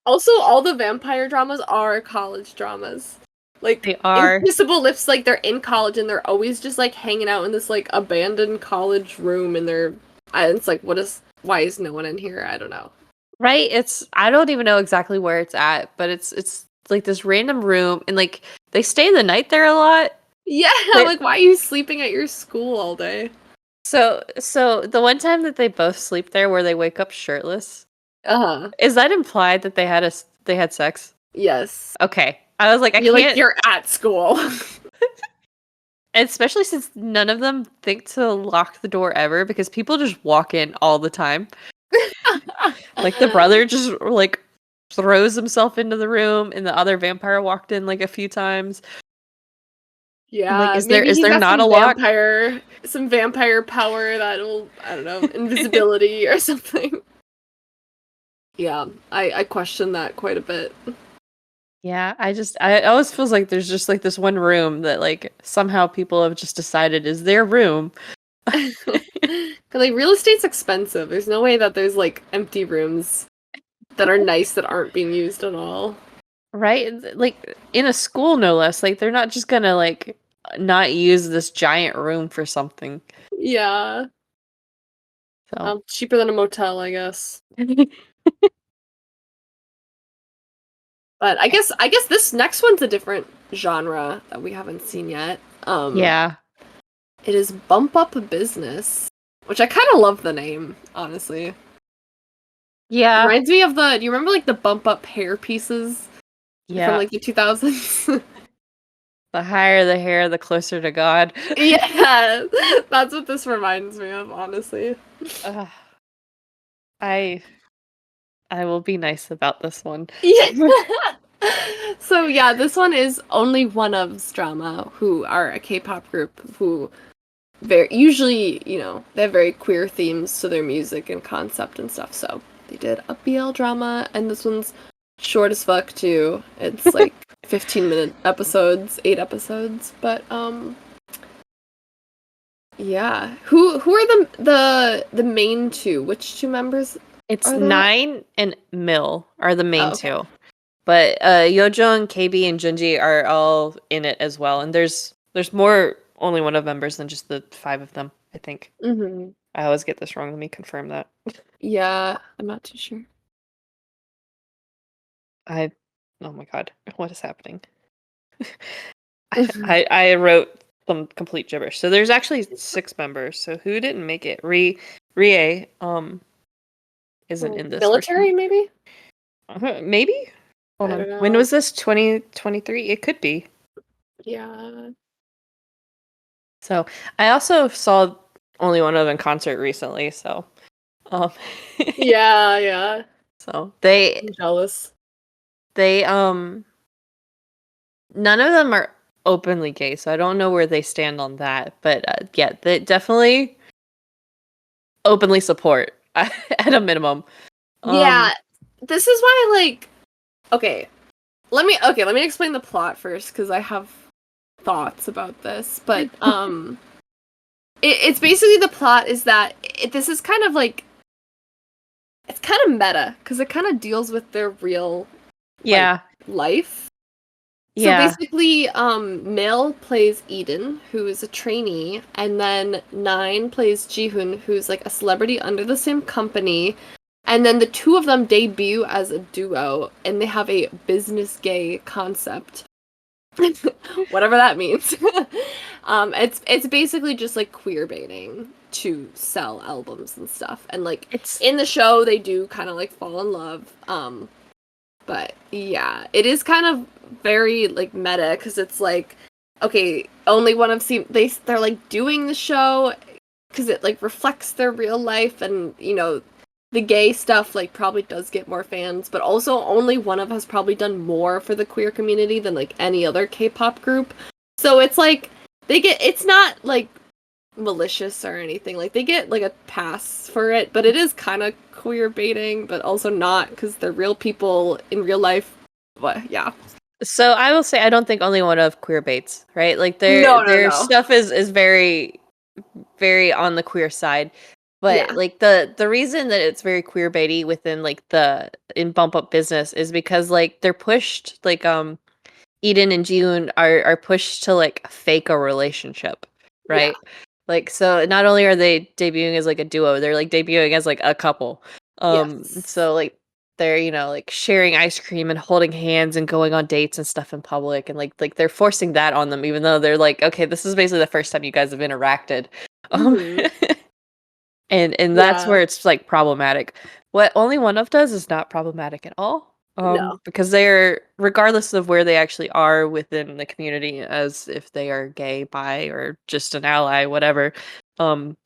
S1: Also, all the vampire dramas are college dramas. Like,
S2: they are.
S1: In Kissable Lips, like, they're in college and they're always just, like, hanging out in this, like, abandoned college room, and it's like, why is no one in here? I don't know.
S2: Right? I don't even know exactly where it's at, but it's like this random room, and, like, they stay the night there a lot.
S1: Yeah, like, why are you sleeping at your school all day?
S2: So the one time that they both sleep there where they wake up shirtless, is that implied that they had sex?
S1: Yes.
S2: Okay. I was like,
S1: you're at school.
S2: Especially since none of them think to lock the door ever, because people just walk in all the time. Like the brother just like throws himself into the room, and the other vampire walked in like a few times. I'm like,
S1: Yeah,
S2: is there
S1: maybe
S2: is
S1: he's
S2: there
S1: got
S2: not a lock?
S1: some vampire power that'll, I don't know, invisibility or something. Yeah, I question that quite a bit.
S2: Yeah, I always feels like there's just like this one room that like somehow people have just decided is their room.
S1: 'Cause, like, real estate's expensive. There's no way that there's like empty rooms that are nice that aren't being used at all.
S2: Right? Like in a school no less. Like they're not just gonna like not use this giant room for something.
S1: Yeah,
S2: So
S1: cheaper than a motel, I guess. But I guess this next one's a different genre that we haven't seen yet.
S2: yeah.
S1: It is Bump Up a Business, which I kind of love the name, honestly.
S2: Yeah.
S1: Reminds me of the. Do you remember like the bump up hair pieces from
S2: Yeah.
S1: like the 2000s?
S2: The higher the hair, the closer to God.
S1: Yeah, that's what this reminds me of, honestly.
S2: Ugh, I I will be nice about this one.
S1: Yeah. So yeah, this one is Only One of's drama, who are a K-pop group who very usually, they have very queer themes to their music and concept and stuff. So they did a BL drama, and this one's short as fuck too. It's like 15-minute episodes, 8 episodes. But yeah. Who are the main two? Which two members
S2: It's
S1: are that?
S2: Nine and Mill are the
S1: Oh,
S2: main
S1: okay.
S2: two. But Yeojung, KB, and Junji are all in it as well. And there's more only one of members than just the five of them, I think.
S1: Mm-hmm.
S2: I always get this wrong. Let me confirm that.
S1: Yeah, I'm not too sure.
S2: I oh my god, what is happening? I wrote some complete gibberish. So there's actually six members. So who didn't make it? Rie isn't in this for some
S1: Military, maybe?
S2: maybe? Hold
S1: I
S2: on.
S1: don't
S2: When
S1: know.
S2: was this? 2023? It could be.
S1: Yeah.
S2: So I also saw only one of them in concert recently, so um
S1: Yeah, yeah.
S2: so they
S1: I'm jealous.
S2: they none of them are openly gay, so I don't know where they stand on that, but yeah, they definitely openly support at a minimum.
S1: Yeah,
S2: Um
S1: this is why, like, okay, let me explain the plot first because I have thoughts about this. But it's basically the plot is that this is kind of like it's kind of meta because it kind of deals with their real like
S2: yeah.
S1: life. So
S2: Yeah.
S1: basically, Mil plays Eden, who is a trainee, and then Nine plays Jihoon, who's like a celebrity under the same company. And then the two of them debut as a duo, and they have a business gay concept. Whatever that means. It's basically just like queer baiting to sell albums and stuff. And like
S2: It's
S1: in the show they do kind of like fall in love. But yeah, it is kind of very like meta because it's like, okay, only one of seen they're like doing the show because it like reflects their real life, and the gay stuff like probably does get more fans, but also only one of us probably done more for the queer community than like any other K-pop group. So it's like it's not like malicious or anything. Like they get like a pass for it, but it is kind of queer baiting, but also not because they're real people in real life. But yeah,
S2: so I will say I don't think only one of queer baits, right? Like
S1: no, no,
S2: their
S1: no,
S2: stuff is very very on the queer side. But
S1: yeah,
S2: like the reason that it's very queer baity within like the in bump up business is because like they're pushed like Eden and Jihoon are pushed to like fake a relationship,
S1: yeah,
S2: right? Like so not only are they debuting as like a duo, they're like debuting as like a couple.
S1: yes,
S2: So like they're, like sharing ice cream and holding hands and going on dates and stuff in public and like they're forcing that on them even though they're like, okay, this is basically the first time you guys have interacted. Um
S1: hmm,
S2: and that's
S1: yeah,
S2: where it's like problematic. What only one of does is not problematic at all.
S1: no,
S2: Because they're regardless of where they actually are within the community, as if they are gay, bi, or just an ally, whatever. Um,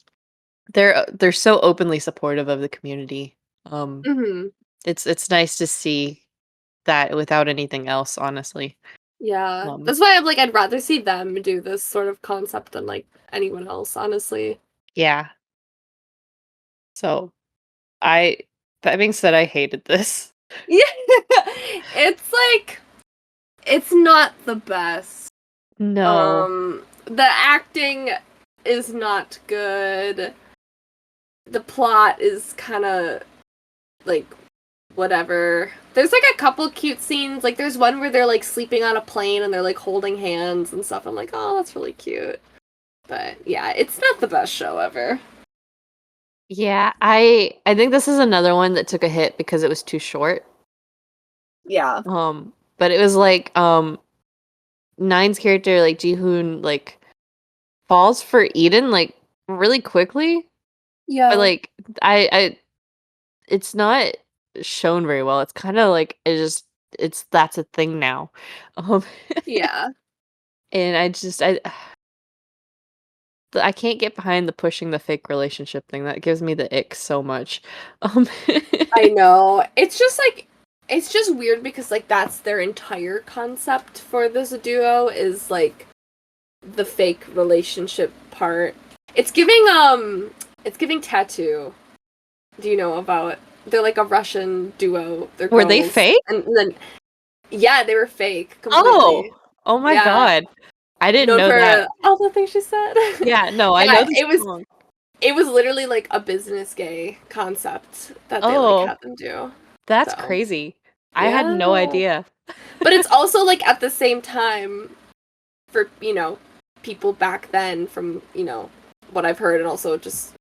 S2: they're so openly supportive of the community. Um,
S1: hmm,
S2: it's nice to see. that without anything else, honestly.
S1: Yeah.
S2: Um,
S1: That's why I'm like, I'd rather see them do this sort of concept than like anyone else, honestly.
S2: yeah. So I that being said, I hated this.
S1: Yeah. It's like, it's not the best.
S2: No.
S1: The acting is not good. The plot is kind of like whatever. There's like a couple cute scenes. Like there's one where they're like sleeping on a plane and they're like holding hands and stuff. I'm like, oh, that's really cute. But yeah, it's not the best show ever.
S2: Yeah, I think this is another one that took a hit because it was too short.
S1: Yeah.
S2: But it was like Nine's character, like Ji-hoon, like falls for Eden like really quickly. But
S1: Yeah.
S2: like I it's not shown very well. It's kind of like it's that's a thing now. Um
S1: Yeah.
S2: and I can't get behind the pushing the fake relationship thing. That gives me the ick so much. Um
S1: I know. It's just weird because like that's their entire concept for this duo is like the fake relationship part. It's giving Tattoo. Do you know about they're like a Russian duo. They're
S2: Were they
S1: girls.
S2: fake?
S1: And then yeah, they were fake
S2: Oh.
S1: completely.
S2: Oh my
S1: Yeah.
S2: god. I didn't
S1: Known
S2: know that.
S1: for all the things she said.
S2: Yeah, no, I
S1: Yeah,
S2: know the song.
S1: it was literally like a business gay concept that they like
S2: Oh,
S1: had them do.
S2: that's
S1: So
S2: crazy. I had
S1: yeah.
S2: no idea.
S1: But it's also like at the same time for, people back then from, what I've heard and also just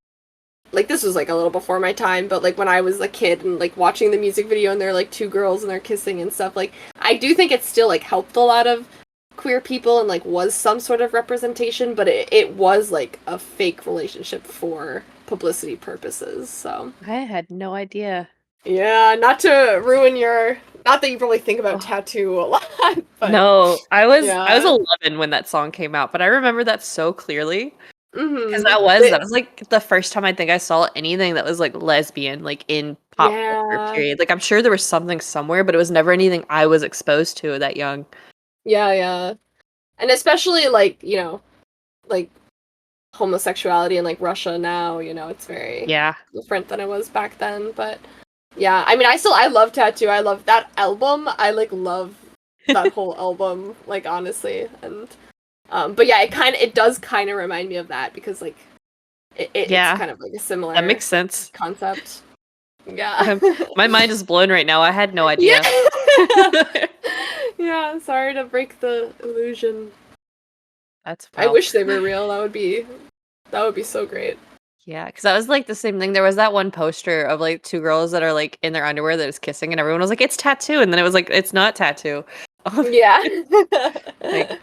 S1: like this was like a little before my time, but like when I was a kid and like watching the music video and they're like two girls and they're kissing and stuff, like I do think it still like helped a lot of queer people and like was some sort of representation, but it was like a fake relationship for publicity purposes. So
S2: I had no idea.
S1: yeah, not to ruin your not that you probably think about
S2: Oh,
S1: Tattoo a lot, but
S2: no, I was
S1: yeah.
S2: 11 when that song came out, but I remember that so clearly because
S1: Mm-hmm.
S2: that was like the first time I think I saw anything that was like lesbian, like in pop culture.
S1: Yeah.
S2: Period. Like I'm sure there was something somewhere, but it was never anything I was exposed to that young.
S1: Yeah, yeah. And especially like, like homosexuality in like Russia now, it's very
S2: Yeah.
S1: different than it was back then. But yeah, I mean I love Tattoo. I love that album. I like love that whole album, like honestly. And but yeah, it does kind of remind me of that because like it's
S2: Yeah,
S1: kind of like a
S2: that
S1: similar
S2: makes sense.
S1: concept. Yeah.
S2: My mind is blown right now. I had no idea.
S1: Yeah. Yeah, sorry to break the illusion.
S2: That's
S1: I
S2: well.
S1: wish they were real. That would be so great.
S2: Yeah, because that was like the same thing. There was that one poster of like two girls that are like in their underwear that is kissing, and everyone was like, "It's Tattoo," and then it was like, "It's not Tattoo." Um,
S1: Yeah.
S2: like,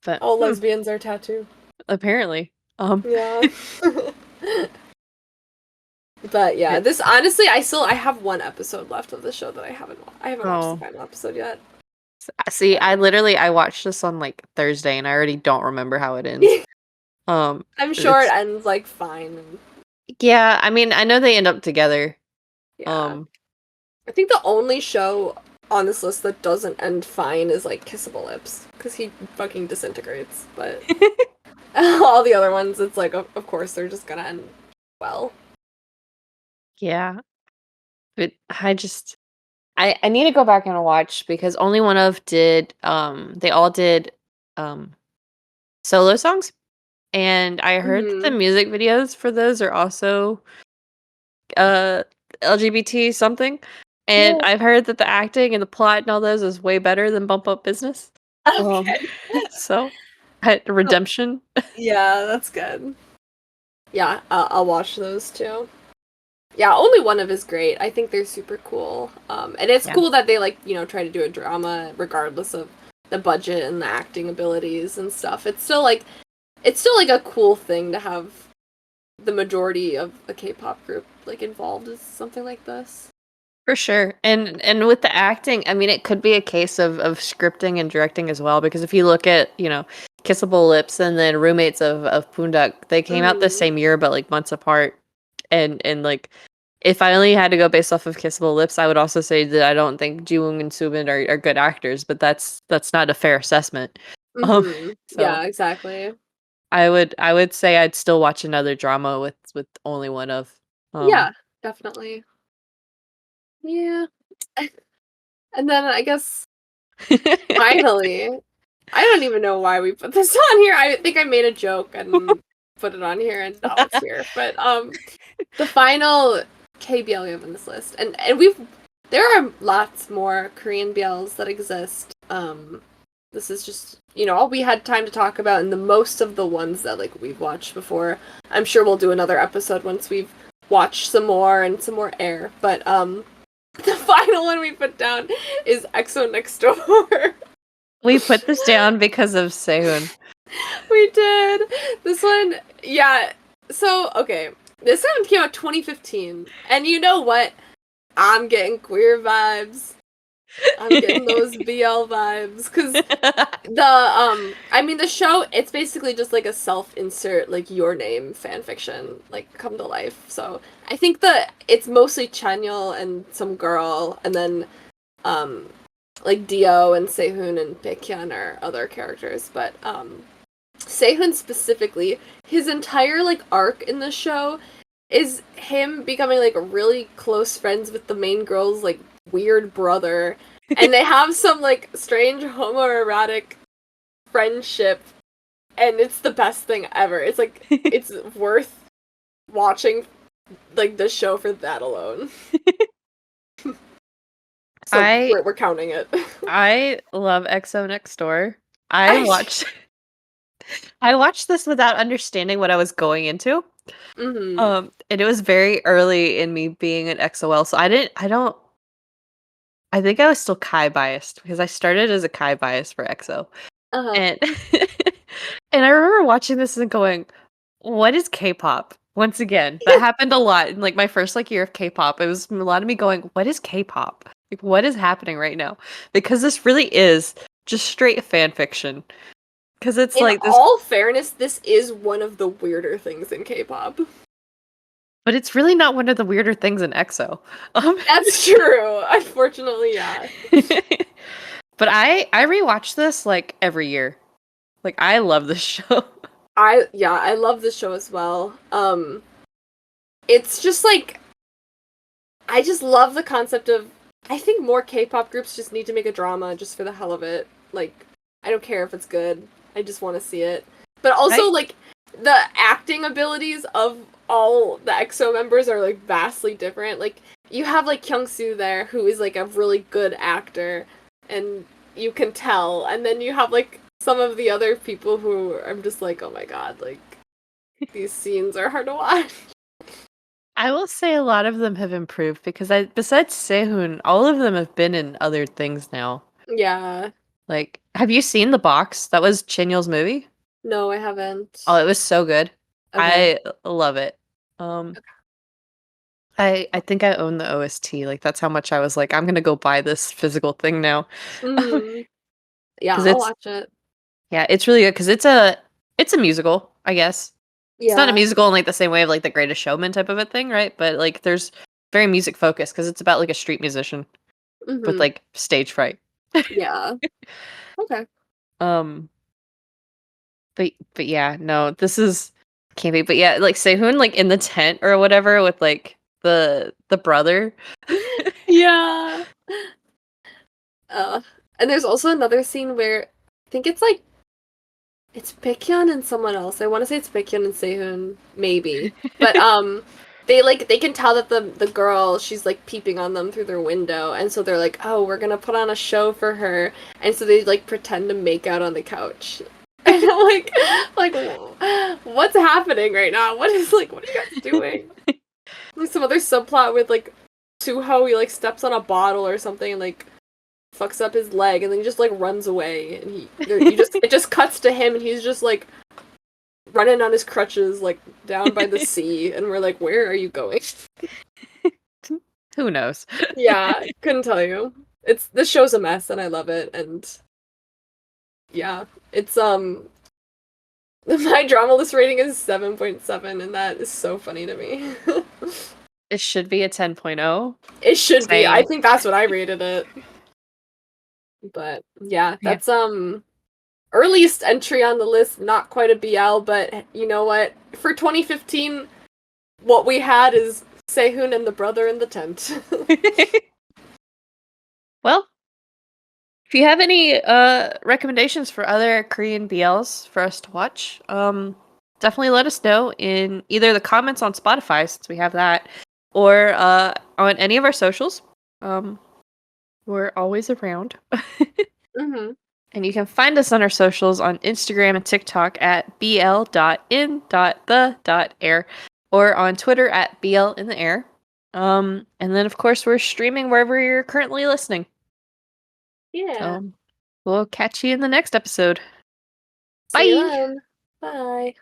S2: but
S1: All lesbians are tattoo.
S2: apparently,
S1: Yeah. But yeah,
S2: it-
S1: this honestly, I have one episode left of the show that I haven't watched the
S2: oh,
S1: final episode yet.
S2: see, I watched this on like Thursday, and I already don't remember how it ends.
S1: I'm sure it
S2: It's
S1: ends like fine. And,
S2: yeah. I mean, I know they end up together.
S1: yeah,
S2: Um,
S1: I think the only show on this list that doesn't end fine is like Kissable Lips because he fucking disintegrates. But all the other ones, it's like of course they're just gonna end well.
S2: yeah, but I need to go back and watch because only one of did they all did um solo songs, and I heard that the
S1: Hmm.
S2: music videos for those are also uh LGBT something, and
S1: Yeah.
S2: I've heard that the acting and the plot and all those is way better than Bump Up Business. Um
S1: Okay.
S2: so
S1: Oh,
S2: redemption.
S1: yeah, that's good. Yeah, I'll watch those too. Yeah, only one of is great. I think they're super cool. And it's
S2: Yeah,
S1: cool that they like, try to do a drama regardless of the budget and the acting abilities and stuff. It's still like a cool thing to have the majority of a K-pop group like involved in something like this.
S2: for sure. And with the acting, I mean it could be a case of scripting and directing as well because if you look at, Kissable Lips and then Roommates of Pundak, they came out the
S1: Mm.
S2: same year but like months apart and like if I only had to go based off of Kissable Lips, I would also say that I don't think Jiwoong and Subin are good actors, but that's not a fair assessment. Um, so
S1: Yeah, exactly.
S2: I would say I'd still watch another drama with only one of. Um,
S1: Yeah, definitely. Yeah. And then I guess finally, I don't even know why we put this on here. I think I made a joke and put it on here and now it's here. But the final KBL we have on this list. And there are lots more Korean BLs that exist. This is just, all we had time to talk about and the most of the ones that like we've watched before. I'm sure we'll do another episode once we've watched some more and some more air. But the final one we put down is EXO Next Door.
S2: we put this down because of Sehun.
S1: We did. This one, yeah. So, okay. This one came out 2015. And you know what? I'm getting queer vibes. I'm getting those BL vibes. Because the show, it's basically just like a self-insert, like your name fanfiction, like come to life. So, I think that it's mostly Chanyeol and some girl, and then, like Dio and Sehun and Baekhyun are other characters, but, Sehun specifically, his entire like arc in the show is him becoming like really close friends with the main girl's like weird brother, and they have some like strange homoerotic friendship, and it's the best thing ever. It's like it's worth watching like the show for that alone. So
S2: I
S1: we're counting it.
S2: I love EXO Next Door. I
S1: I,
S2: watched I watched this without understanding what I was going into.
S1: mm-hmm.
S2: And it was very early in me being an XOL, so I think I was still Kai biased because I started as a Kai bias for EXO.
S1: Uh-huh.
S2: And and I remember watching this and going, "What is K-pop?" Once again, that happened a lot in like my first like year of K-pop. It was a lot of me going, "What is K-pop? Like what is happening right now?" Because this really is just straight fan fiction. Because it's
S1: In
S2: like this,
S1: all fairness, this is one of the weirder things in K-pop.
S2: but it's really not one of the weirder things in EXO. Um,
S1: That's true. Unfortunately, yeah.
S2: but I rewatch this like every year. Like I love this show.
S1: I love this show as well. It's just like I just love the concept of I think more K-pop groups just need to make a drama just for the hell of it. Like I don't care if it's good. I just want to see it. But also
S2: Right?
S1: like the acting abilities of all the EXO members are like vastly different. Like you have like Kyungsoo there who is like a really good actor and you can tell. And then you have like some of the other people who I'm just like, "Oh my god, like these scenes are hard to watch."
S2: I will say a lot of them have improved because besides Sehun, all of them have been in other things now.
S1: Yeah.
S2: Like, have you seen The Box? That was Chin movie.
S1: No, I haven't.
S2: Oh, it was so good.
S1: Okay.
S2: I love it. Um, I think I own the OST. Like that's how much I was like, I'm gonna go buy this physical thing now.
S1: Mm. Yeah,
S2: Because
S1: I'll
S2: it's
S1: watch it.
S2: yeah, it's really good because it's a musical, I guess. It's not a
S1: Yeah.
S2: musical in like the same way of like the Greatest Showman type of a thing, right? But like there's very music focused because it's about like a street musician with
S1: Mhm.
S2: like stage fright.
S1: Yeah. Okay.
S2: Um, but yeah, no, this is can't be. But yeah, like Sehun like in the tent or whatever with like the brother.
S1: Yeah. Uh, and there's also another scene where I think it's like it's Baekhyun and someone else. I want to say it's Baekhyun and Sehun, maybe. But they can tell that the girl she's like peeping on them through their window, and so they're like, oh, we're gonna put on a show for her, and so they like pretend to make out on the couch. And I'm like, whoa, what's happening right now? What are you guys doing? Like some other subplot with like Suho, he like steps on a bottle or something and like fucks up his leg, and then he just like runs away, and it just cuts to him, and he's just like running on his crutches like down by the sea, and we're like, where are you going?
S2: Who knows?
S1: Yeah, couldn't tell you. This show's a mess, and I love it, and yeah, it's my drama list rating is 7.7, and that is so funny to me.
S2: It should be a 10.0.
S1: It should be. I
S2: Same.
S1: think that's what I rated it. But yeah,
S2: Yeah.
S1: that's earliest entry on the list, not quite a BL, but you know what? For 2015, what we had is Sehun and the brother in the tent.
S2: Well, if you have any recommendations for other Korean BLs for us to watch, definitely let us know in either the comments on Spotify, since we have that, or on any of our socials. We're always around.
S1: Mm-hmm.
S2: And you can find us on our socials on Instagram and TikTok at bl.in.the.air or on Twitter at blintheair. And then of course we're streaming wherever you're currently listening.
S1: Yeah.
S2: So we'll catch you in the next episode.
S1: See you
S2: Bye.
S1: then. Bye.